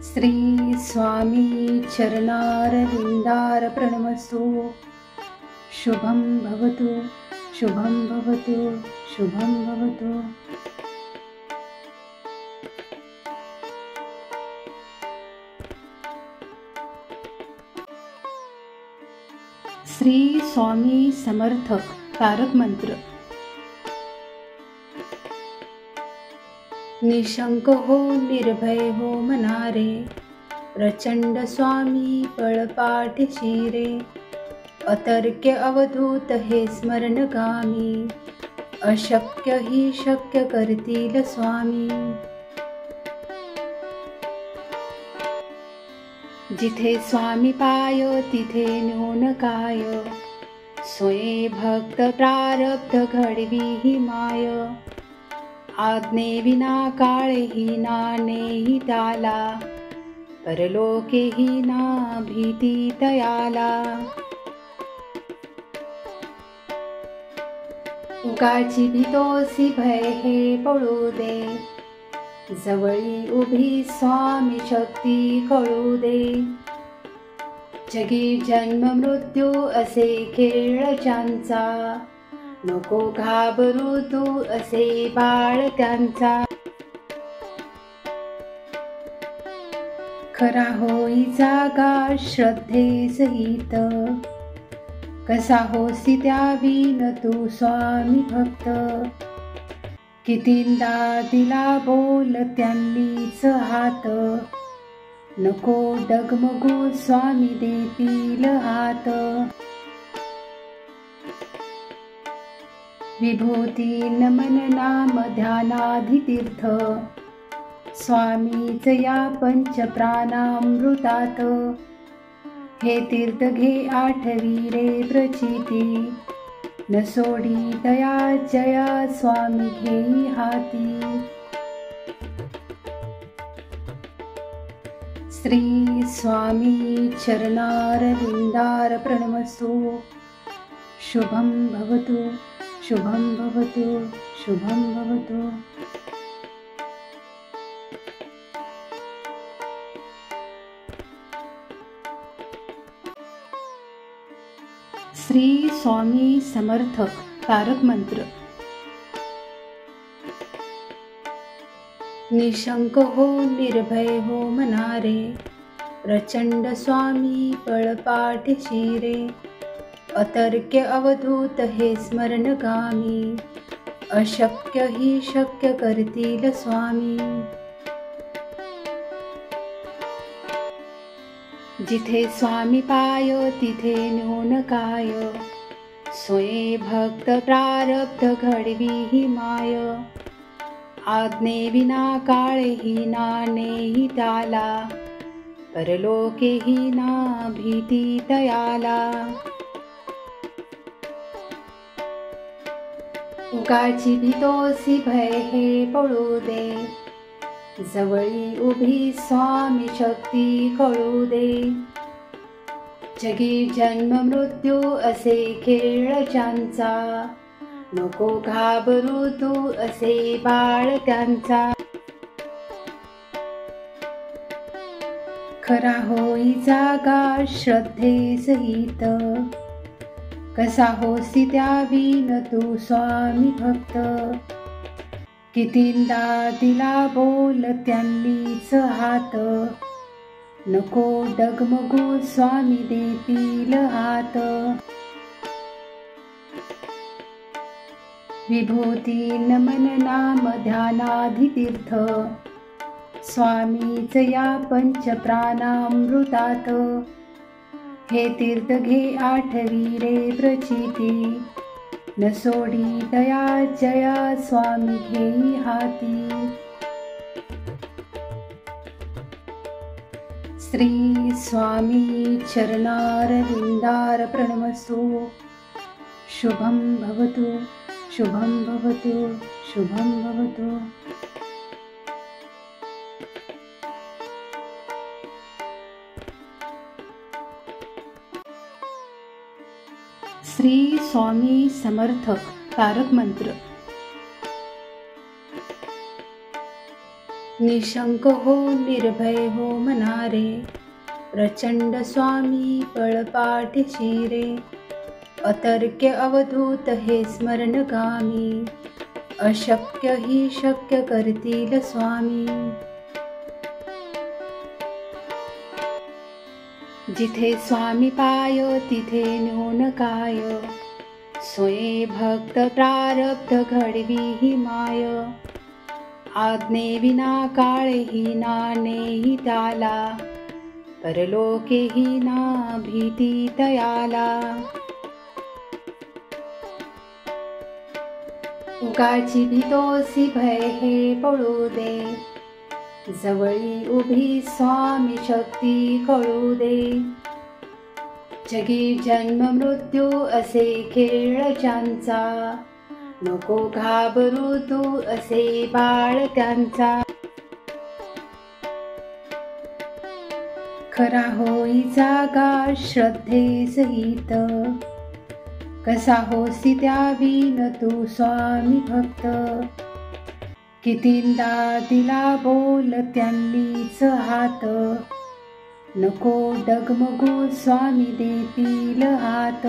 श्री स्वामी चरणारविंदार प्रणमस्तु. शुभं भवतु, शुभं भवतु, शुभं भवतु. श्री स्वामी समर्थ तारक मंत्र. निशंक हो निर्भय हो मनारे, प्रचंड स्वामी पळपाठीशी रे. अतर्क्य अवधूत हे स्मरणगामी, अशक्य ही शक्य करतील स्वामी. जिथे स्वामी पाय तिथे न्यून काय, स्वये भक्त प्रारब्ध घडवी ही माय. आज्ञे विना काळेही नानेही त्याला, परलोकेही ना भीती तयाला. उगाची भीतोसी भय हे पळू दे, जवळी उभी स्वामी शक्ती कळू दे. जगी जन्म मृत्यू असे खेळ ज्यांचा, नको घाबरू तू असे बाळ त्यांचा. खरा होई जागा श्रद्धेसहित, कसा होसी त्यावीन तू स्वामी भक्त. कितींदा दिला बोल त्यांनीच हात, नको डगमगू स्वामी देतील हात. विभूती नमन नाम ध्यानाधि तीर्थ, स्वामीच या पंच प्राणामृतात. हे तीर्थ घे आठवी रे प्रचिती, न सोडी तया जया स्वामी घेई हाती. श्री स्वामी चरणारविंदार प्रणमस्तु. शुभं भवतु, शुभं भवतु, शुभं भवतु. श्री स्वामी समर्थ तारक मंत्र. निशंक हो निर्भय हो मनारे, प्रचंड स्वामी पळपाठीशी रे. अतर्क्य अवधूत हे स्मरणगामी, अशक्य ही शक्य करतील स्वामी. जिथे स्वामी पाय तिथे न्यून काय, स्वये भक्त प्रारब्ध घडवी ही माय. आज्ञेविना काळेही नानेही त्याला, परलोकेही ना भीती तयाला. उगाची भीतोसी भय हे पळू दे, जवळी उभी स्वामी शक्ती कळू दे. जगी जन्म मृत्यू असे खेळ ज्यांचा, नको घाबरू तू असे बाळ त्यांचा. खरा होई जागा श्रद्धे सहित, कसा होसी त्यावीन तू स्वामी भक्त. कितींदा दिला बोल त्यांनीच हात, नको डगमगू स्वामी देतील हात. विभूती नमन नाम ध्यानाधि तीर्थ, स्वामीच या पंच प्राणामृतात. हे तीर्थ घे आठवी रे प्रचिती, न सोडी तया जया स्वामी घेई हाती. श्री स्वामी चरणारविंदार प्रणमस्तु. शुभं भवतु, शुभं भवतु, शुभं भवतु. श्री स्वामी समर्थ तारक मंत्र. निशंक हो निर्भय हो मनारे, प्रचंड स्वामी पळपाठीशी रे. अतर्क्य अवधूत हे स्मरणगामी, अशक्य ही शक्य करतील स्वामी. जिथे स्वामी पाय तिथे न्यून काय, स्वये भक्त प्रारब्ध घडवी ही माय. आज्ञेविना काळेही नानेही त्याला, परलोकेही ना भीती तयाला. उगाची भीतोसी भय हे पळू दे, जवळी उभी स्वामी शक्ती कळू दे. जगी जन्म मृत्यू असे खेळ ज्यांचा, नको घाबरू तू असे बाळ त्यांचा. खरा होई जागा श्रद्धे सहित, कसा होसी त्यावीन तू स्वामी भक्त. कितींदा दिला बोल त्यांनीच हात, नको डगमगू स्वामी देतील हात.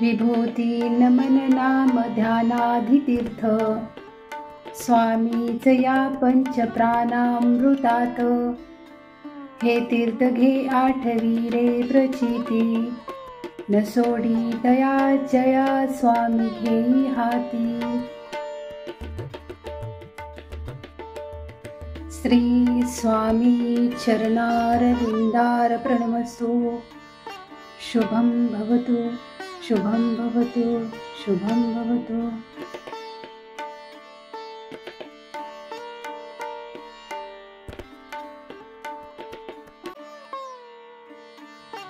विभूती नमन नाम ध्यानाधि तीर्थ, स्वामीच या पंच प्राणामृतात. हे तीर्थ घे आठवी रे प्रचिती, न सोडी दया जया स्वामी घेई हाती। श्री स्वामी चरणारविंदार प्रणमस्तु। शुभं भवतु, शुभं भवतु, शुभं भवतु।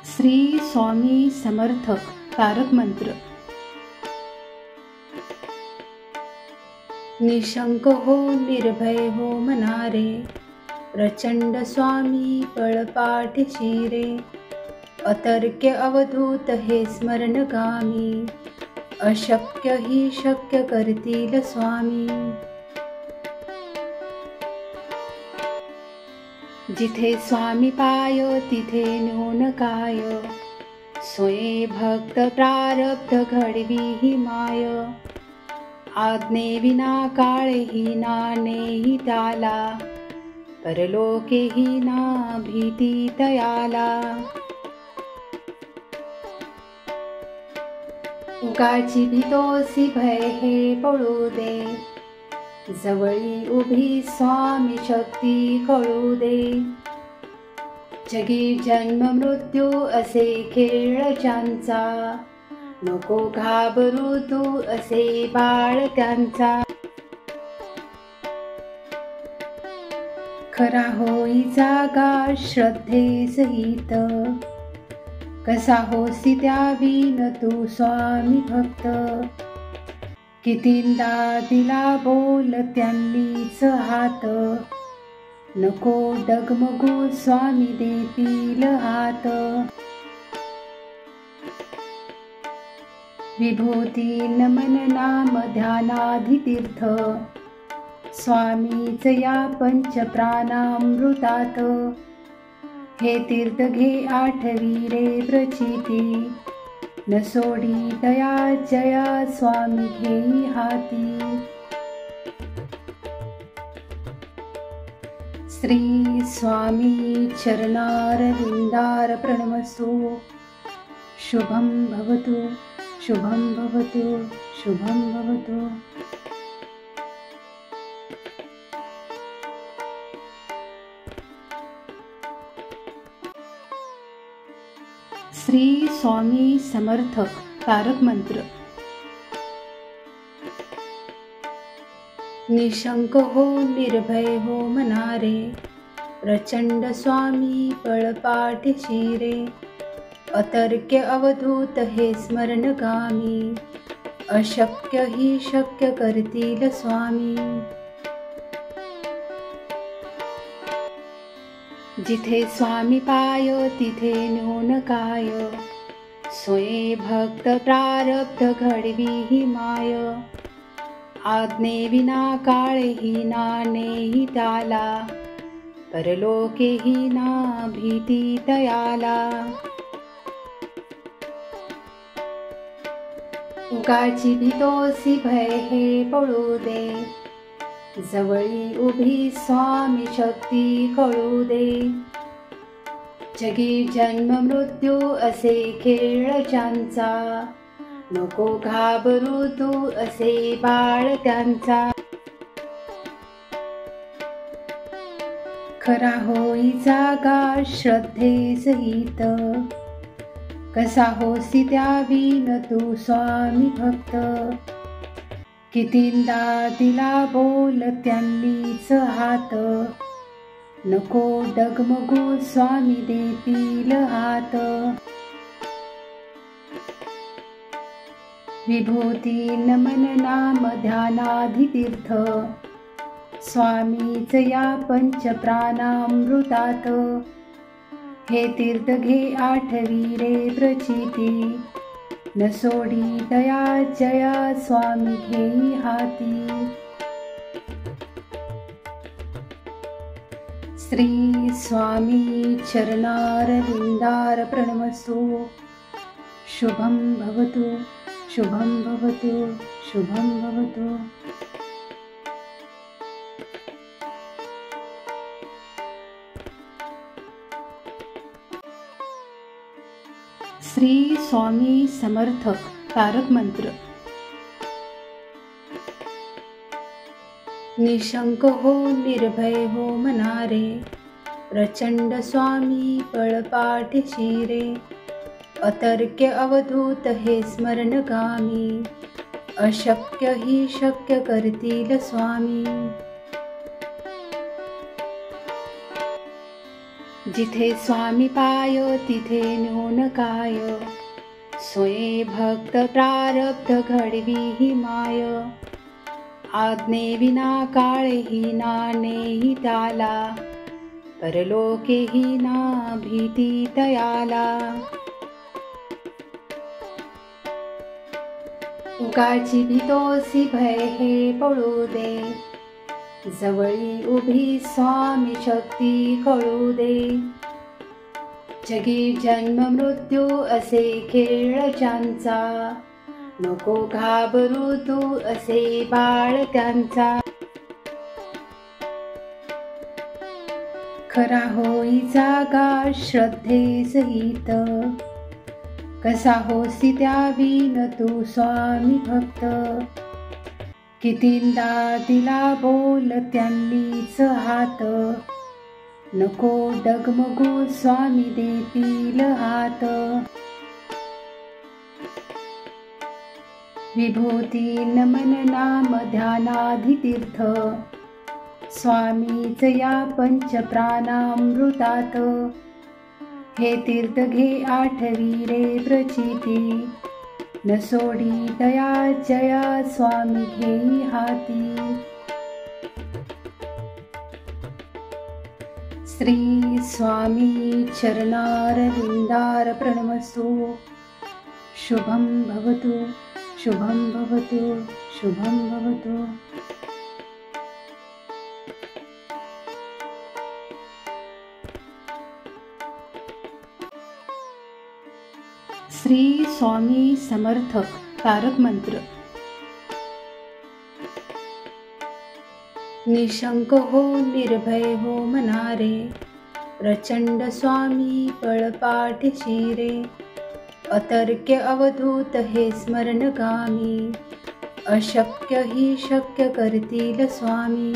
श्री स्वामी समर्थ तारक मंत्र। निशंक हो निर्भय हो मनारे, प्रचंड स्वामी पळपाठीशी रे। अतर्क्य अवधूत हे स्मरणगामी, अशक्य ही शक्य करतील स्वामी। जिथे स्वामी पाय तिथे न्यून काय, स्वये भक्त प्रारब्ध घडवी ही माय। आज्ञे विना काळेही नानेही त्याला, परलोकेही ना भीती तयाला। उगाची भीतोसी भय हे पळू दे, जवळी उभी स्वामी शक्ती कळू दे। जगी जन्म मृत्यू असे खेळ ज्यांचा, नको घाबरू तू असे बाळ त्यांचा। खरा होई जागा श्रद्धे सहित, कसा होसी त्यावीन तू स्वामी भक्त। कितींदा दिला बोल त्यांनीच हात, नको डगमगू स्वामी देतील हात। विभूती नमन नाम ध्यानाधितीर्थ, स्वामीच या पंच प्राणामृतात। हे तीर्थ घे आठवी रे प्रचिती, न सोडी दया जया स्वामी घेई हाती। श्री स्वामी चरणारविंदार प्रणमस्तु। शुभं भवतु, शुभं भवतु, शुभं भवतु। श्री स्वामी समर्थ तारक मंत्र। निशंक हो निर्भय हो मनारे, प्रचंड स्वामी पळपाठीशी रे। अतर्क्य अवधूत हे स्मरणगामी, अशक्य ही शक्य करतील स्वामी। जिथे स्वामी पाय तिथे न्यून काय, स्वये भक्त प्रारब्ध घडवी ही माय। आज्ञे विना काळेही नानेही त्याला, परलोकेही ना भीती तयाला। उगाची भीतोसी भय हे पळू दे, जवळी उभी स्वामी शक्ती कळू दे। जगी जन्म मृत्यू असे खेळ ज्यांचा, नको घाबरू तू असे बाळ त्यांचा। खरा होई जागा श्रद्धे सहित, कसा होसी त्यावीन तू स्वामी भक्त। कितींदा दिला बोल त्यांनीच हात, नको डगमगू स्वामी देतील हात। विभूती नमन नाम ध्यानाधितीर्थ, स्वामीच या पंच प्राणामृतात। हे तीर्थ घे आठवी रे प्रचिती, न सोडी दया जया स्वामी घेई हाती। श्री स्वामी चरणारविंदार प्रणमस्तु। शुभं भवतु, शुभं भवतु, शुभं भवतु। श्री स्वामी समर्थ तारक मंत्र। निशंक हो निर्भय हो मनारे, प्रचंड स्वामी पळपाठीशी रे। अतर्क्य अवधूत हे स्मरणगामी, अशक्य ही शक्य करतील स्वामी। जिथे स्वामी पाय तिथे न्यून काय, स्वये भक्त प्रारब्ध घडवी ही माय। आज्ञे विना काळेही नानेही त्याला, परलोकेही ना भीती तयाला। उगाची भीतोसी भय हे पळू दे, जवळी उभी स्वामी शक्ती कळू दे। जगी जन्म मृत्यू असे खेळ ज्यांचा, नको घाबरू तू असे बाळ त्यांचा। खरा होई जागा श्रद्धे सहित, कसा होसी त्यावीन तू स्वामी भक्त। कितींदा दिला बोल त्यांनीच हात, नको डगमगू स्वामी देतील हात। विभूती नमन नाम ध्यानाधि तीर्थ, स्वामीच या पंच प्राणामृतात। हे तीर्थ घे आठवी रे प्रचिती, न सोडी दया जया स्वामी घेई हाती। श्री स्वामी चरणारविंदार प्रणमस्तु। शुभं भवतु, शुभं भवतु, शुभं भवतु। श्री स्वामी समर्थ तारक मंत्र। निशंक हो निर्भय हो मनारे, प्रचंड स्वामी पळपाठीशी रे। अतर्क्य अवधूत हे स्मरणगामी, अशक्य ही शक्य करतील स्वामी।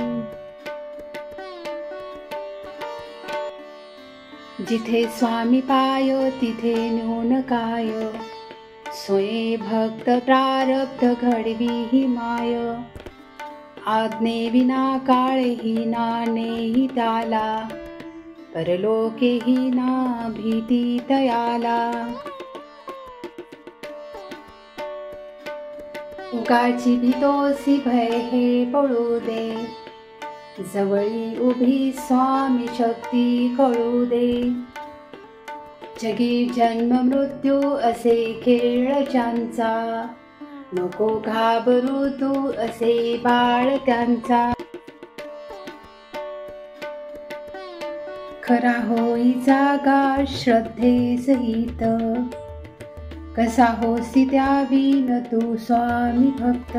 जिथे स्वामी पाय तिथे न्यून काय, स्वये भक्त प्रारब्ध घडवी ही माय। आज्ञे विना काळेही नानेही त्याला, परलोकेही ना भीती तयाला। उगाची भीतोसी भय हे पळू दे, जवळी उभी स्वामी शक्ती कळू दे। जगी जन्म मृत्यू असे खेळ ज्यांचा, नको घाबरू तू असे बाळ त्यांचा। खरा होई जागा श्रद्धे सहित, कसा होसी त्यावीन तू स्वामी भक्त।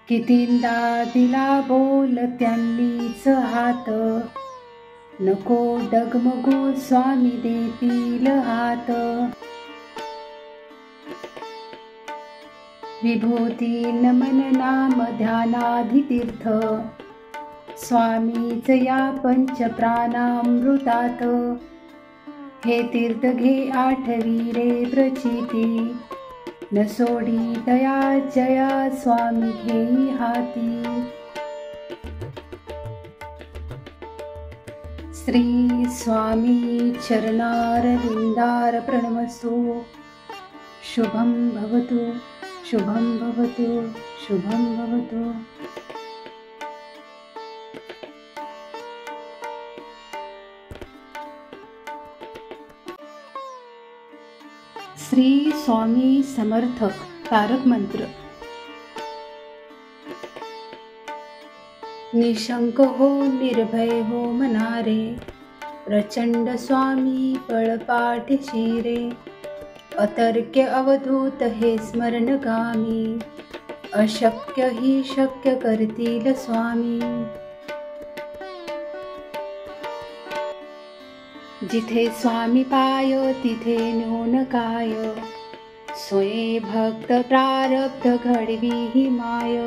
कितींदा दिला बोल त्यांनीच हात, नको डगमगू स्वामी देतील हात। विभूती नमन नाम ध्यानाधि तीर्थ, स्वामीच या पंच प्राणामृतात। हे तीर्थ घे आठवी रे प्रचिती, न सोडी दया जया स्वामी घेई हाती। श्री स्वामी चरणारविंदार प्रणमस्तु। शुभं भवतु, शुभं भवतु, शुभं भवतु। श्री स्वामी समर्थ तारक मंत्र। निशंक हो निर्भय हो मनारे, प्रचंड स्वामी पळपाठीशी रे। अतर्क्य अवधूत हे स्मरणगामी, अशक्य ही शक्य करतील स्वामी। जिथे स्वामी पाय तिथे न्यून काय, स्वये भक्त प्रारब्ध घडवी ही माय.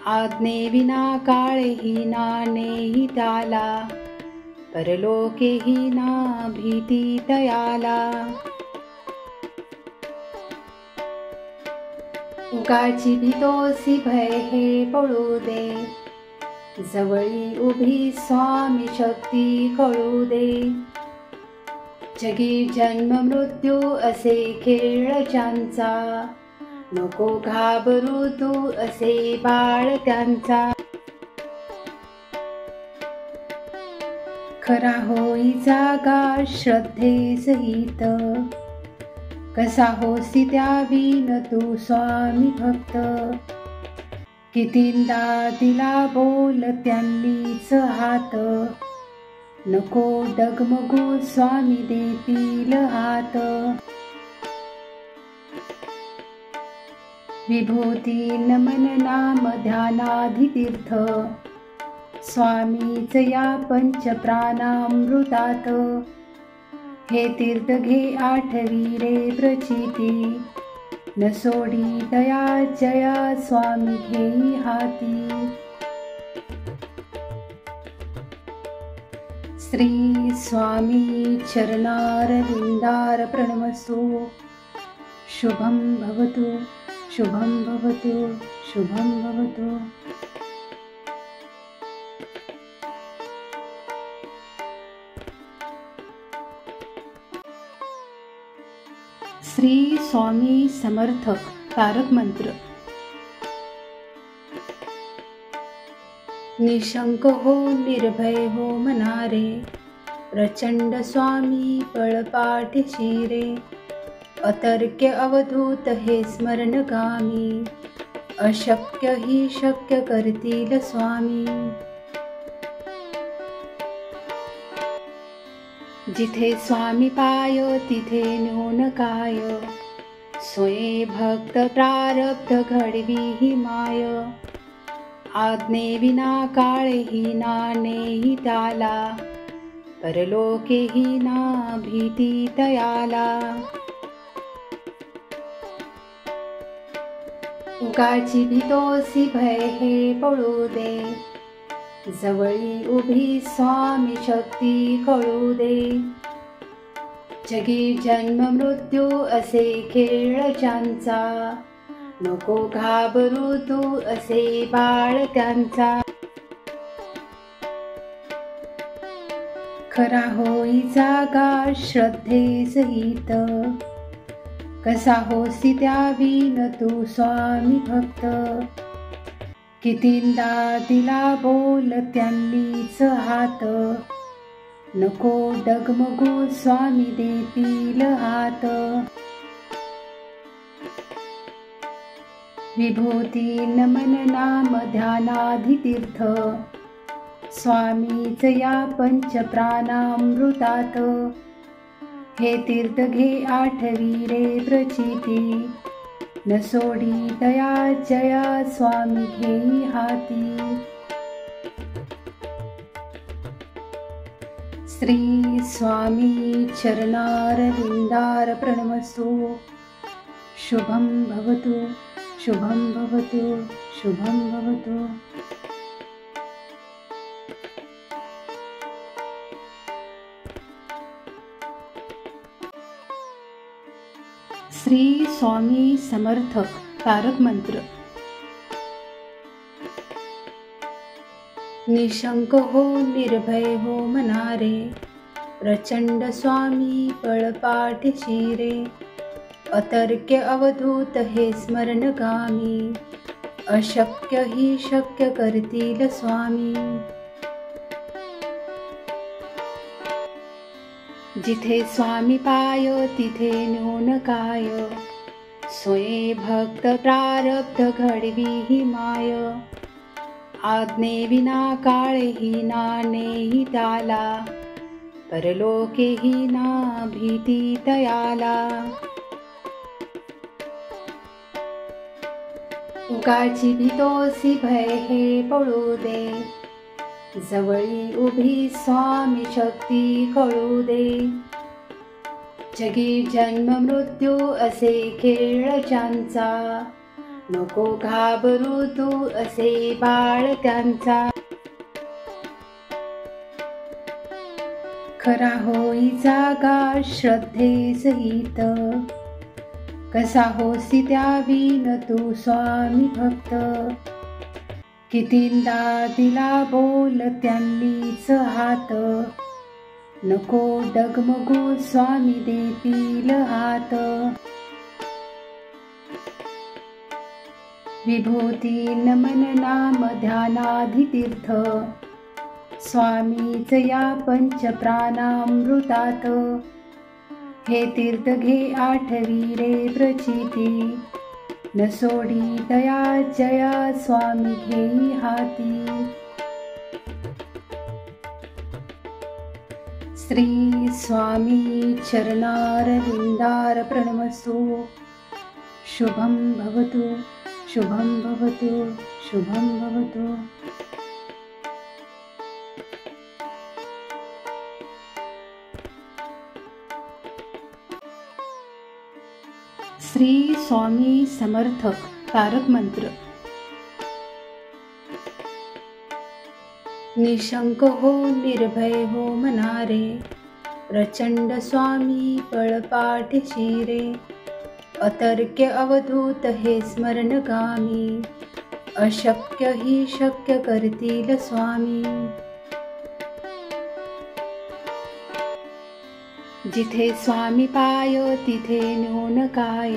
आज्ञे विना काळेही नानेही त्याला, परलोकेही ना भीती तयाला. उगाची भीतोसी भय हे पळू दे, जवळी उभी स्वामी शक्ती कळू दे. जगी जन्म मृत्यू असे खेळ ज्यांचा, नको घाबरू तू असे बाळ त्यांचा. खरा होई जागा श्रद्धेसहित, कसा होसी त्यावीन तू स्वामी भक्त. कितींदा दिला बोल त्यांनीच हात, नको डगमगू स्वामी देतील हात. विभूती नमन नाम ध्यानाधितीर्थ, स्वामीच या पंच प्राणामृतात. हे तीर्थ घे आठवी रे प्रचिती, न सोडी दया जया स्वामी घेई हाती. श्री स्वामी चरणारविंदार प्रणमस्तु. शुभं भवतु, शुभं भवतु, शुभं भवतु. श्री स्वामी समर्थ तारक मंत्र. निशंक हो निर्भय हो मनारे, प्रचंड स्वामी पळपाठीशी रे. अतर्क्य अवधूत हे स्मरणगामी, अशक्य ही शक्य करतील स्वामी. जिथे स्वामी पाय तिथे न्यून काय, स्वये भक्त प्रारब्ध घडवी ही माय. आज्ञे विना काळेही नानेही त्याला, परलोकेही ना भीती तयाला. उगाची भीतोसी भय हे पळू दे, जवळी उभी स्वामी शक्ती कळू दे. जगी जन्म मृत्यू असे खेळ ज्यांचा, नको घाबरू तू असे बाळ त्यांचा. खरा होई जागा श्रद्धेसहित, कसा होसी त्यावीन तू स्वामी भक्त. कितींदा दिला बोल त्यांनीच हात, नको डगमगू स्वामी देतील हात. विभूती नमन नाम ध्यानाधितीर्थ, स्वामीच या पंच प्राणामृतात. हे तीर्थ घे आठवी रे प्रचिती, न सोडी दया जया स्वामी घेई हाती. श्री स्वामी चरणारविंदार प्रणमस्तु. शुभं भवतु, शुभं भवतु, शुभं भवतु. श्री स्वामी समर्थ तारक मंत्र. निशंक हो निर्भय हो मनारे, प्रचंड स्वामी पळपाठीशी रे. अतर्क्य अवधूत हे स्मरणगामी, अशक्य ही शक्य करतील स्वामी. जिथे स्वामी पाय तिथे न्यून काय, स्वये भक्त प्रारब्ध घडवी ही माय. आज्ञे विना काळेही नानेही त्याला, परलोकेही ना भीती तयाला. उगाची भीतोसी भय हे पळू दे, जवळी उभी स्वामी शक्ती कळू दे. जगी जन्म मृत्यू असे खेळ ज्यांचा, नको घाबरू तू असे बाळ त्यांचा. खरा होई जागा श्रद्धे सहित, कसा होसी त्यावीन तू स्वामी भक्त. कितींदा दिला बोल त्यांनीच हात, नको डगमगू स्वामी देतील हात. विभूती नमन नाम ध्यानाधि तीर्थ, स्वामीच या पंच प्राणामृतात. हे तीर्थ घे आठवी रे प्रचिती, न सोडी दया जया स्वामी घेई हाती. श्री स्वामी चरणारविंदार प्रणमस्तु. शुभं भवतु, शुभं भवतु, शुभं भवतु. श्री स्वामी समर्थ तारक मंत्र. निशंक हो निर्भय हो मनारे, प्रचंड स्वामी पळपाठीशी रे. अतर्क्य अवधूत हे स्मरणगामी, अशक्य ही शक्य करतील स्वामी. जिथे स्वामी पाय तिथे न्यून काय,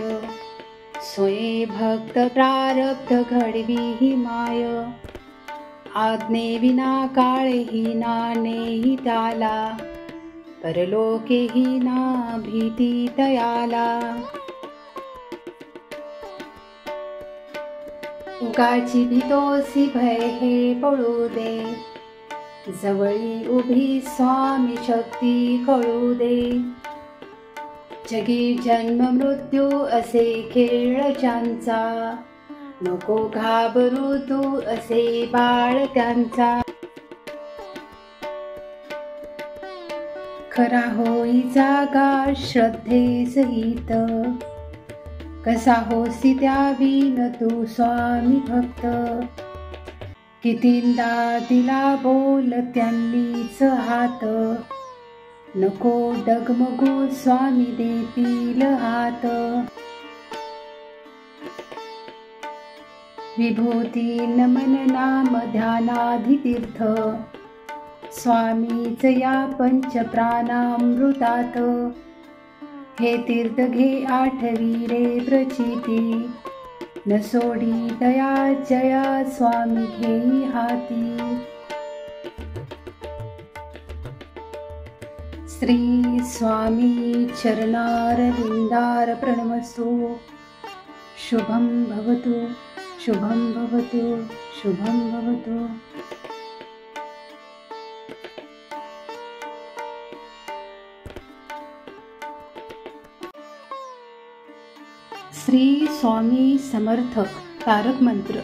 स्वये भक्त प्रारब्ध घडवी ही माय. आज्ञे विना काळेही नानेही त्याला, परलोकेही ना भीती तयाला. उगाची भीतोसी भय हे पळू दे, जवळी उभी स्वामी शक्ती कळू दे. जगी जन्म मृत्यू असे खेळ ज्यांचा, नको घाबरू तू असे बाळ त्यांचा. खरा होई जागा श्रद्धे सहित, कसा होसी त्यावीन तू स्वामी भक्त. कितींदा दिला बोल त्यांनीच हात, नको डगमगू स्वामी देतील हात. विभूती नमन नाम ध्यानाधि तीर्थ, स्वामीच या पंच प्राणामृतात. हे तीर्थ घे आठवी रे प्रचिती, न सोडी दया जया स्वामी घेई हाती. श्री स्वामी चरणारविंदार प्रणमस्तु. शुभं भवतु, शुभं भवतु, शुभं भवतु. श्री स्वामी समर्थ तारक मंत्र.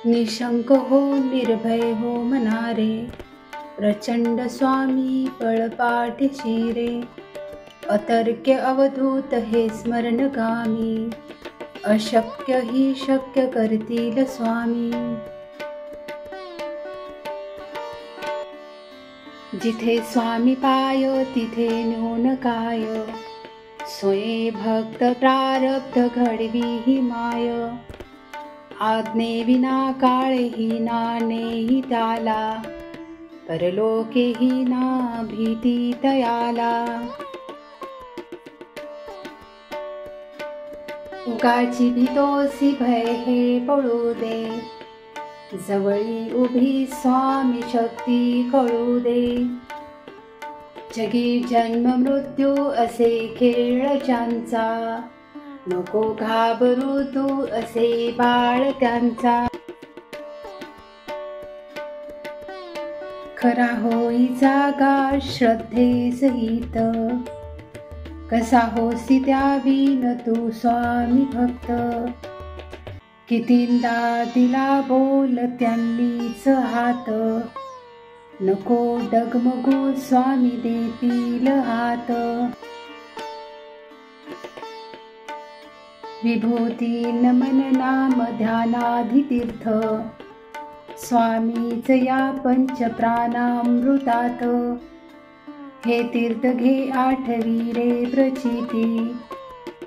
निशंक हो निर्भय हो मनारे, प्रचंड स्वामी पळपाठीशी रे. अतर्क्य अवधूत हे स्मरणगामी, अशक्य ही शक्य करतील स्वामी. जिथे स्वामी पाय तिथे न्यून काय, स्वये भक्त प्रारब्ध घडवी ही माय. आज्ञे विना काळेही नानेही त्याला, परलोकेही ना भीती तयाला. उगाची भीतोसी भय हे पळू दे, जवळी उभी स्वामी शक्ती कळू दे. जगी जन्म मृत्यू असे खेळ ज्यांचा, नको घाबरू तू असे बाळ त्यांचा. खरा होई जागा श्रद्धे सहित, कसा होसी त्यावीन तू स्वामी भक्त. कितींदा दिला बोल त्यांनीच हात, नको डगमगू स्वामी देतील हात. विभूती नमन नाम ध्यानाधितीर्थ, स्वामीच या पंचप्राणामृतात. हे तीर्थ घे आठवी रे प्रचिती,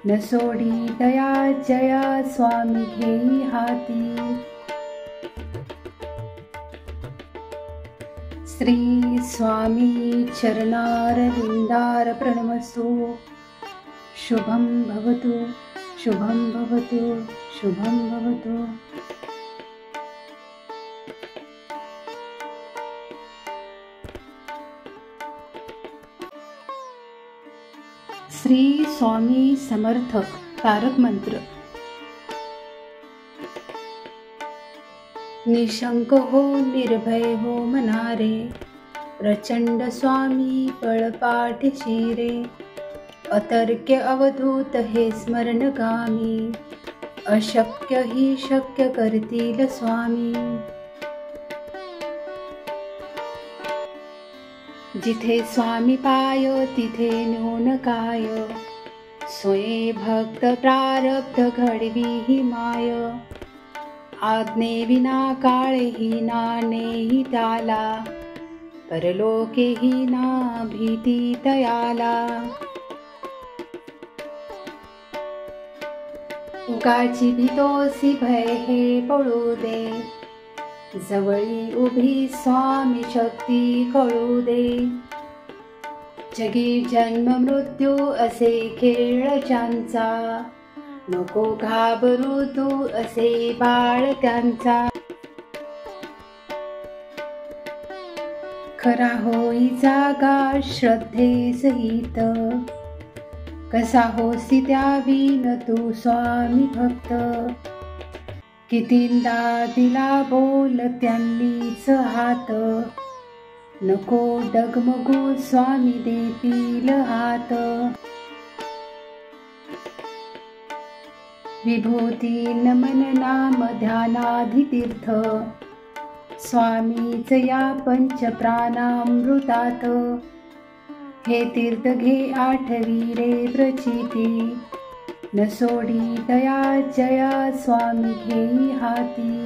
न सोडी तया जया स्वामी घेई हाती. श्री स्वामी चरणारविंदार प्रणमस्तु. शुभं भवतु, शुभं भवतु, शुभं भवतु. श्री स्वामी समर्थक तारक मंत्र. निशंक हो निर्भय हो मनारे, प्रचंड स्वामी पळपाठीशी रे. अतर्क्य अवधूत हे स्मरणगामी, अशक्य ही शक्य करतील स्वामी. जिथे स्वामी पाय तिथे न्यून काय, स्वये भक्त प्रारब्ध घडवी ही माय. आज्ञेविना काळही नानेही त्याला, परलोकेही ना भीती तयाला. उगाची भीतोसी भय हे पळू दे, जवळी उभी स्वामी शक्ती कळू दे. जगी जन्म मृत्यू असे खेळ ज्यांचा, नको घाबरू तू असे बाळ त्यांचा. खरा होई जागा श्रद्धे सहित, कसा होसी त्यावीन तू स्वामी भक्त. कितींदा दिला बोल त्यांनीच हात, नको डगमगू स्वामी देतील हात. विभूती नमन नाम ध्यानाधितीर्थ, स्वामीच या पंचप्राणामृतात. हे तीर्थ घे आठवी रे प्रचिती, न सोडी तया जया स्वामी घेई हाती.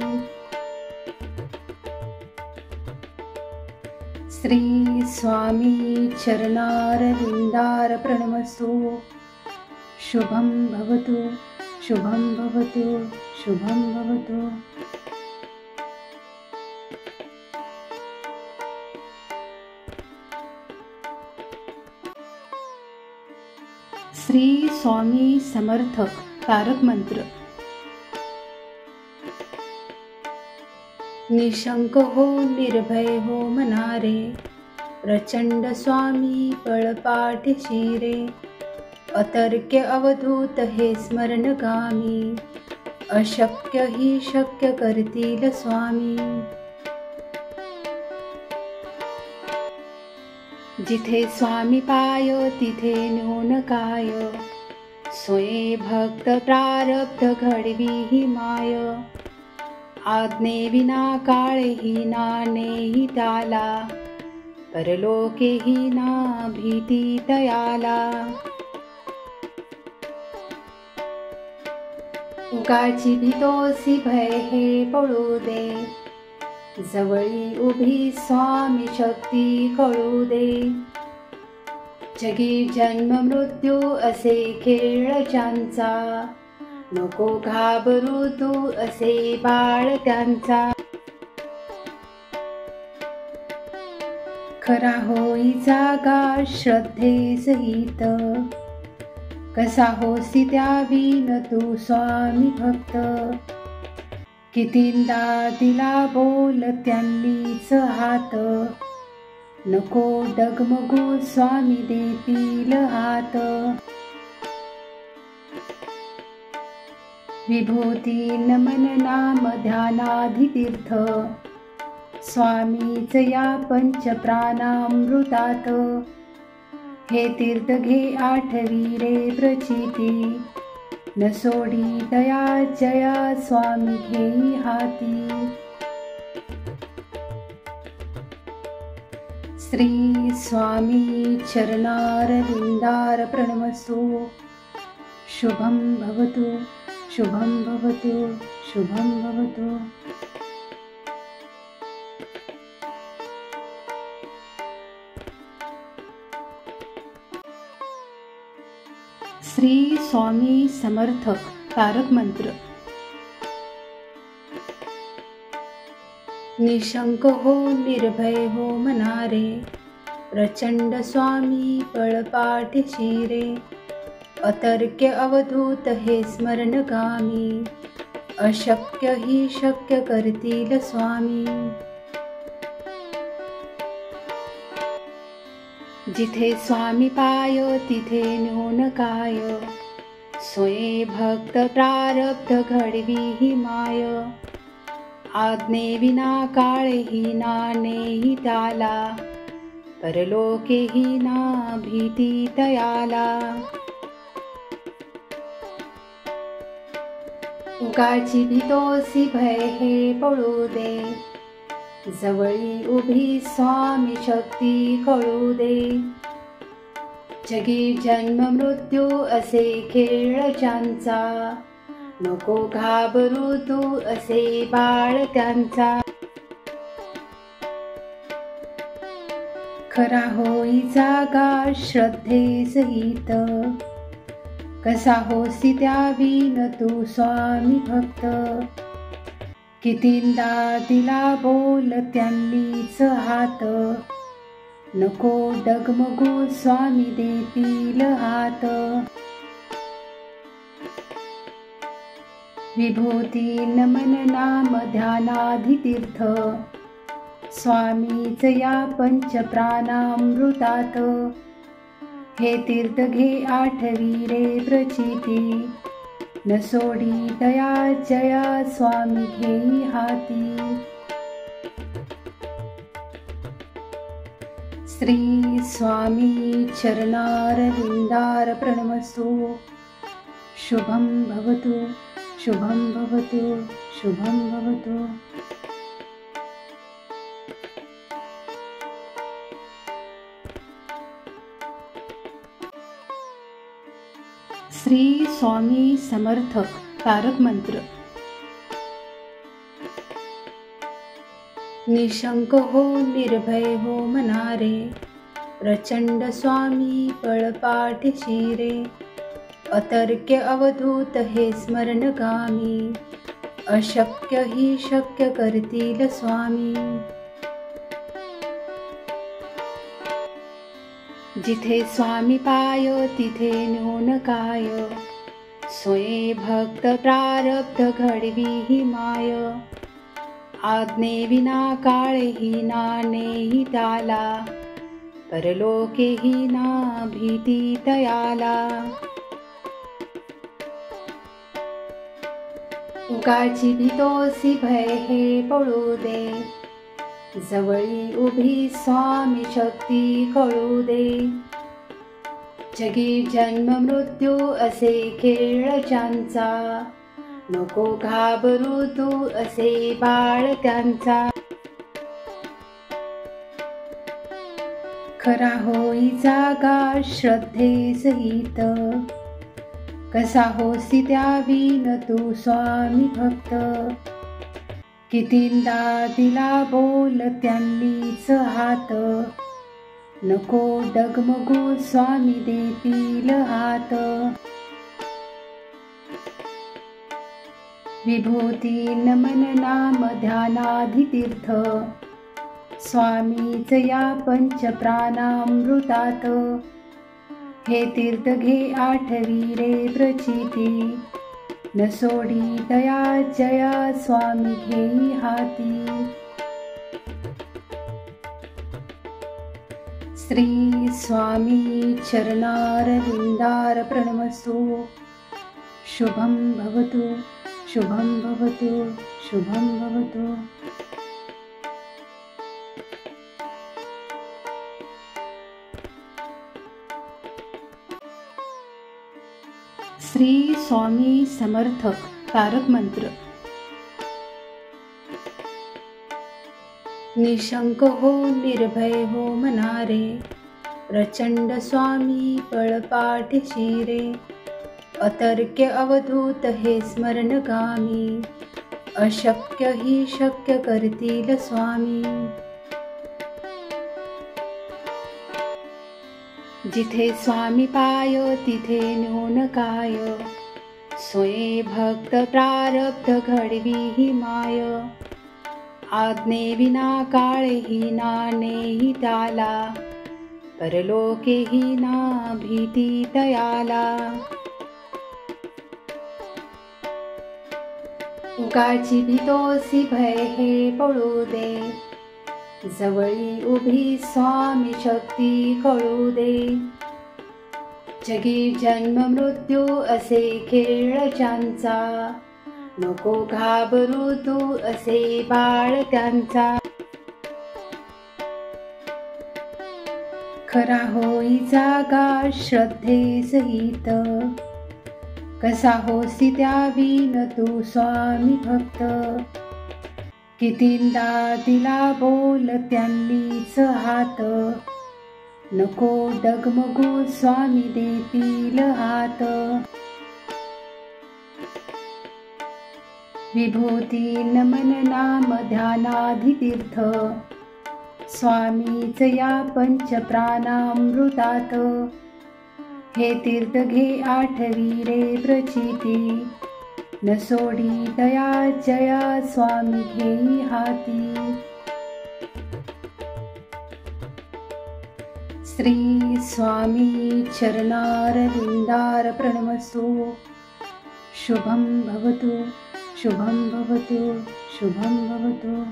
श्री स्वामी चरणारविंदार प्रणमस्तु. शुभं भवतु, शुभं भवतु, शुभं भवतु. श्री स्वामी समर्थक तारक मंत्र. निशंक हो निर्भय हो मनारे, प्रचंड स्वामी पळपाठीशी रे. अतर्क्य अवधूत हे स्मरणगामी, अशक्य ही शक्य करतील स्वामी. जिथे स्वामी पाय तिथे न्यून काय, स्वये भक्त प्रारब्ध घडवी ही माय. आज्ञेविना काळही नानेही त्याला, परलोकेही ना भीती तयाला. उगाची भीतोसी भय हे पळू दे, जवळी उभी स्वामी शक्ती कळू दे. जगी जन्म मृत्यू असे खेळ ज्यांचा, नको घाबरू तू असे बाळ त्यांचा. खरा होई जागा श्रद्धे सहित, कसा होसी त्यावीन तू स्वामी भक्त. कितींदा दिला बोल त्यांनीच हात, नको डगमगू स्वामी देतील हात. विभूती नमन नाम ध्यानाधितीर्थ, स्वामीच या पंचप्राणामृतात. हे तीर्थ घे आठवी रे प्रचिती, न सोडी दया जया स्वामी घेई हाती. श्री स्वामी चरणारविंदार प्रणमस्तु. शुभं भवतु, शुभं भवतु, शुभं भवतु. श्री स्वामी समर्थ तारक मंत्र. निशंक हो निर्भय हो मनारे, प्रचंड स्वामी पळपाठीशी रे. अतर्क्य अवधूत हे स्मरणगामी, अशक्य ही शक्य करतील स्वामी. जिथे स्वामी पाय तिथे न्यून काय, स्वये भक्त प्रारब्ध घडवी ही माय. आज्ञे विना काळेही नानेही त्याला, परलोकेही ना भीती तयाला. उगाची भीतोसी भय हे पळू दे, जवळी उभी स्वामी शक्ती कळू दे. जगी जन्म मृत्यू असे खेळ ज्यांचा, नको घाबरू तू असे बाळ त्यांचा. खरा होई जागा श्रद्धेसहित, कसा होसी त्यावीन तू स्वामी भक्त. कितींदा दिला बोल त्यांनीच हात, नको डगमगू स्वामी देतील हात. विभूती नमन नाम ध्यानाधि तीर्थ, स्वामीच या पंचप्राणामृतात. हे तीर्थ घे आठवी रे प्रचिती, न सोडी दया जया स्वामी घेई हाती. श्री स्वामी चरणारविंदार प्रणमस्तु. शुभं भवतु, शुभं भवतु, शुभं भवतु. श्री स्वामी समर्थ तारक मंत्र. निशंक हो निर्भय हो मनारे, प्रचंड स्वामी पळपाठीशी रे. अतर्क्य अवधूत हे स्मरणगामी, अशक्य ही शक्य करतील स्वामी. जिथे स्वामी पाय तिथे न्यून काय, स्वये भक्त प्रारब्ध घडवी ही माय. आज्ञे विना काळेही नानेही त्याला, परलोकेही ना भीती तयाला. उगाची भीतोसी भय हे पळू दे, जवळी उभी स्वामी शक्ती कळू दे. जगी जन्म मृत्यू असे खेळ ज्यांचा, नको घाबरू तू असे बाळ त्यांचा. खरा होई जागा श्रद्धेसहित, कसा होसी त्यावीन तू स्वामी भक्त. कितींदा दिला बोल त्यांनीच हात, नको डगमगू स्वामी देतील हात. विभूती नमन नाम ध्यानाधि तीर्थ, स्वामीच या पंचप्राणामृतात. हे तीर्थ घे आठवी रे प्रचिती, न सोडी दया जया स्वामी घेई हाती. श्री स्वामी चरणारविंदार प्रणमस्तु. शुभं भवतु, शुभं भवतु, शुभं भवतु. श्री स्वामी समर्थ तारक मंत्र। निशंक हो निर्भय हो मनारे, प्रचंड स्वामी पळपाठीशी रे। अतर्क्य अवधूत हे स्मरणगामी, अशक्य ही शक्य करतील स्वामी। जिथे स्वामी पाय तिथे न्यून काय, स्वये भक्त प्रारब्ध घडवी ही माय। आज्ञेविना काळेही नानेही त्याला, परलोकेही ना भीती तयाला। उगाची भीतोसी भय हे पळू दे, जवळी उभी स्वामी शक्ती कळू दे। जगी जन्म मृत्यू असे खेळ ज्यांचा, नको घाबरू तू असे बाळ त्यांचा। खरा होई जागा श्रद्धे सहित, कसा होसी त्यावीन तू स्वामी भक्त। कितींदा दिला बोल त्यांनीच हात, नको डगमगू स्वामी देतील हात। विभूती नमन नाम ध्यानाधि तीर्थ, स्वामीच या पंच प्राणामृतात। हे तीर्थ घे आठवी रे प्रचिती, न सोडी दया जया स्वामी घेई हाती। श्री स्वामी चरणारविंदार प्रणमस्तु। शुभं भवतु, शुभं भवतु, शुभं भवतु।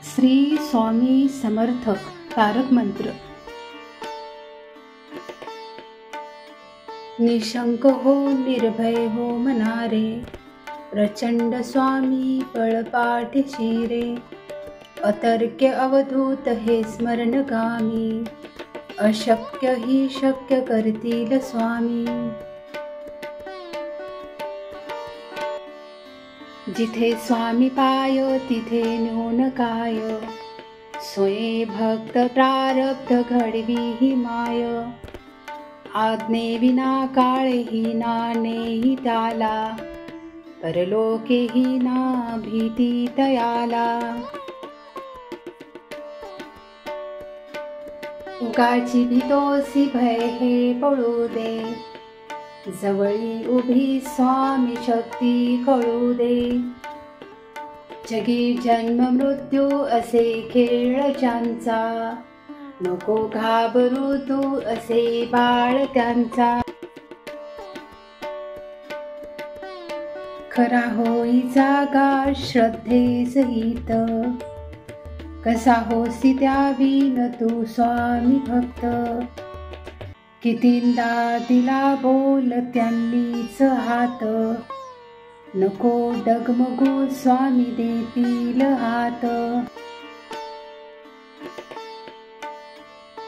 श्री स्वामी समर्थ तारक मंत्र। निशंक हो निर्भय हो मनारे, प्रचंड स्वामी पळपाठीशी रे। अतर्क्य अवधूत हे स्मरणगामी, अशक्य ही शक्य करतील स्वामी। जिथे स्वामी पाय तिथे न्यून काय, स्वये भक्त प्रारब्ध घडवी ही माय। आज्ञेविना काळेही नानेही त्याला, परलोकेही ना भीती तयाला। उगाची भीतोसी भय हे पळू दे, जवळी उभी स्वामी शक्ती कळू दे। जगी जन्म मृत्यू असे खेळ ज्यांचा, नको घाबरू तू असे बाळ त्यांचा। खरा होई जागा श्रद्धे सहित, कसा होसी त्यावीन तू स्वामी भक्त। कितींदा दिला बोल त्यांनीच हात, नको डगमगू स्वामी देतील हात।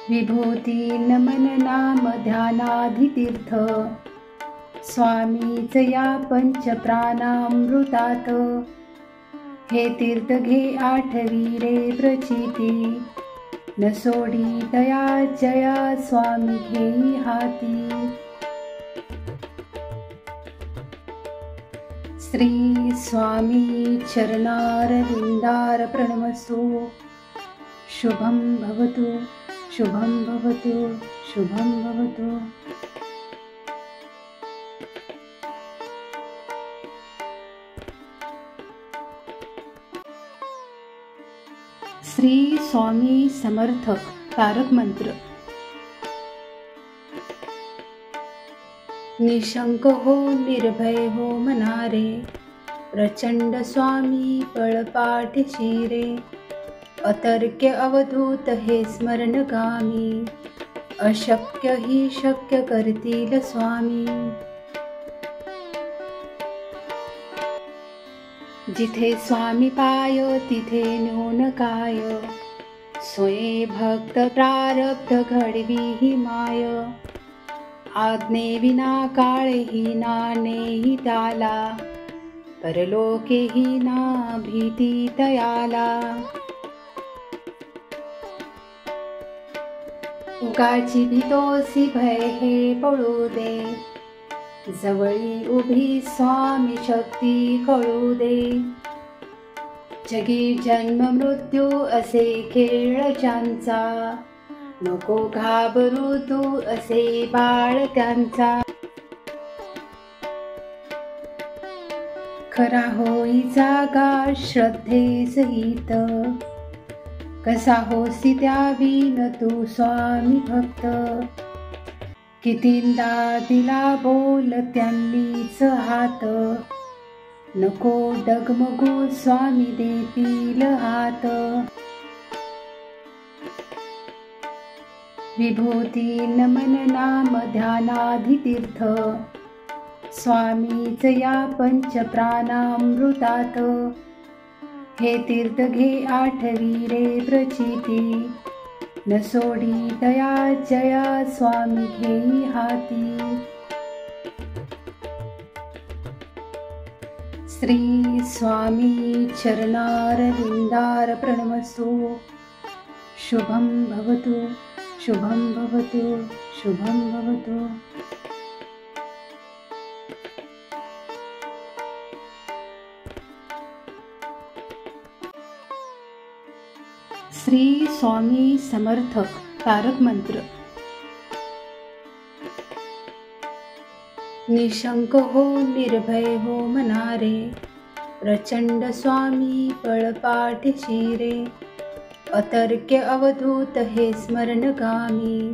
विभूती नमन नाम ध्यानाधि तीर्थ, स्वामीच या पंच प्राणामृतात। हे तीर्थ घे आठवी रे प्रचिती, न सोडी दया जया स्वामी घेई हाती। श्री स्वामी चरणारविंदार प्रणमस्तु। शुभं भवतु, शुभं भवतु, शुभं भवतु। श्री स्वामी समर्थ तारक मंत्र। निशंक हो निर्भय हो मनारे, प्रचंड स्वामी पळपाठीशी रे। अतर्क्य अवधूत हे स्मरणगामी, अशक्य ही शक्य करतील स्वामी। जिथे स्वामी पाय तिथे न्यून काय, स्वये भक्त प्रारब्ध घडवी ही माय. आज्ञे विना काळेही नानेही त्याला, परलोकेही ना भीती तयाला. उगाची भीतोसी भय हे पळू दे, जवळी उभी स्वामी शक्ती कळू दे. जगी जन्म मृत्यू असे खेळ ज्यांचा, नको घाबरू तू असे बाळ त्यांचा. खरा होई जागा श्रद्धे सहित, कसा होसी त्यावीन तू स्वामी भक्त. कितींदा दिला बोल त्यांनीच हात, नको डगमगू स्वामी देतील हात. विभूती नमन नाम ध्यानाधि तीर्थ, स्वामीच या पंच प्राणामृतात. हे तीर्थ घे आठवी रे प्रचिती, न सोडी दया जया स्वामी घेई हाती. श्री स्वामी चरणारविंदार प्रणमस्तु. शुभं भवतु, शुभं भवतु, शुभं भवतु. श्री स्वामी समर्थक तारक मंत्र. निशंक हो निर्भय हो मनारे, प्रचंड स्वामी पळपाठीशी रे. अतर्क्य अवधूत हे स्मरणगामी,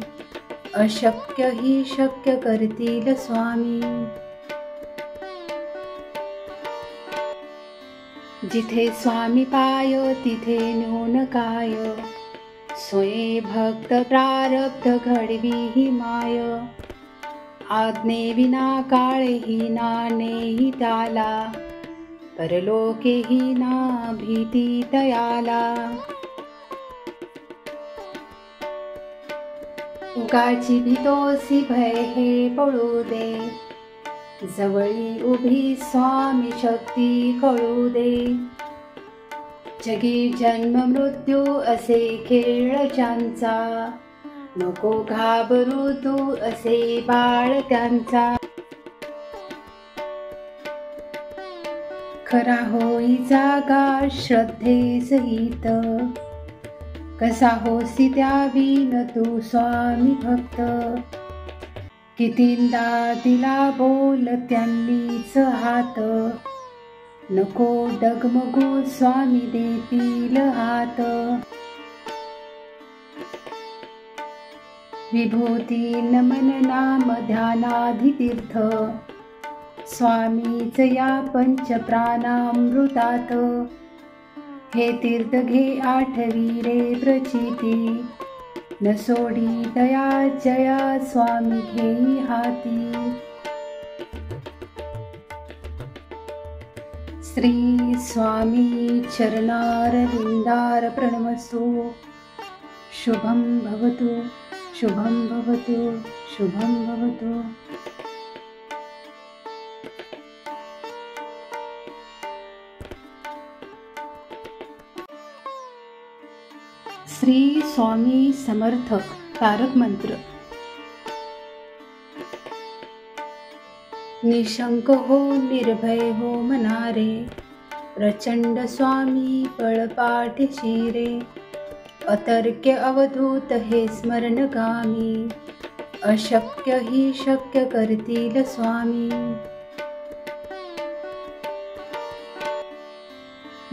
अशक्य ही शक्य करतील स्वामी. जिथे स्वामी पाय तिथे न्यून काय, स्वये भक्त प्रारब्ध घडवी ही माय. आज्ञे विना काळेही नानेही त्याला, परलोकेही ना भीती तयाला. उगाची भीतोसी भय हे पळू दे, जवळी उभी स्वामी शक्ती कळू दे. जगी जन्म मृत्यू असे खेळ ज्यांचा, नको घाबरू तू असे बाळ त्यांचा. खरा होई जागा श्रद्धे सहित, कसा होसी त्यावीन तू स्वामी भक्त. कितींदा दिला बोल त्यांनीच हात, नको डगमगू स्वामी देतील हात. विभूती नमन नाम ध्यानाधि तीर्थ, स्वामीच या पंच प्राणामृतात. हे तीर्थ घे आठवी रे प्रचिती, न सोडी दया जया स्वामी घेई हाती. श्री स्वामी चरणारविंदार प्रणमस्तु. शुभं भवतु, शुभं भवतु, शुभं भवतु. श्री स्वामी समर्थक तारक मंत्र. निशंक हो निर्भय हो मनारे, प्रचंड स्वामी पळपाठीशी रे. अतर्क्य अवधूत हे स्मरणगामी, अशक्य ही शक्य करतील स्वामी.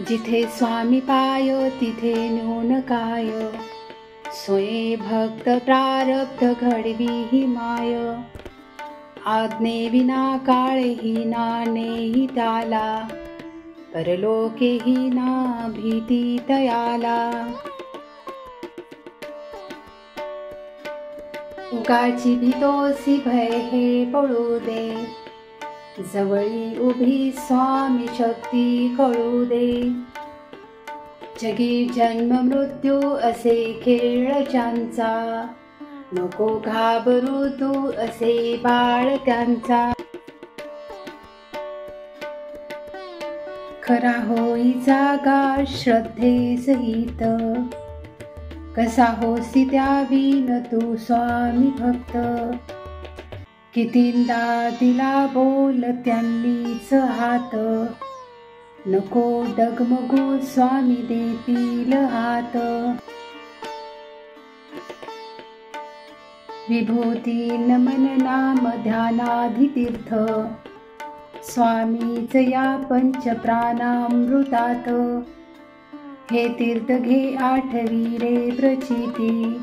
जिथे स्वामी पाय तिथे न्यून काय, स्वये भक्त प्रारब्ध घडवी ही माय. आज्ञे विना काळेही नानेही त्याला, परलोकेही ना भीती तयाला. उगाची भीतोसी भय हे पळू दे, जवळी उभी स्वामी शक्ती कळू दे. जगी जन्म मृत्यू असे खेळ ज्यांचा, नको घाबरू तू असे बाळ त्यांचा. खरा होई जागा श्रद्धे सहित, कसा होसी त्यावीन तू स्वामी भक्त. कितींदा दिला बोल त्यांनीच हात, नको डगमगू स्वामी देतील हात. विभूती नमन नाम ध्यानाधि तीर्थ, स्वामीच या पंच प्राणामृतात. हे तीर्थ घे आठवी रे प्रचिती,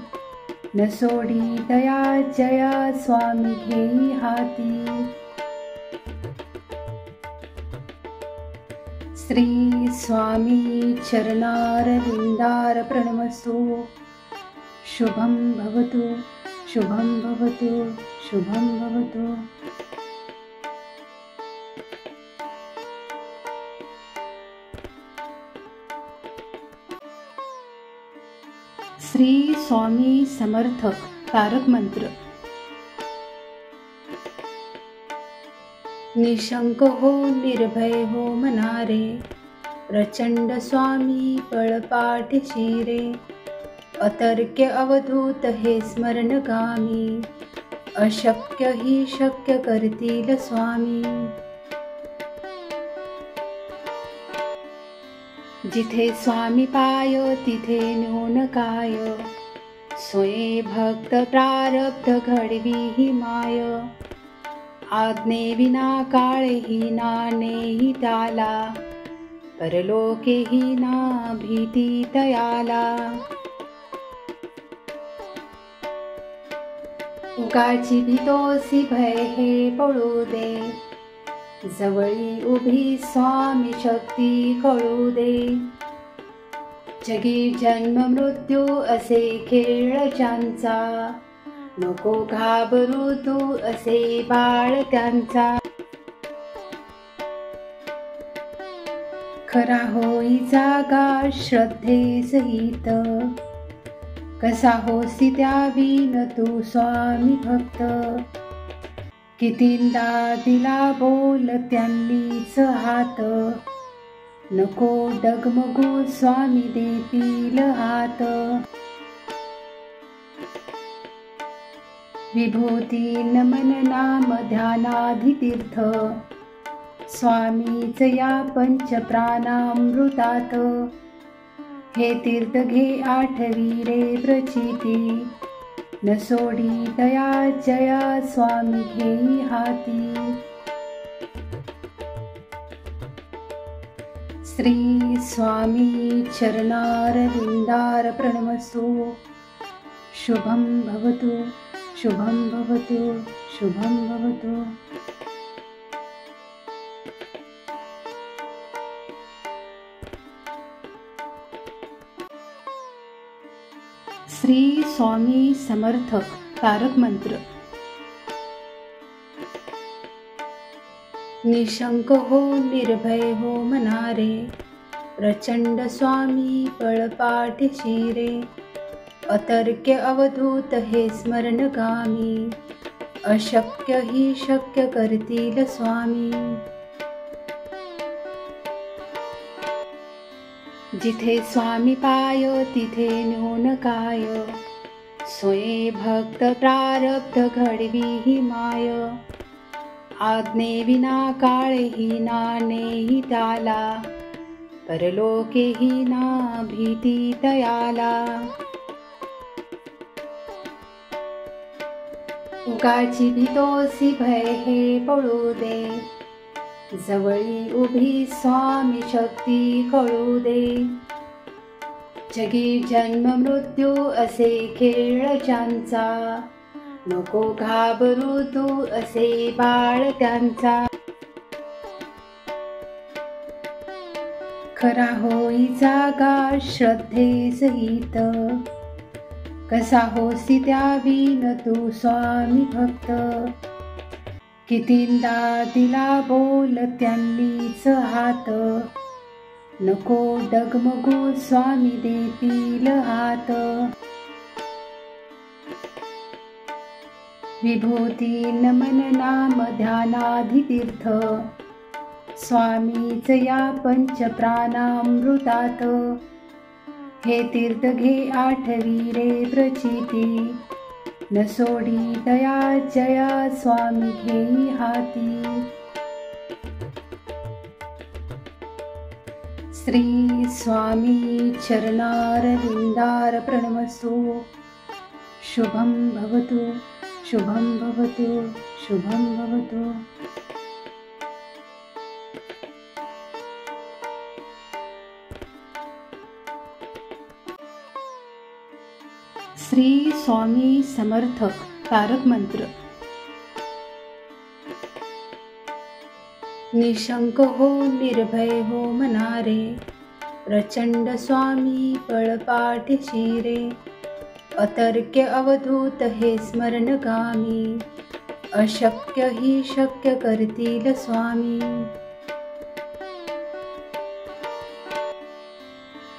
न सोडी दया जया स्वामी घेई हाती. श्री स्वामी चरणारविंदार प्रणमस्तु. शुभं भवतु, शुभं भवतु, शुभं भवतु. श्री स्वामी समर्थ तारक मंत्र. निशंक हो निर्भय हो मनारे, प्रचंड स्वामी पळपाठीशी रे. अतर्क्य अवधूत हे स्मरणगामी, अशक्य ही शक्य करतील स्वामी. जिथे स्वामी पाय तिथे न्यून काय, स्वये भक्त प्रारब्ध घडवी ही माय. आज्ञे विना काळही नानेही त्याला, परलोकेही ना भीती तयाला. उगाची भीतोसी भय हे पळू दे, जवळी उभी स्वामी शक्ती कळू दे. जगी जन्म मृत्यू असे खेळ ज्यांचा, नको घाबरू तू असे बाळ त्यांचा. खरा होई जागा श्रद्धे सहित, कसा होसी त्यावीन तू स्वामी भक्त. कितींदा दिला बोल त्यांनीच हात, नको डगमगू स्वामी देतील हात. विभूती नमन नाम ध्यानाधि तीर्थ, स्वामीच या पंच प्राणामृतात. हे तीर्थ घे आठवी रे प्रचिती, न सोडी दया जया स्वामी घेई हाती. श्री स्वामी चरणारविंदार प्रणमस्तु. शुभं भवतु, शुभं भवतु, शुभं भवतु. श्री स्वामी समर्थ तारक मंत्र. निशंक हो निर्भय हो मनारे, प्रचंड स्वामी पळपाठीशी रे. अतर्क्य अवधूत हे स्मरणगामी, अशक्य ही शक्य करतील स्वामी. जिथे स्वामी पाय तिथे न्यून काय, स्वये भक्त प्रारब्ध घडवी ही माय. आज्ञे विना काळही नानेही त्याला, परलोकेही ना भीती तयाला. उगाची भीतोसी भय हे पळू दे, जवळी उभी स्वामी शक्ती कळू दे. जगी जन्म मृत्यू असे खेळ ज्यांचा, नको घाबरू तू असे बाळ त्यांचा. खरा होई जागा श्रद्धे सहित, कसा होसी त्यावीन तू स्वामी भक्त. कितींदा दिला बोल त्यांनीच हात, नको डगमगू स्वामी देतील हात. विभूती नमन नाम ध्यानाधि तीर्थ, स्वामीच या पंचप्राणामृतात. हे तीर्थ घे आठवी रे प्रचिती, न सोडी दया जया स्वामी घेई हाती. श्री स्वामी चरणारविंदार प्रणमस्तु. शुभं भवतु, शुभं भवतु, शुभं भवतु. श्री स्वामी समर्थ तारक मंत्र. निशंक हो निर्भय हो मनारे, प्रचंड स्वामी पळपाठीशी रे. अतर्क्य अवधूत हे स्मरणगामी, अशक्य ही शक्य करतील स्वामी.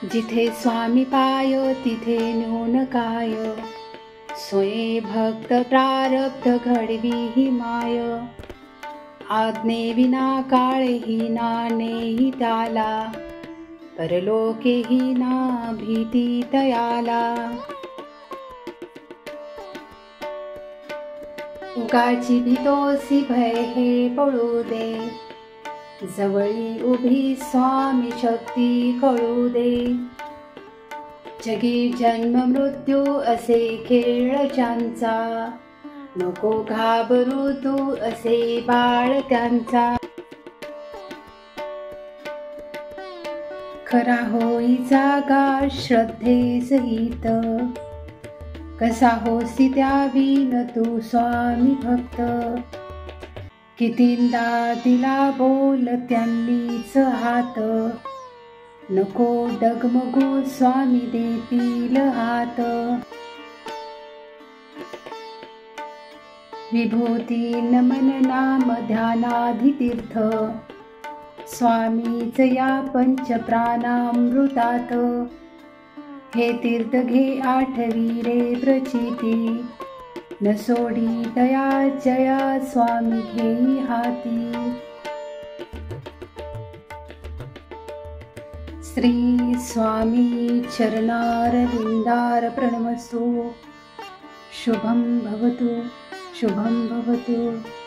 जिथे स्वामी पाय तिथे न्यून काय, स्वये भक्त प्रारब्ध घडवी ही माय. आज्ञे विना काळेही नानेही त्याला, परलोकेही ना भीती तयाला. उगाची भीतोसी भय हे पळू दे, जवळी उभी स्वामी शक्ती कळू दे. जगी जन्म मृत्यू असे खेळ ज्यांचा, नको घाबरू तू असे बाळ त्यांचा. खरा होई जागा श्रद्धे सहित, कसा होसी त्यावीन तू स्वामी भक्त. कितींदा दिला बोल त्यांनीच हात, नको डगमगू स्वामी देतील हात. विभूती नमन नाम ध्यानाधि तीर्थ, स्वामीच या पंचप्राणामृतात. हे तीर्थ घे आठवी रे प्रचिती, न सोडी दया जया स्वामी घेई हाती. श्री स्वामी चरणारविंदार प्रणमस्तु. शुभं भवतु, शुभं भवतु,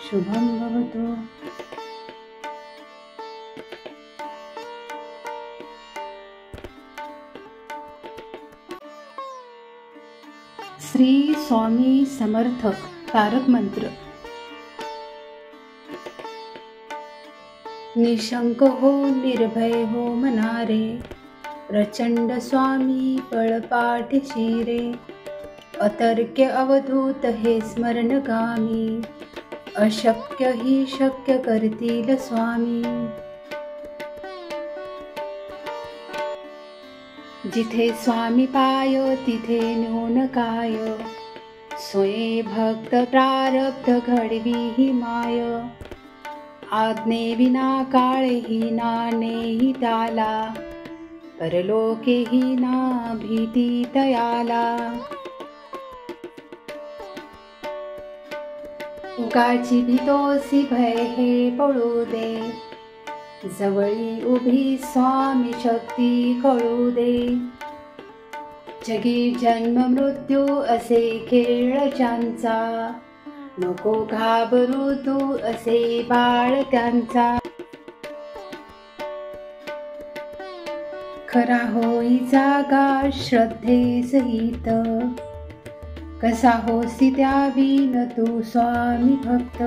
शुभं भवतु. श्री स्वामी समर्थ तारक मंत्र. निशंक हो निर्भय हो मनारे, प्रचंड स्वामी पळपाठीशी रे. अतर्क्य अवधूत हे स्मरणगामी, अशक्य ही शक्य करतील स्वामी. जिथे स्वामी पाय तिथे न्यून काय, स्वये भक्त प्रारब्ध घडवी ही माय. आज्ञे विना काळेही नानेही त्याला, परलोकेही ना भीती तयाला. उगाची भीतोसी भय हे पळू दे, जवळी उभी स्वामी शक्ती कळू दे. जगी जन्म मृत्यू असे खेळ ज्यांचा, नको घाबरू तू असे बाळ त्यांचा. खरा होई जागा श्रद्धे सहित, कसा होसी त्यावीन तू स्वामी भक्त.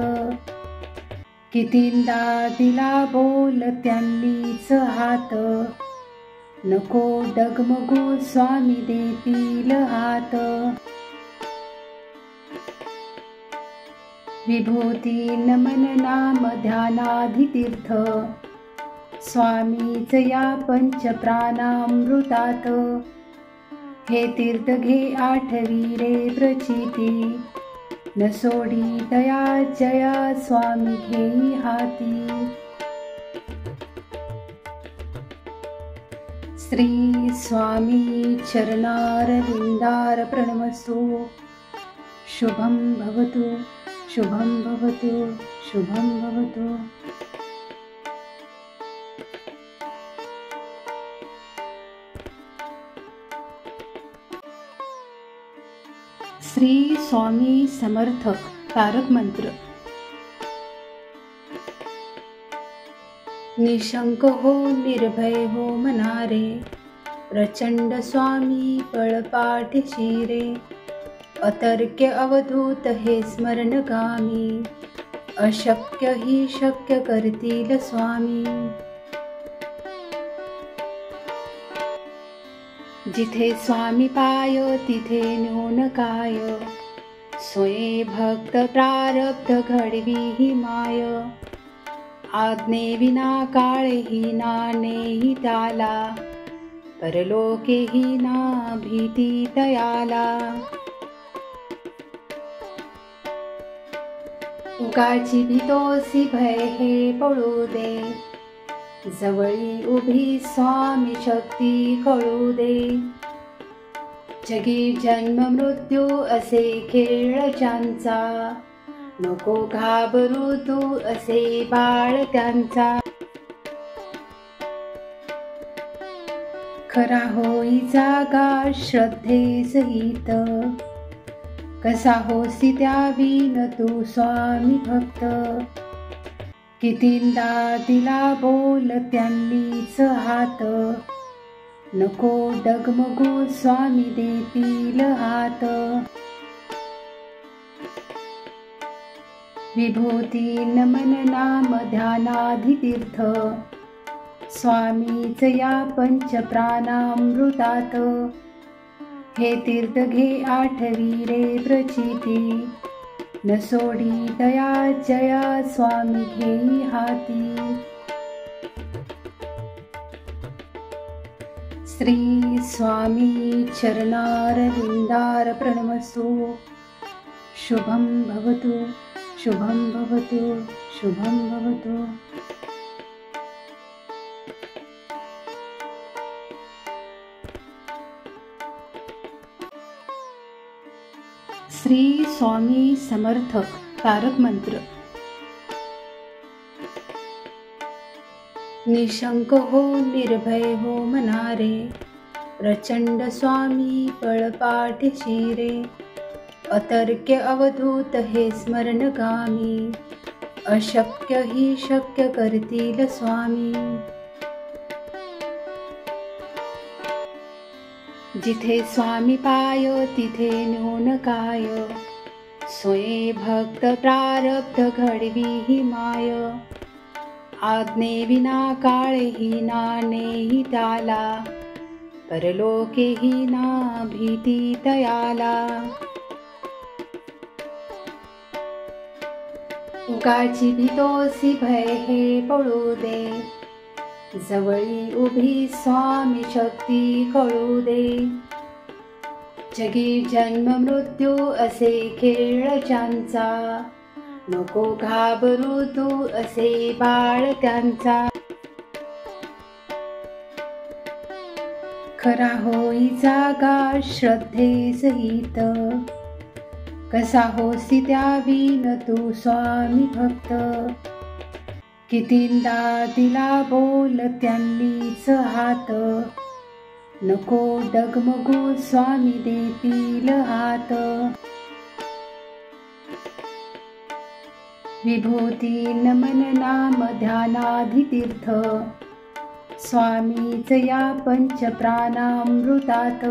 कितींदा दिला बोल त्यांनीच हात, नको डगमगू स्वामी देतील हात. विभूती नमन नाम ध्यानाधि तीर्थ, स्वामीच या पंचप्राणामृतात. हे तीर्थ घे आठवी रे प्रचिती, न सोडी तया जया स्वामी घेई हाती. श्री स्वामी चरणारविंदार प्रणमस्तु. शुभं भवतु, शुभं भवतु, शुभं भवतु. श्री स्वामी समर्थ तारक मंत्र. निशंक हो निर्भय हो मनारे, प्रचंड स्वामी पळपाठीशी रे. अतर्क्य अवधूत हे स्मरणगामी, अशक्य ही शक्य करतील स्वामी. जिथे स्वामी पाय तिथे न्यून काय, स्वये भक्त प्रारब्ध घडवी ही माय. आज्ञेविना काळेही नानेही त्याला, परलोकेही ना भीती तयाला. उगाची भीतोसी भय हे पळू दे, जवळी उभी स्वामी शक्ती कळू दे. जगी जन्म मृत्यू असे खेळ ज्यांचा, नको घाबरू तू असे बाळ त्यांचा. खरा होई जागा श्रद्धे सहित, कसा होसी त्यावीन तू स्वामी भक्त. कितींदा दिला बोल त्यांनीच हात, नको डगमगू स्वामी देतील हात. विभूती नमन नाम ध्यानाधितीर्थ, स्वामीच या पंच प्राणामृतात. हे तीर्थ घे आठवी रे प्रचिती, न सोडी तया जया स्वामी घेई हाती. श्री स्वामी चरणारविंदार प्रणमस्तु. शुभं भवतु, शुभं भवतु, शुभं भवतु. श्री स्वामी समर्थ तारक मंत्र. निशंक हो निर्भय हो मनारे, प्रचंड स्वामी पळपाठीशी रे. अतर्क्य अवधूत हे स्मरणगामी, अशक्य ही शक्य करतील स्वामी. जिथे स्वामी पाय तिथे न्यून काय, स्वये भक्त प्रारब्ध घडवी ही माय. आज्ञेविना काळेही नानेही त्याला, परलोकेही ना भीती तयाला. उगाची भीतोसी भय हे पळू दे, जवळी उभी स्वामी शक्ती कळू दे. जगी जन्म मृत्यू असे खेळ ज्यांचा, नको घाबरू तू असे बाळ त्यांचा. खरा होई जागा श्रद्धे सहित, कसा होसी त्यावीन तू स्वामी भक्त. कितींदा दिला बोल त्यांनीच हात, नको डगमगू स्वामी देतील हात. विभूती नमन नाम ध्यानाधितीर्थ, स्वामीच या पंच प्राणामृतात.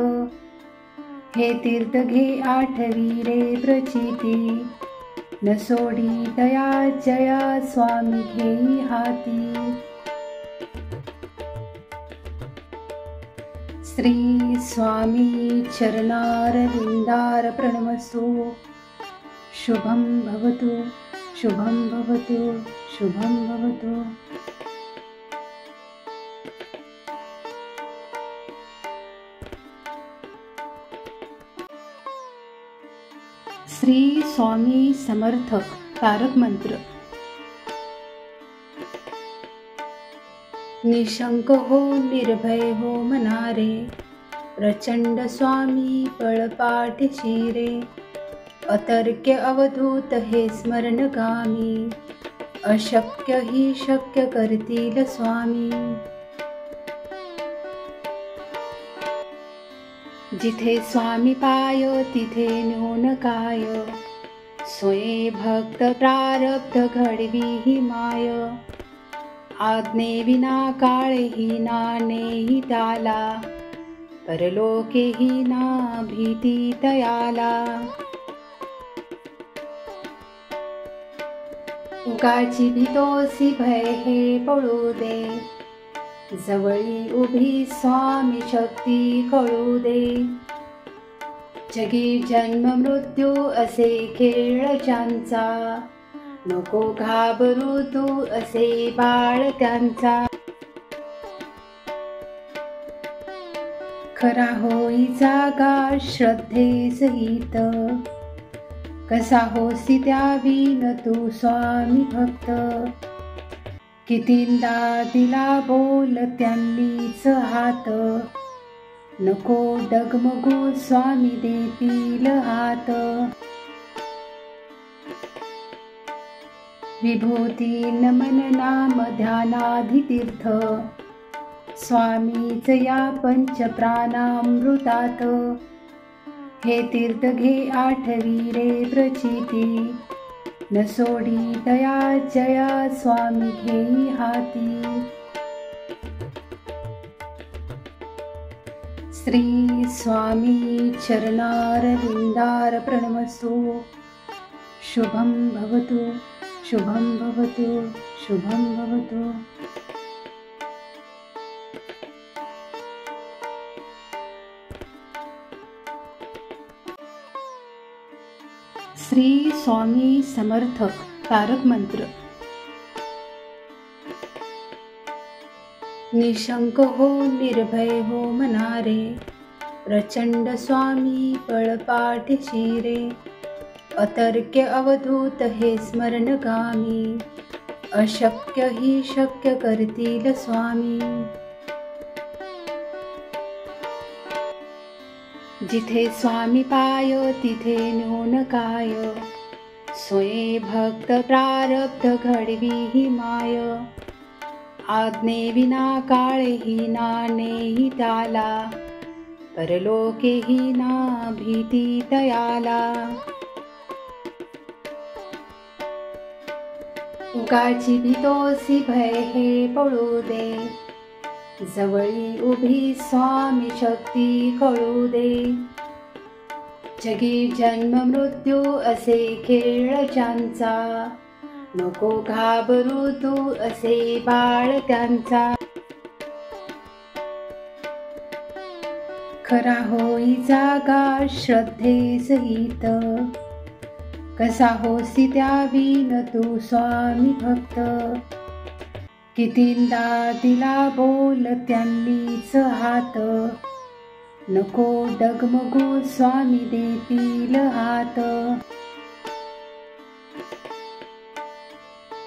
हे तीर्थ घे आठवी रे प्रचिती, न सोडी तया जया स्वामी घेई हाती. श्री स्वामी चरणारविंदार प्रणमस्तु. शुभं भवतु, शुभं भवतु, शुभं भवतु. श्री स्वामी समर्थ तारक मंत्र. निशंक हो निर्भय हो मनारे, प्रचंड स्वामी पळपाठीशी रे. अतर्क्य अवधूत हे स्मरणगामी, अशक्य ही शक्य करतील स्वामी. जिथे स्वामी पाय तिथे न्यून काय, स्वये भक्त प्रारब्ध घडवी ही माय. आज्ञे विना काळेही नानेही त्याला, परलोकेही ना भीती तयाला. उगाची भीतोसी भय हे पळू दे, जवळी उभी स्वामी शक्ती कळू दे. जगी जन्म मृत्यू असे खेळ ज्यांचा, नको घाबरू तू असे बाळ त्यांचा. खरा होई जागा श्रद्धे सहित, कसा होसी त्यावीन तू स्वामी भक्त. कितींदा दिला बोल त्यांनीच हात, नको डगमगू स्वामी देतील हात. विभूती नमन नाम ध्यानाधि तीर्थ, स्वामीच या पंच प्राणामृतात. हे तीर्थ घे आठवी रे प्रचिती, न सोडी तया जया स्वामी घेई हाती. श्री स्वामी चरणारविंदार प्रणमस्तु. शुभं भवतु, शुभं भवतु, शुभं भवतु. श्री स्वामी समर्थ तारक मंत्र. निशंक हो निर्भय हो मनारे, प्रचंड स्वामी पळपाठीशी रे. अतर्क्य अवधूत हे स्मरणगामी, अशक्य ही शक्य करतील स्वामी. जिथे स्वामी पाय तिथे न्यून काय, स्वये भक्त प्रारब्ध घडवी ही माय. आज्ञे विना काळेही नानेही त्याला, परलोकेही ना भीती तयाला. उगाची भीतोसी भय हे पळू दे, जवळी उभी स्वामी शक्ती कळू दे. जगी जन्म मृत्यू असे खेळ ज्यांचा, नको घाबरू तू असे बाळ त्यांचा. खरा होई जागा श्रद्धे सहित, कसा होसी त्यावीन तू स्वामी भक्त. कितींदा दिला बोल त्यांनीच हात, नको डगमगू स्वामी देतील हात.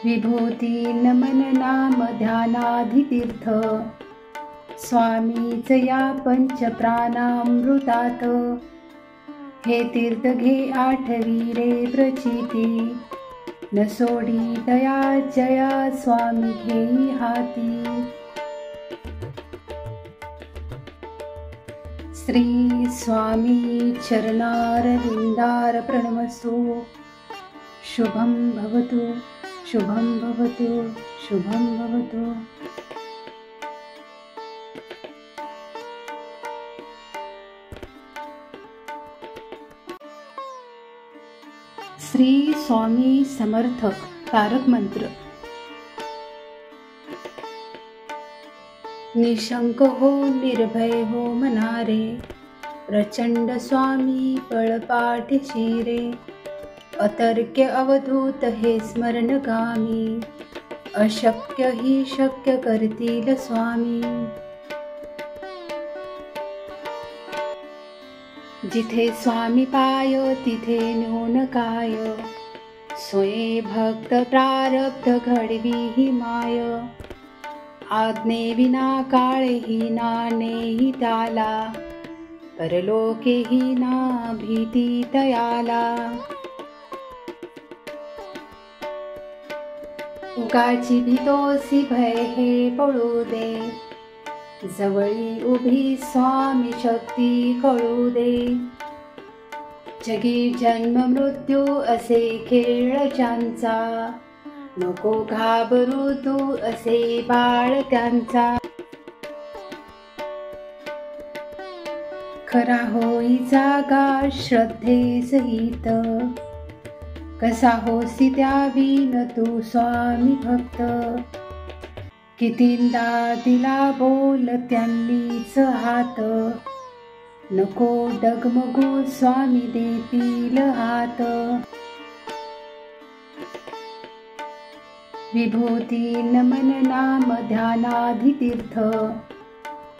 विभूती नमन नाम ध्यानाधि तीर्थ, स्वामीच या पंच प्राणामृतात. हे तीर्थ घे आठवी रे प्रचिती, न सोडी तया जया स्वामी घेई हाती. श्री स्वामी चरणारविंदार प्रणमस्तु. शुभं भवतु, शुभं भवतु, शुभं भवतु. श्री स्वामी समर्थ तारक मंत्र. निशंक हो निर्भय हो मनारे, प्रचंड स्वामी पळपाठीशी रे. अतर्क्य अवधूत हे स्मरणगामी, अशक्य ही शक्य करतील स्वामी. जिथे स्वामी पाय तिथे न्यून काय, स्वये भक्त प्रारब्ध घडवी ही माय. आज्ञेविना काळेही नानेही त्याला, परलोकेही ना भीती तयाला. उगाची भीतोसी भय हे पळू दे, जवळी उभी स्वामी शक्ती कळू दे. जगी जन्म मृत्यू असे खेळ ज्यांचा, नको घाबरू तू असे बाळ त्यांचा. खरा होई जागा श्रद्धे सहित, कसा होसी त्यावीन तू स्वामी भक्त. कितींदा दिला बोल त्यांनीच हात, नको डगमगू स्वामी देतील हात. विभूती नमन नाम ध्यानाधि तीर्थ,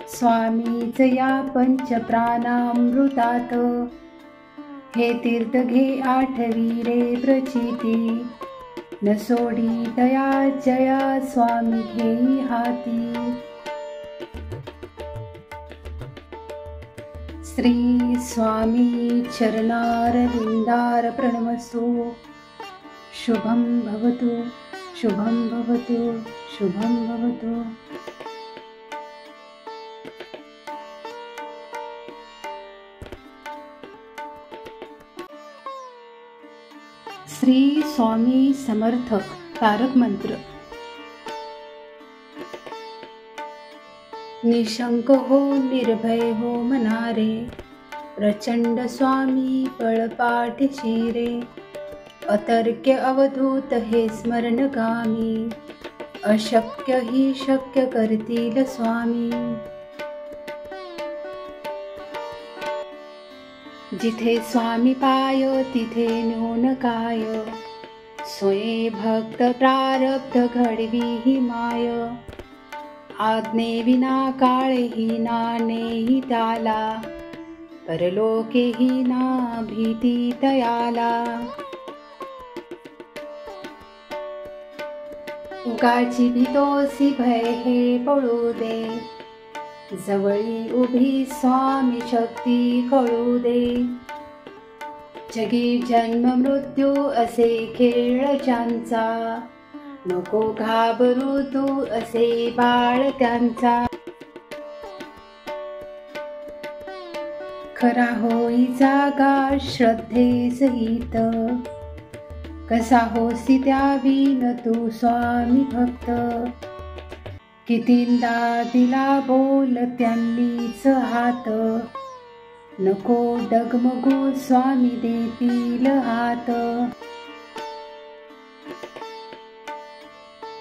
स्वामीच या पंच प्राणामृतात. हे तीर्थ घे आठवी रे प्रचिती, न सोडी तया जया स्वामी घेई हाती. श्री स्वामी चरणारविंदार प्रणमस्तु. शुभं भवतु, शुभं भवतु, शुभं भवतु. श्री स्वामी समर्थ तारक मंत्र. निशंक हो निर्भय हो मनारे, प्रचंड स्वामी पळपाठीशी रे. अतर्क्य अवधूत हे स्मरणगामी, अशक्य ही शक्य करतील स्वामी. जिथे स्वामी पाय तिथे न्यून काय, स्वये भक्त प्रारब्ध घडवी ही माय. आज्ञेविना काळेही नानेही त्याला, परलोकेही ना भीती तयाला. उगाची भीतोसी भय हे पळू दे, जवळी उभी स्वामी शक्ती कळू दे. जगी जन्म मृत्यू असे खेळ ज्यांचा, नको घाबरू तू असे बाळ त्यांचा. खरा होई जागा श्रद्धे सहित, कसा होसी त्यावीन तू स्वामी भक्त. कितींदा दिला बोल त्यांनीच हात, नको डगमगू स्वामी देतील हात.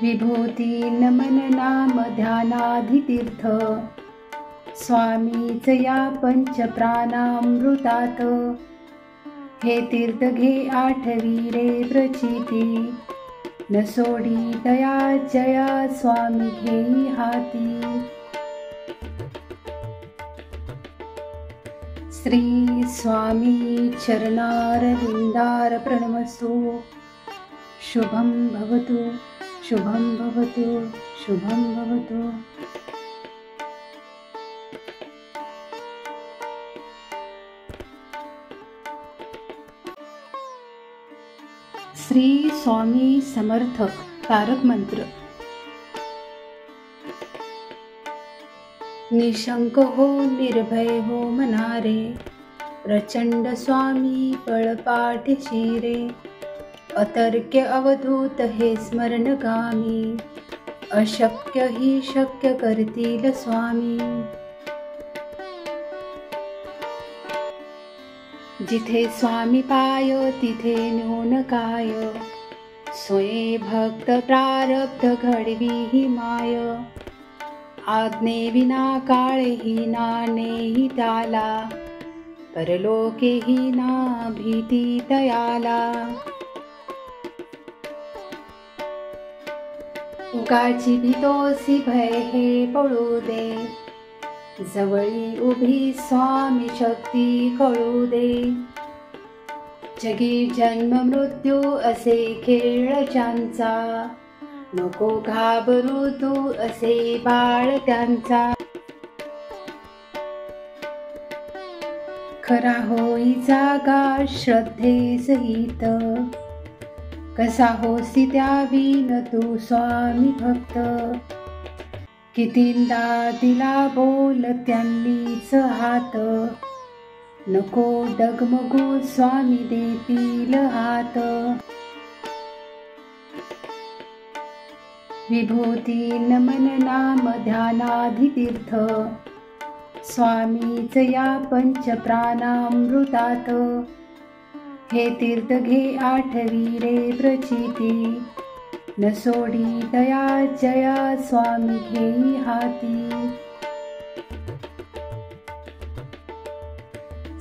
विभूती नमन नाम ध्यानाधि तीर्थ, स्वामीच या पंच प्राणामृतात. हे तीर्थ घे आठवी रे प्रचिती, न सोडी तया जया स्वामी घेई हाती. श्री स्वामी चरणारविंदार प्रणमस्तु. शुभं भवतु, शुभं भवतु, शुभं भवतु. श्री स्वामी समर्थ तारक मंत्र. निशंक हो निर्भय हो मनारे, प्रचंड स्वामी पळपाठीशी रे. अतर्क्य अवधूत हे स्मरणगामी, अशक्य ही शक्य करतील स्वामी. जिथे स्वामी पाय तिथे न्यून काय, स्वये भक्त प्रारब्ध घडवी ही माय. आज्ञेविना काळेही नानेही त्याला, परलोकेही ना भीती तयाला. उगाची भीतोसी भय हे पळू दे, जवळी उभी स्वामी शक्ती कळू दे. जगी जन्म मृत्यू असे खेळ ज्यांचा, नको घाबरू तू असे बाळ त्यांचा. खरा होई जागा श्रद्धेसहित, कसा होसी त्यावीन तू स्वामी भक्त. कितींदा दिला बोल त्यांनीच हात, नको डगमगू स्वामी देतील हात. विभूती नमन नाम ध्यानाधितीर्थ, स्वामीच या पंचप्राणामृतात. हे तीर्थ घे आठवी रे प्रचिती, न सोडी दया जया स्वामी घेई हाती.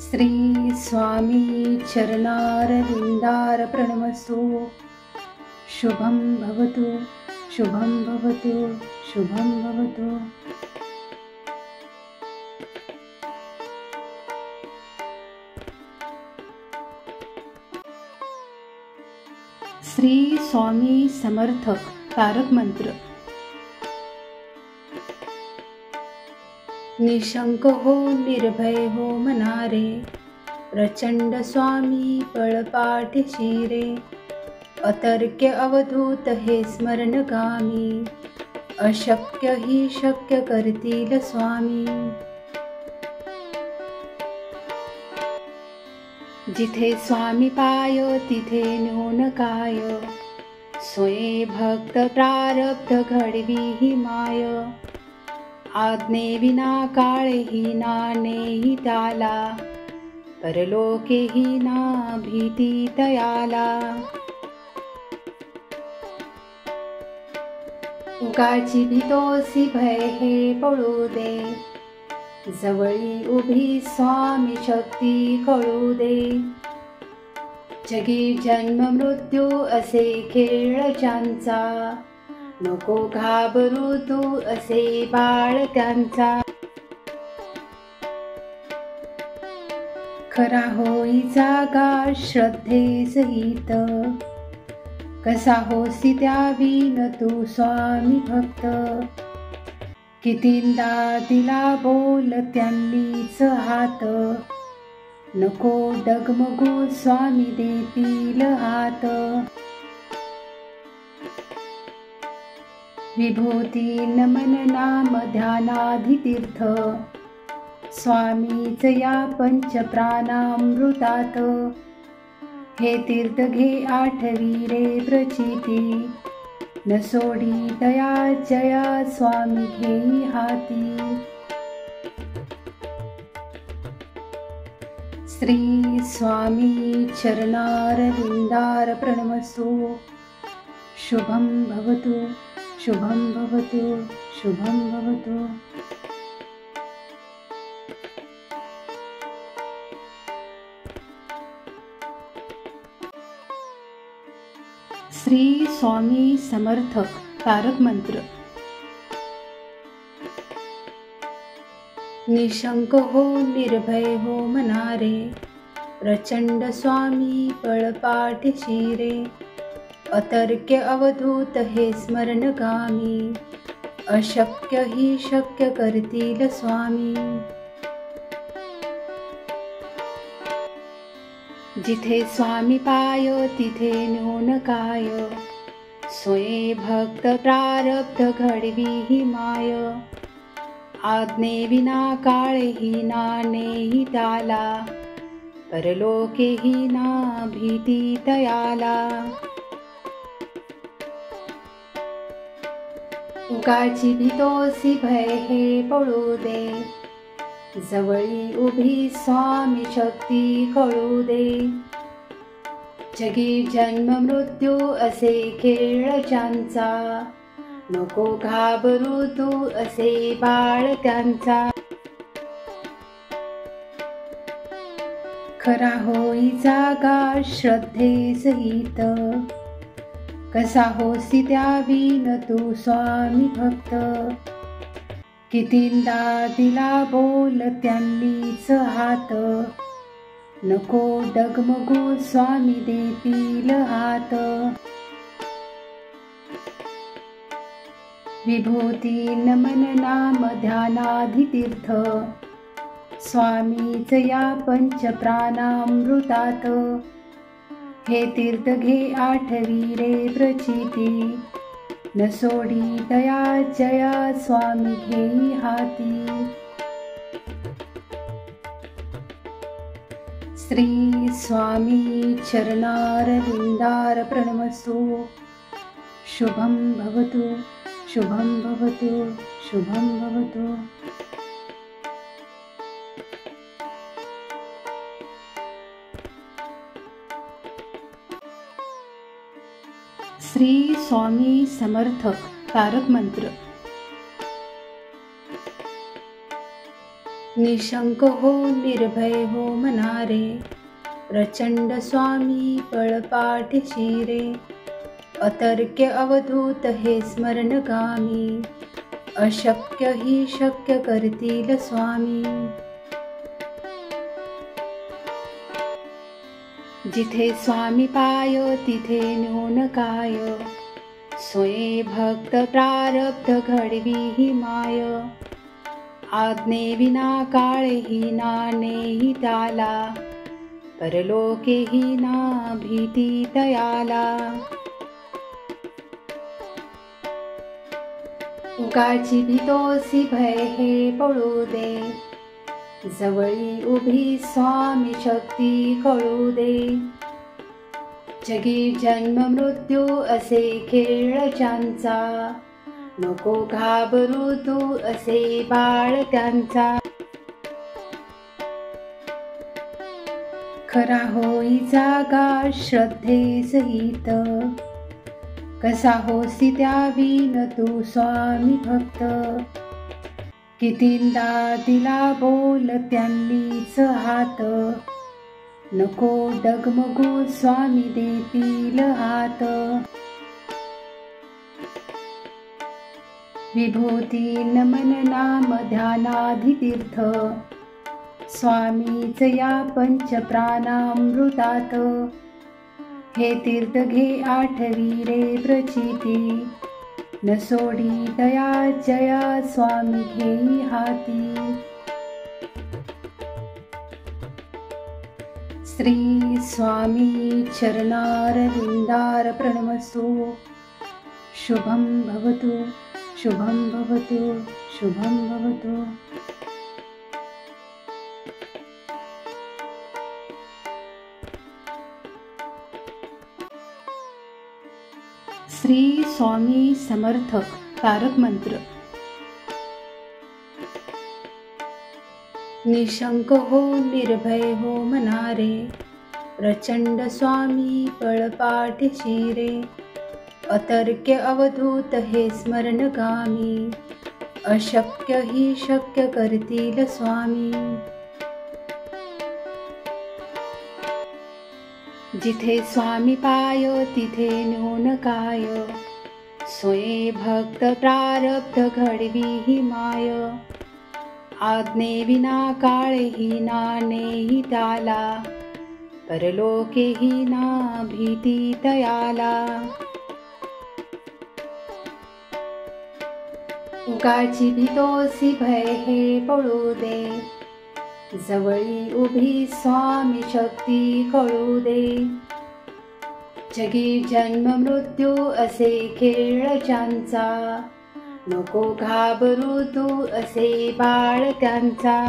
श्री स्वामी चरणारविंदार प्रणमस्तु. शुभं भवतु, शुभं भवतु, शुभं भवतु. श्री स्वामी समर्थ तारक मंत्र. निशंक हो निर्भय हो मनारे, प्रचंड स्वामी पळपाठीशी रे. अतर्क्य अवधूत हे स्मरणगामी, अशक्य ही शक्य करतील स्वामी. जिथे स्वामी पाय तिथे न्यून काय, स्वये भक्त प्रारब्ध घडवी ही माय. आज्ञेविना काळेही नानेही त्याला, परलोकेही ना भीती तयाला. उगाची भीतोसी भय हे पळू दे, जवळी उभी स्वामी शक्ती कळू दे. जगी जन्म मृत्यू असे खेळ ज्यांचा, नको घाबरू तू असे बाळ त्यांचा. खरा होई जागा श्रद्धेसहित, कसा होसी त्यावीन तू स्वामी भक्त. कितींदा दिला बोल त्यांनीच हात, नको डगमगू स्वामी देतील हात. विभूती नमन नाम ध्यानाधितीर्थ, स्वामीच या पंचप्राणामृतात. हे तीर्थ घे आठवी रे प्रचिती, न सोडी दया जया स्वामी घेई हाती. श्री स्वामी चरणारविंदार प्रणमस्तु. शुभं भवतु, शुभं भवतु, शुभं भवतु. श्री स्वामी समर्थ तारक मंत्र. निशंक हो निर्भय हो मनारे, प्रचंड स्वामी पळपाठीशी रे. अतर्क्य अवधूत हे स्मरणगामी, अशक्य ही शक्य करतील स्वामी. जिथे स्वामी पाय तिथे न्यून काय, स्वये भक्त प्रारब्ध घडवी ही माय. आज्ञेविना काळेही नानेही त्याला, परलोकेही ना भीती तयाला. उगाची भीतोसी भय हे पळू दे, जवळी उभी स्वामी शक्ती कळू दे. जगी जन्म मृत्यू असे खेळ ज्यांचा, नको घाबरू तू असे बाळ त्यांचा. खरा होई जागा श्रद्धेसहित, कसा होसी त्यावीन तू स्वामी भक्त. कितींदा दिला बोल त्यांनीच हात, नको डगमगू स्वामी देतील हात. विभूती नमन नाम ध्यानाधि तीर्थ, स्वामीच या पंचप्राणामृतात. हे तीर्थ घे आठवी रे प्रचिती, न सोडी तया जया स्वामी घेई हाती. श्री स्वामी चरणारविंदार प्रणमस्तु. शुभं भवतु, शुभं भवतु, शुभं भवतु. श्री स्वामी समर्थ तारक मंत्र. निशंक हो निर्भय हो मनारे, प्रचंड स्वामी पळपाठीशी रे. अतर्क्य अवधूत हे स्मरणगामी, अशक्य ही शक्य करतील स्वामी. जिथे स्वामी पाय तिथे न्यून काय, स्वये भक्त प्रारब्ध घडवी ही माय. आज्ञे विना काळेही नानेही त्याला, परलोकेही ना भीती तयाला. उगाची भीतोसी भय हे पळू दे, जवळी उभी स्वामी शक्ती कळू दे. जगी जन्म मृत्यू असे खेळ ज्यांचा, नको घाबरू तू असे बाळ त्यांचा. खरा होई जागा श्रद्धे सहित, कसा होसी त्यावीन तू स्वामी भक्त. कितींदा दिला बोल त्यांनीच हात, नको डगमगू स्वामी देतील हात. विभूती नमन नाम ध्यानाधि तीर्थ, स्वामीच या पंचप्राणामृतात. हे तीर्थ घे आठवी रे प्रचिती, न सोडी तया जया स्वामी घेई हाती. श्री स्वामी चरणारविंदार प्रणमस्तु. शुभं भवतु, शुभं भवतु, शुभं भवतु. श्री स्वामी समर्थ तारक मंत्र. निशंक हो निर्भय हो मनारे, प्रचंड स्वामी पळपाठीशी रे. अतर्क्य अवधूत हे स्मरणगामी, अशक्य ही शक्य करतील स्वामी. जिथे स्वामी पाय तिथे न्यून काय, स्वये भक्त प्रारब्ध घडवी ही माय. आज्ञे विना काळेही नानेही त्याला, परलोकेही ना भीती तयाला. उगाची भीतोसी भय हे पळू दे, जवळी उभी स्वामी शक्ती कळू दे. जगी जन्म मृत्यू असे खेळ ज्यांचा, नको घाबरू तू असे बाळ त्यांचा.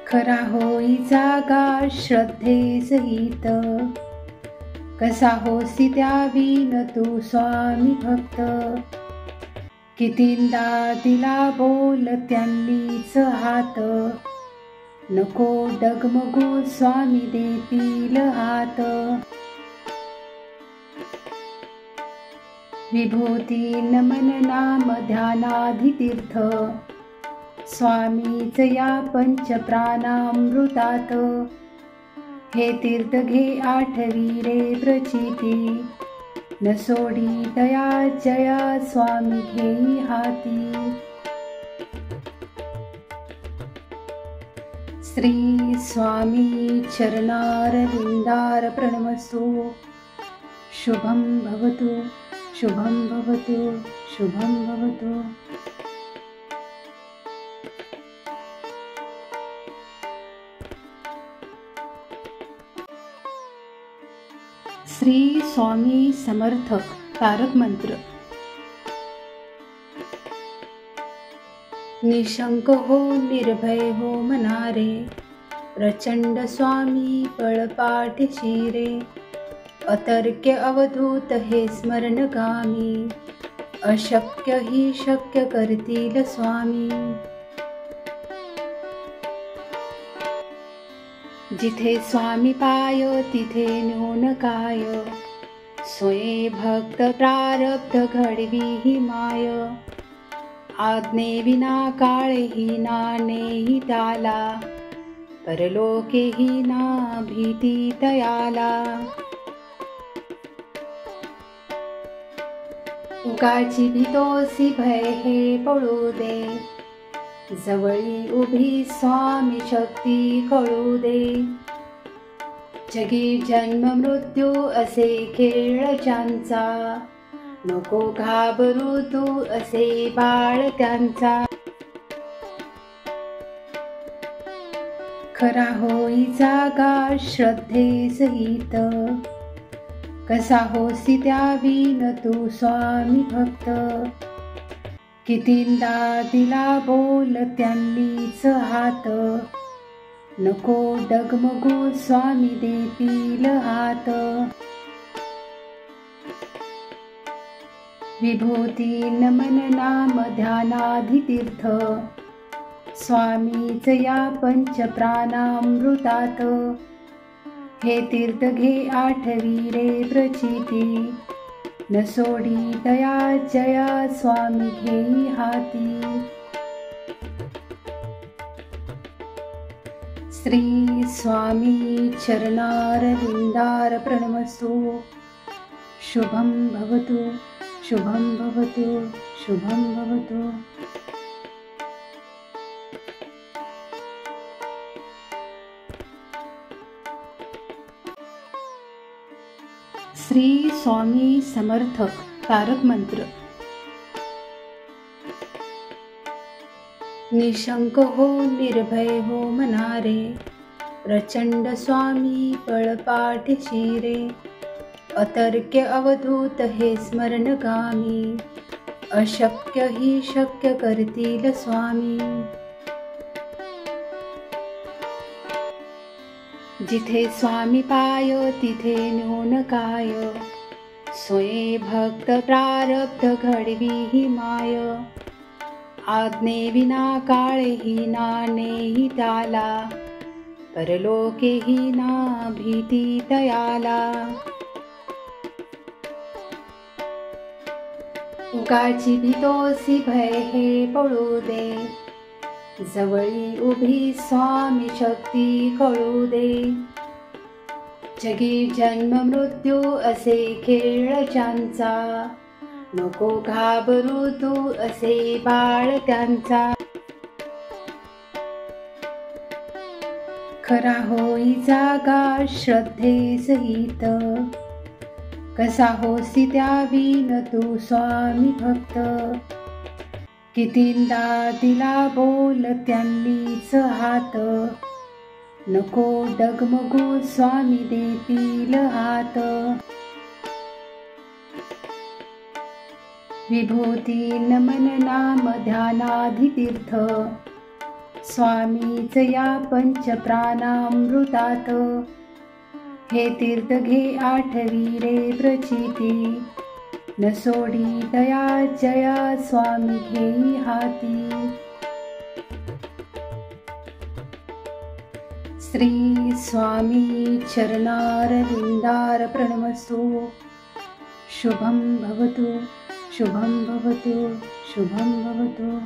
खरा होई जागा श्रद्धे सहित, कसा होसी त्यावीन तू स्वामी भक्त. कितींदा दिला बोल त्यांनीच हात, नको डगमगू स्वामी देतील हात. विभूती नमन नाम ध्यानाधि तीर्थ, स्वामीच या पंचप्राणामृतात. हे तीर्थ घे आठवी रे प्रचिती, न सोडी दया जया स्वामी घेई हाती। श्री स्वामी चरणारविंदार प्रणमस्तु। शुभं भवतु, शुभं भवतु, शुभं भवतु। श्री स्वामी समर्थक तारक मंत्र। निशंक हो निर्भय हो मनारे, प्रचंड स्वामी पळपाठीशी रे। अतर्क्य अवधूत हे स्मरणगामी, अशक्य ही शक्य करतील स्वामी। जिथे स्वामी पाय तिथे न्यून काय, स्वये भक्त प्रारब्ध घडवी ही माय। आज्ञे विना काळही नानेही त्याला, परलोकेही ना भीती तयाला। उगाची भीतोसी भय हे पळू दे, जवळी उभी स्वामी शक्ती कळू दे। जगी जन्म मृत्यू असे खेळ ज्यांचा, नको घाबरू तू असे बाळ त्यांचा। खरा होई जागा श्रद्धे सहित, कसा होसी त्यावीन तू स्वामी भक्त। कितींदा दिला बोल त्यांनीच हात, नको डगमगू स्वामी देतील हात। विभूती नमन नाम ध्यानाधि तीर्थ, स्वामीच या पंच प्राणामृतात। हे तीर्थ घे आठवी रे प्रचिती, न सोडी दया जया स्वामी घेई हाती। श्री स्वामी चरणारविंदार प्रणमस्तु। शुभं भवतु, शुभं भवतु, शुभं भवतु। श्री स्वामी समर्थक तारक मंत्र। निशंक हो निर्भय हो मनारे, प्रचंड स्वामी पळपाठीशी रे। अतर्क्य अवधूत हे स्मरणगामी, अशक्य ही शक्य करतील स्वामी। जिथे स्वामी पाय तिथे न्यून काय, स्वये भक्त प्रारब्ध घडवी ही माय। आज्ञे विना काळही नानेही त्याला, परलोकेही ना भीती तयाला। उगाची भीतोसी भय हे पळू दे, जवळी उभी स्वामी शक्ती कळू दे। जगी जन्म मृत्यू असे खेळ ज्यांचा, नको घाबरू तू असे बाळ त्यांचा। खरा होई जागा श्रद्धे सहित, कसा होसी त्यावीन तू स्वामी भक्त। कितींदा दिला बोल त्यांनीच हात, नको डगमगू स्वामी देतील हात। विभूती नमन नाम ध्यानाधि तीर्थ, स्वामीच या पंच प्राणामृतात। हे तीर्थ घे आठवी रे प्रचिती, न सोडी दया जया स्वामी घेई हाती। श्री स्वामी चरणारविंदार प्रणमस्तु। शुभं भवतु, शुभं भवतु, शुभं भवतु।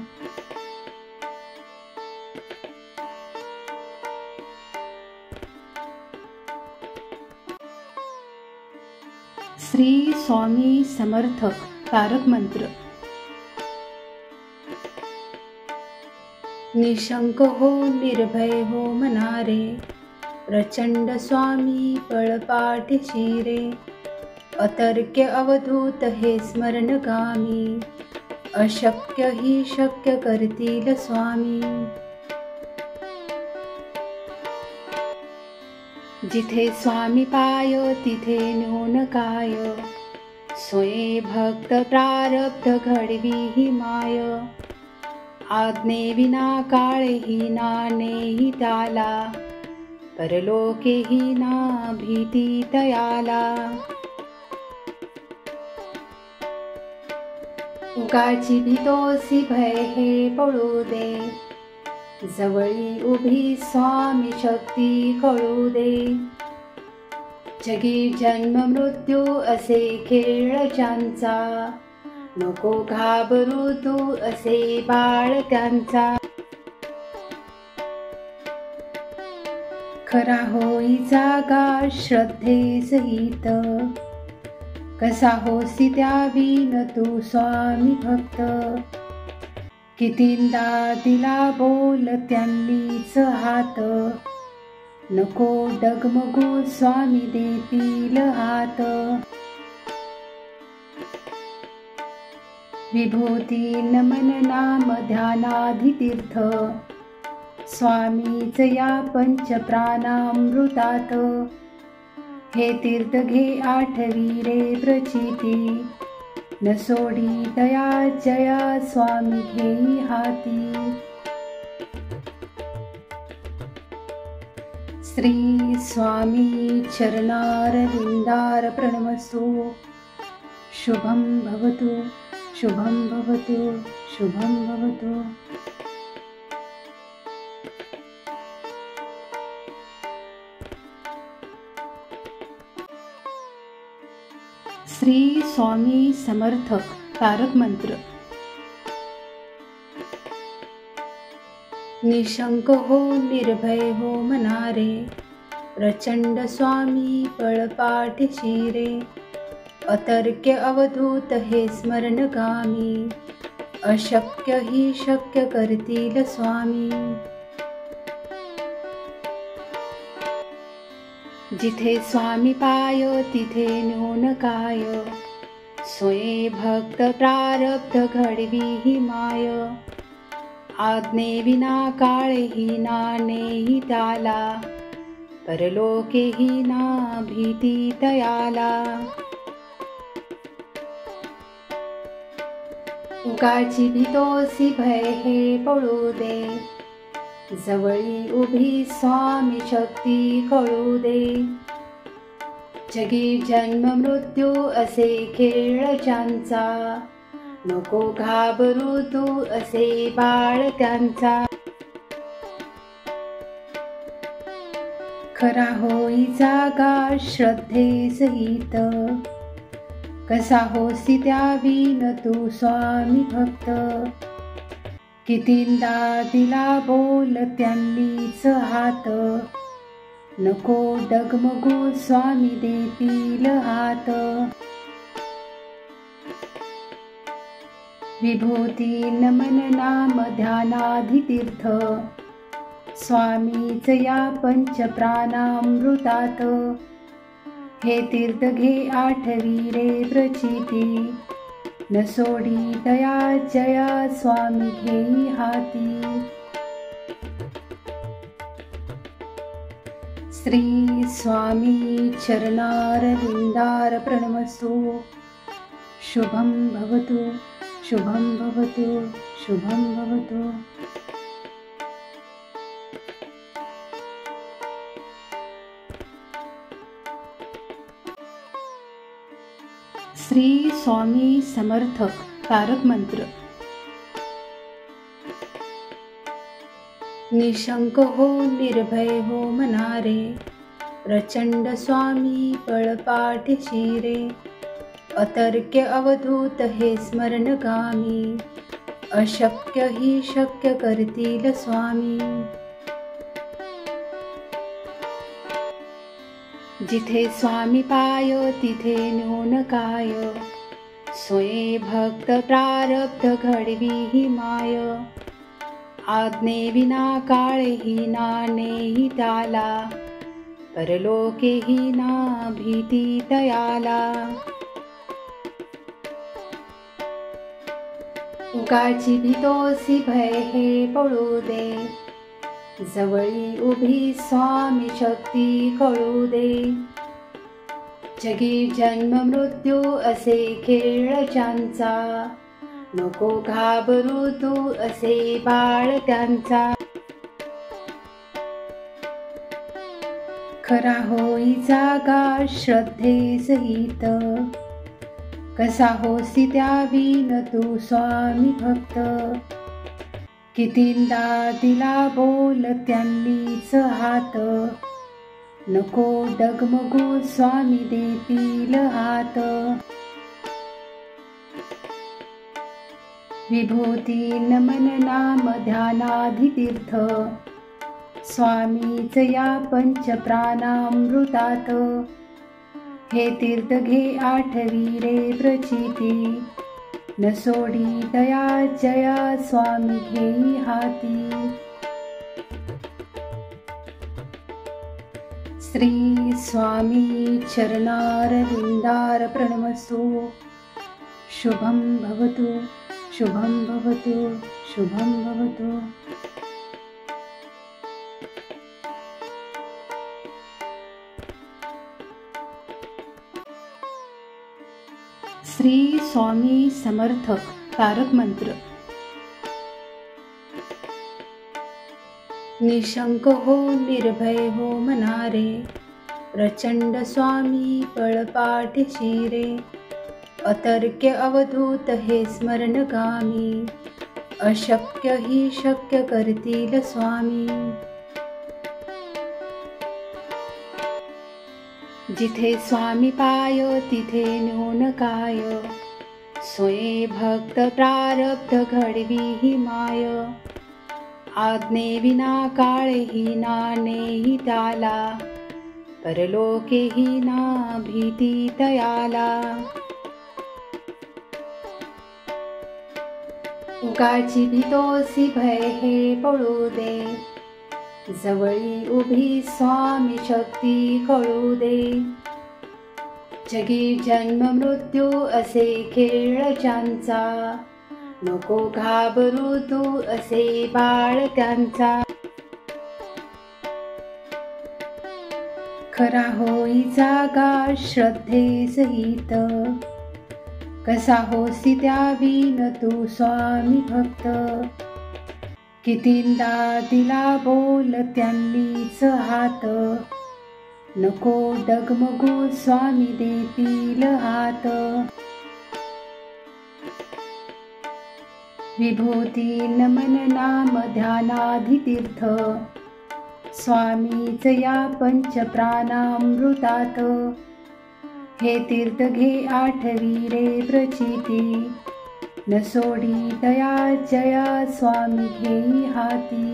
श्री स्वामी समर्थ तारक मंत्र. निशंक हो निर्भय हो मनारे, प्रचंड स्वामी पळपाठीशी रे. अतर्क्य अवधूत हे स्मरणगामी, अशक्य ही शक्य करतील स्वामी. जिथे स्वामी पाय तिथे न्यून काय, स्वये भक्त प्रारब्ध घडवी ही माय. आज्ञे विना काळेही नानेही त्याला, परलोकेही ना भीती तयाला. उगाची भीतोसी भय हे पळू दे, जवळी उभी स्वामी शक्ती कळू दे. जगी जन्म मृत्यू असे खेळ ज्यांचा, नको घाबरू तू असे बाळ त्यांचा. खरा होई जागा श्रद्धेसहित, कसा होसी त्यावीन तू स्वामी भक्त. कितींदा दिला बोल त्यांनीच हात, नको डगमगू स्वामी देतील हात. विभूती नमन नाम ध्यानाधि तीर्थ, स्वामीच या पंच प्राणामृतात. हे तीर्थ घे आठवी रे प्रचिती, न सोडी दया जया स्वामी घेई हाती. श्री स्वामी चरणारविंदार प्रणमस्तु. शुभं भवतु, शुभं भवतु, शुभं भवतु. श्री स्वामी समर्थ तारक मंत्र. निशंक हो निर्भय हो मनारे, प्रचंड स्वामी पळपाठीशी रे. अतर्क्य अवधूत हे स्मरणगामी, अशक्य ही शक्य करतील स्वामी. जिथे स्वामी पाय तिथे न्यून काय, स्वये भक्त प्रारब्ध घडवी ही माय. आज्ञे विना काळेही नानेही त्याला, परलोकेही ना भीती तयाला. उगाची भीतोसी भय हे पळू दे, जवळी उभी स्वामी शक्ती कळू दे. जगी जन्म मृत्यू असे खेळ ज्यांचा, नको घाबरू तू असे बाळ त्यांचा. खरा होई जागा श्रद्धेसहित, कसा होसी त्यावीन तू स्वामी भक्त. कितींदा दिला बोल त्यांनीच हात, नको डगमगू स्वामी देतील हात. विभूती नमन नाम ध्यानाधि तीर्थ, स्वामीच या पंच प्राणामृतात. हे तीर्थ घे आठवी रे प्रचिती, न सोडी दया जया स्वामी घेई हाती. श्री स्वामी चरणारविंदार प्रणमस्तु. शुभं भवतु, शुभं भवतु, शुभं भवतु. श्री स्वामी समर्थ तारक मंत्र. निशंक हो निर्भय हो मनारे, प्रचंड स्वामी पळपाठीशी रे. अतर्क्य अवधूत हे स्मरणगामी, अशक्य ही शक्य करतील स्वामी. जिथे स्वामी पाय तिथे न्यून काय, स्वये भक्त प्रारब्ध घडवी ही माय. आज्ञेविना काळेही नानेही त्याला, परलोकेही ना भीती तयाला. उगाची भीतोसी भय हे पळू दे, जवळी उभी स्वामी शक्ती कळू दे. जगी जन्म मृत्यू असे खेळ ज्यांचा, नको घाबरू तू असे बाळ त्यांचा. खरा होई जागा श्रद्धे सहित, कसा होसी त्यावीन तू स्वामी भक्त. कितींदा दिला बोल त्यांनीच हात, नको डगमगू स्वामी देतील हात. विभूती नमन नाम ध्यानाधितीर्थ, स्वामीच या पंच प्राणामृतात. हे तीर्थ घे आठवी रे प्रचिती, न सोडी दया जया स्वामी घेई हाती. श्री स्वामी चरणारविंदार प्रणमस्तु. शुभं भवतु, शुभं भवतु, शुभं भवतु. श्री स्वामी समर्थ तारक मंत्र. निशंक हो निर्भय हो मनारे, प्रचंड स्वामी पळपाठीशी रे. अतर्क्य अवधूत हे स्मरणगामी, अशक्य ही शक्य करतील स्वामी. जिथे स्वामी पाय तिथे न्यून काय, स्वये भक्त प्रारब्ध घडवी ही माय. आज्ञेविना काळेही नानेही त्याला, परलोकेही ना भीती तयाला. उगाची भीतोसी भय हे पळू दे, जवळी उभी स्वामी शक्ती कळू दे. जगी जन्म मृत्यू असे खेळ ज्यांचा, नको घाबरू तू असे बाळ त्यांचा. खरा होई जागा श्रद्धे सहित, कसा होसी त्यावीन तू स्वामी भक्त. कितींदा दिला बोल त्यांनीच हात, नको डगमगू स्वामी देतील हात. विभूती नमन नाम ध्यानाधितीर्थ, स्वामीच या पंच प्राणामृतात. हे तीर्थ घे आठवी रे प्रचिती, न सोडी दया जया स्वामी घेई हाती.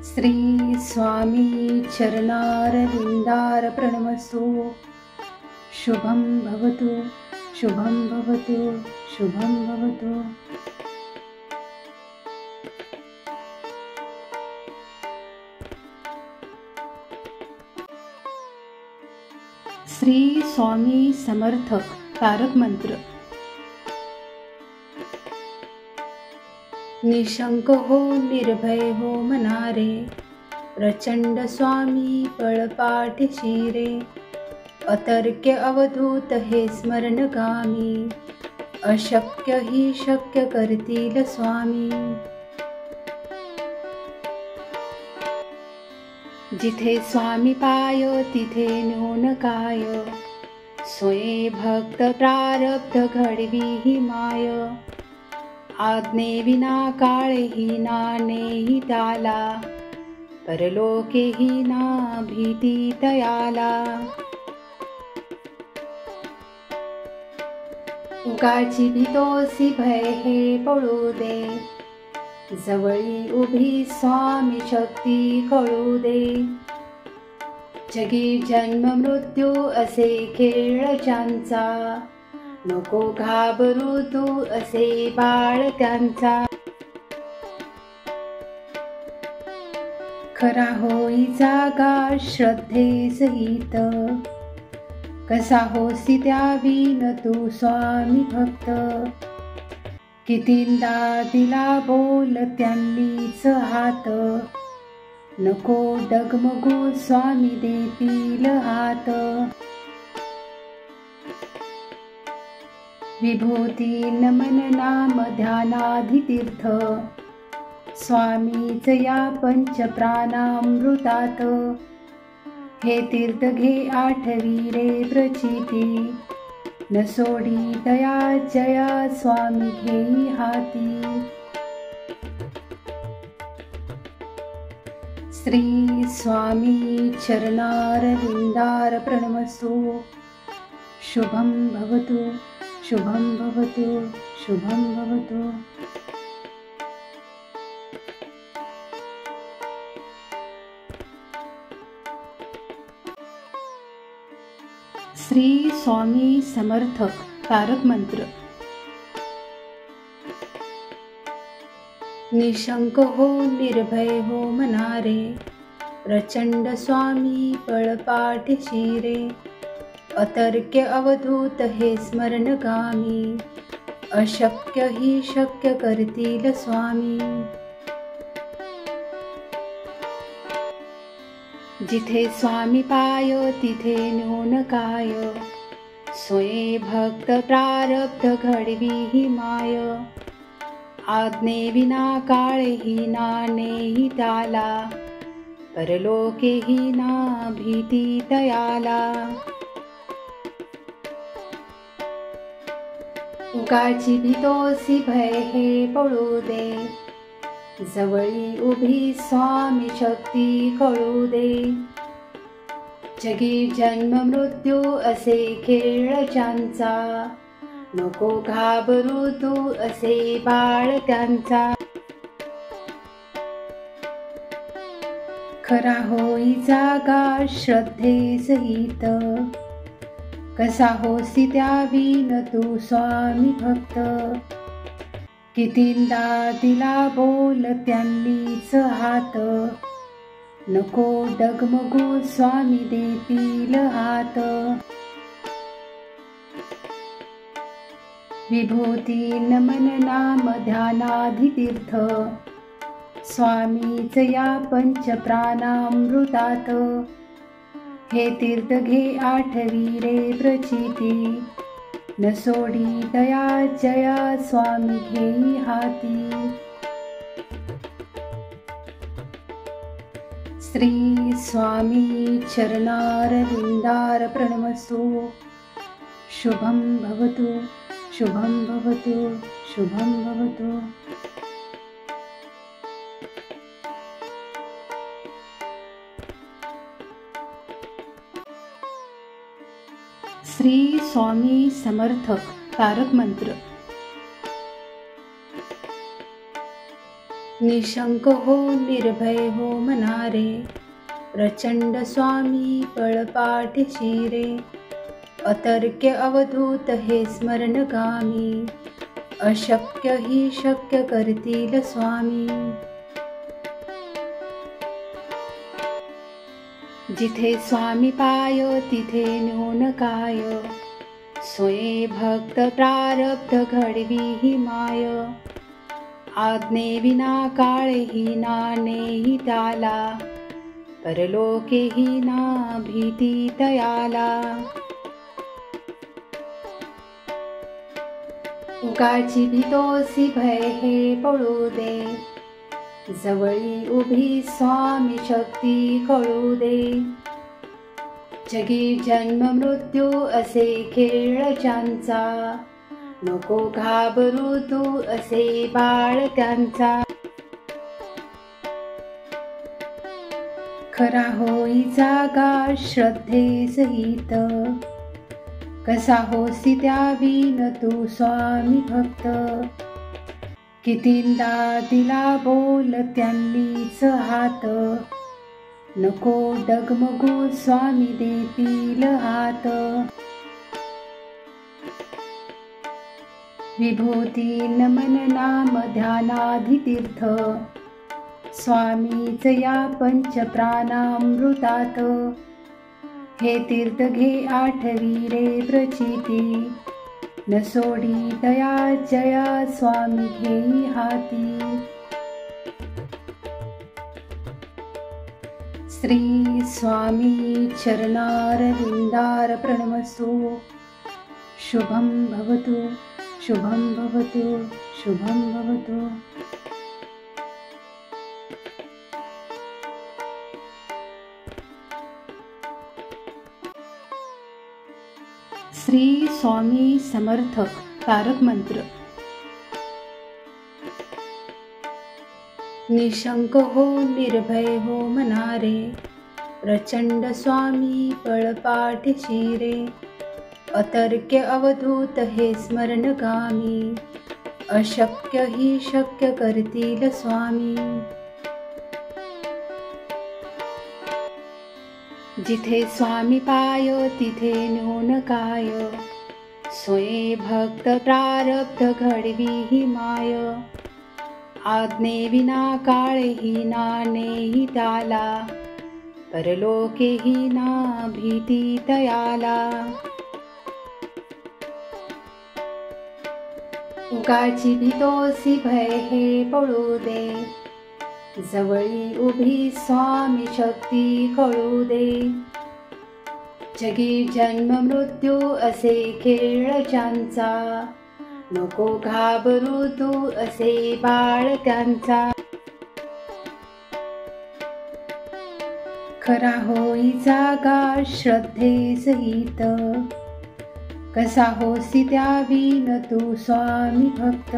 श्री स्वामी चरणारविंदार प्रणमस्तु. शुभं भवतु, शुभं भवतु, शुभं भवतु. श्री स्वामी समर्थ तारक मंत्र. निशंक हो निर्भय हो मनारे, प्रचंड स्वामी पळपाठीशी रे. अतर्क्य अवधूत हे स्मरणगामी, अशक्य ही शक्य करतील स्वामी. जिथे स्वामी पाय तिथे न्यून काय, स्वये भक्त प्रारब्ध घडवी ही माय. आज्ञेविना काळेही नानेही त्याला, परलोकेही ना भीती तयाला. उगाची भीतोसी भय हे पळू दे, जवळी उभी स्वामी शक्ती कळू दे. जगी जन्म मृत्यू असे खेळ ज्यांचा, नको घाबरू तू असे बाळ त्यांचा. खरा होई जागा श्रद्धे सहित, कसा होसी त्यावीन तू स्वामी भक्त. कितींदा दिला बोल त्यांनीच हात, नको डगमगू स्वामी देतील हात. विभूती नमन नाम ध्यानाधितीर्थ, स्वामीच या पंच प्राणामृतात. हे तीर्थ घे आठवी रे प्रचिती, न सोडी दया जया स्वामी घेई हाती. श्री स्वामी चरणारविंदार प्रणमस्तु. शुभं भवतु, शुभं भवतु, शुभं भवतु. श्री स्वामी समर्थ तारक मंत्र. निशंक हो निर्भय हो मनारे, प्रचंड स्वामी पळपाठीशी रे. अतर्क्य अवधूत हे स्मरणगामी, अशक्य ही शक्य करतील स्वामी. जिथे स्वामी पाय तिथे न्यून काय, स्वये भक्त प्रारब्ध घडवी ही माय. आज्ञे विना काळेही नानेही त्याला, परलोकेही ना भीती तयाला. उगाची भीतोसी भय हे पळू दे, जवळी उभी स्वामी शक्ती कळू दे. जगी जन्म मृत्यू असे खेळ ज्यांचा, नको घाबरू तू असे बाळ त्यांचा. खरा होई जागा श्रद्धे सहित, कसा होसी त्यावीन तू स्वामी भक्त. कितींदा दिला बोल त्यांनीच हात, नको डगमगू स्वामी देतील हात. विभूती नमन नाम ध्यानाधितीर्थ, स्वामीच या पंच प्राणामृतात. हे तीर्थ घे आठवी रे प्रचिती, न सोडी दया जया स्वामी घेई हाती. श्री स्वामी चरणारविंदार प्रणमस्तु. शुभं भवतु, शुभं भवतु, शुभं भवतु. श्री स्वामी समर्थ तारक मंत्र. निशंक हो निर्भय हो मनारे, प्रचंड स्वामी पळपाठीशी रे. अतर्क्य अवधूत हे स्मरणगामी, अशक्य ही शक्य करतील स्वामी. जिथे स्वामी पाय तिथे न्यून काय, स्वये भक्त प्रारब्ध घडवी ही माय. आज्ञे विना काळेही नानेही त्याला, परलोकेही ना भीती तयाला. उगाची भीतोसी भय हे पळू दे, जवळी उभी स्वामी शक्ती कळू दे. जगी जन्म मृत्यू असे खेळ ज्यांचा, नको घाबरू तू असे बाळ त्यांचा. खरा होई जागा श्रद्धे सहित, कसा होसी त्यावीन तू स्वामी भक्त. कितींदा दिला बोल त्यांनीच हात, नको डगमगू स्वामी देतील हात. विभूती नमन नाम ध्यानाधि तीर्थ, स्वामीच या पंचप्राणामृतात. हे तीर्थ घे आठवी रे प्रचिती, न सोडी दया जया स्वामी घेई हाती. श्री स्वामी चरणारविंदार प्रणमस्तु. शुभं भवतु, शुभं भवतु, शुभं भवतु. श्री स्वामी समर्थ तारक मंत्र. निशंक हो निर्भय हो मनारे, प्रचंड स्वामी पळपाठीशी रे. अतर्क्य अवधूत हे स्मरणगामी, अशक्य ही शक्य करतील स्वामी. जिथे स्वामी पाय तिथे न्यून काय, स्वये भक्त प्रारब्ध घडवी ही माय. आज्ञे विना काळही नानेही त्याला, परलोकेही ना भीती तयाला. उगाची भीतोसी भय हे पळू दे, जवळी उभी स्वामी शक्ती कळू दे. जगी जन्म मृत्यू असे खेळ ज्यांचा, नको घाबरू तू असे बाळ त्यांचा. खरा होई जागा श्रद्धे सहित, कसा होसी त्यावीन तू स्वामी भक्त.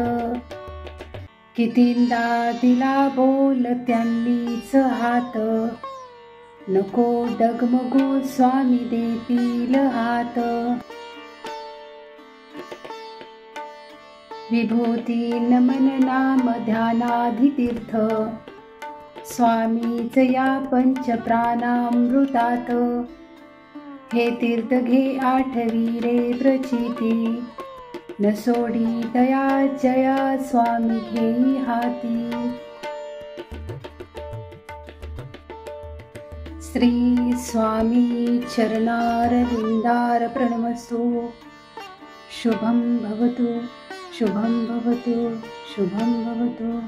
कितींदा दिला बोल त्यांनीच हात, नको डगमगू स्वामी देतील हात. विभूती नमन नाम ध्यानाधि तीर्थ, स्वामीच या पंचप्राणामृतात. हे तीर्थ घे आठवी रे प्रचिती, न सोडी दया जया स्वामी घेई हाती. श्री स्वामी चरणारविंदार प्रणमस्तु. शुभं भवतु, शुभं भवतु, शुभं भवतु.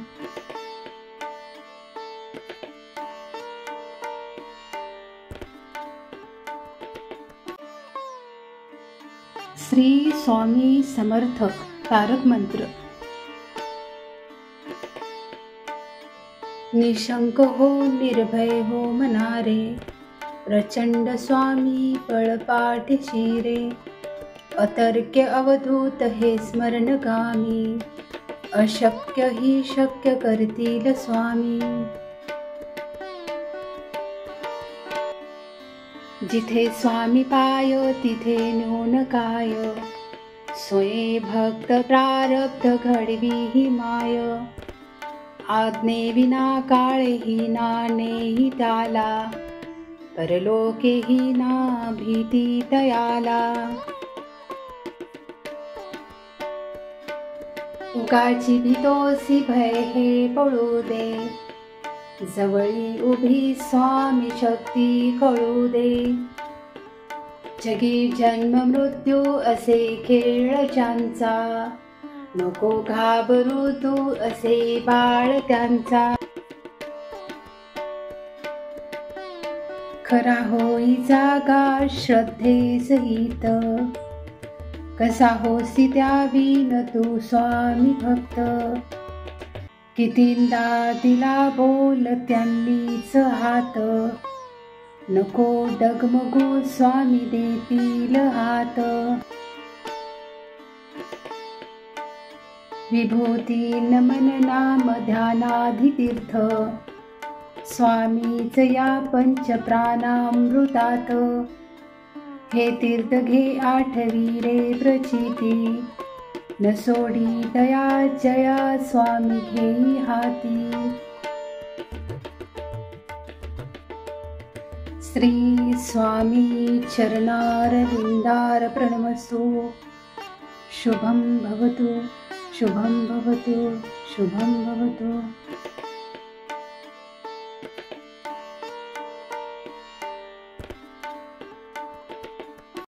श्री स्वामी समर्थ तारक मंत्र. निशंक हो निर्भय हो मनारे, प्रचंड स्वामी पळपाठीशी रे. अतर्क्य अवधूत हे स्मरणगामी, अशक्य ही शक्य करतील स्वामी. जिथे स्वामी पाय तिथे न्यून काय, स्वये भक्त प्रारब्ध घडवी ही माय. आज्ञे विना काळही नानेही त्याला, परलोकेही ना भीती तयाला. उगाची भीतोसी भय हे पळू दे, जवळी उभी स्वामी शक्ती कळू दे. जगी जन्म मृत्यू असे खेळ ज्यांचा, नको घाबरू तू असे बाळ त्यांचा. खरा होई जागा श्रद्धे सहित, कसा होसी त्यावीन तू स्वामी भक्त. कितींदा दिला बोल त्यांनीच हात, नको डगमगू स्वामी देतील हात. विभूती नमन नाम ध्यानाधि तीर्थ, स्वामीच या पंचप्राणामृतात. हे तीर्थ घे आठवी रे प्रचिती, न सोडी दया जया स्वामी घेई हाती। श्री स्वामी चरणारविंदार प्रणमस्तु। शुभं भवतु, शुभं भवतु, शुभं भवतु।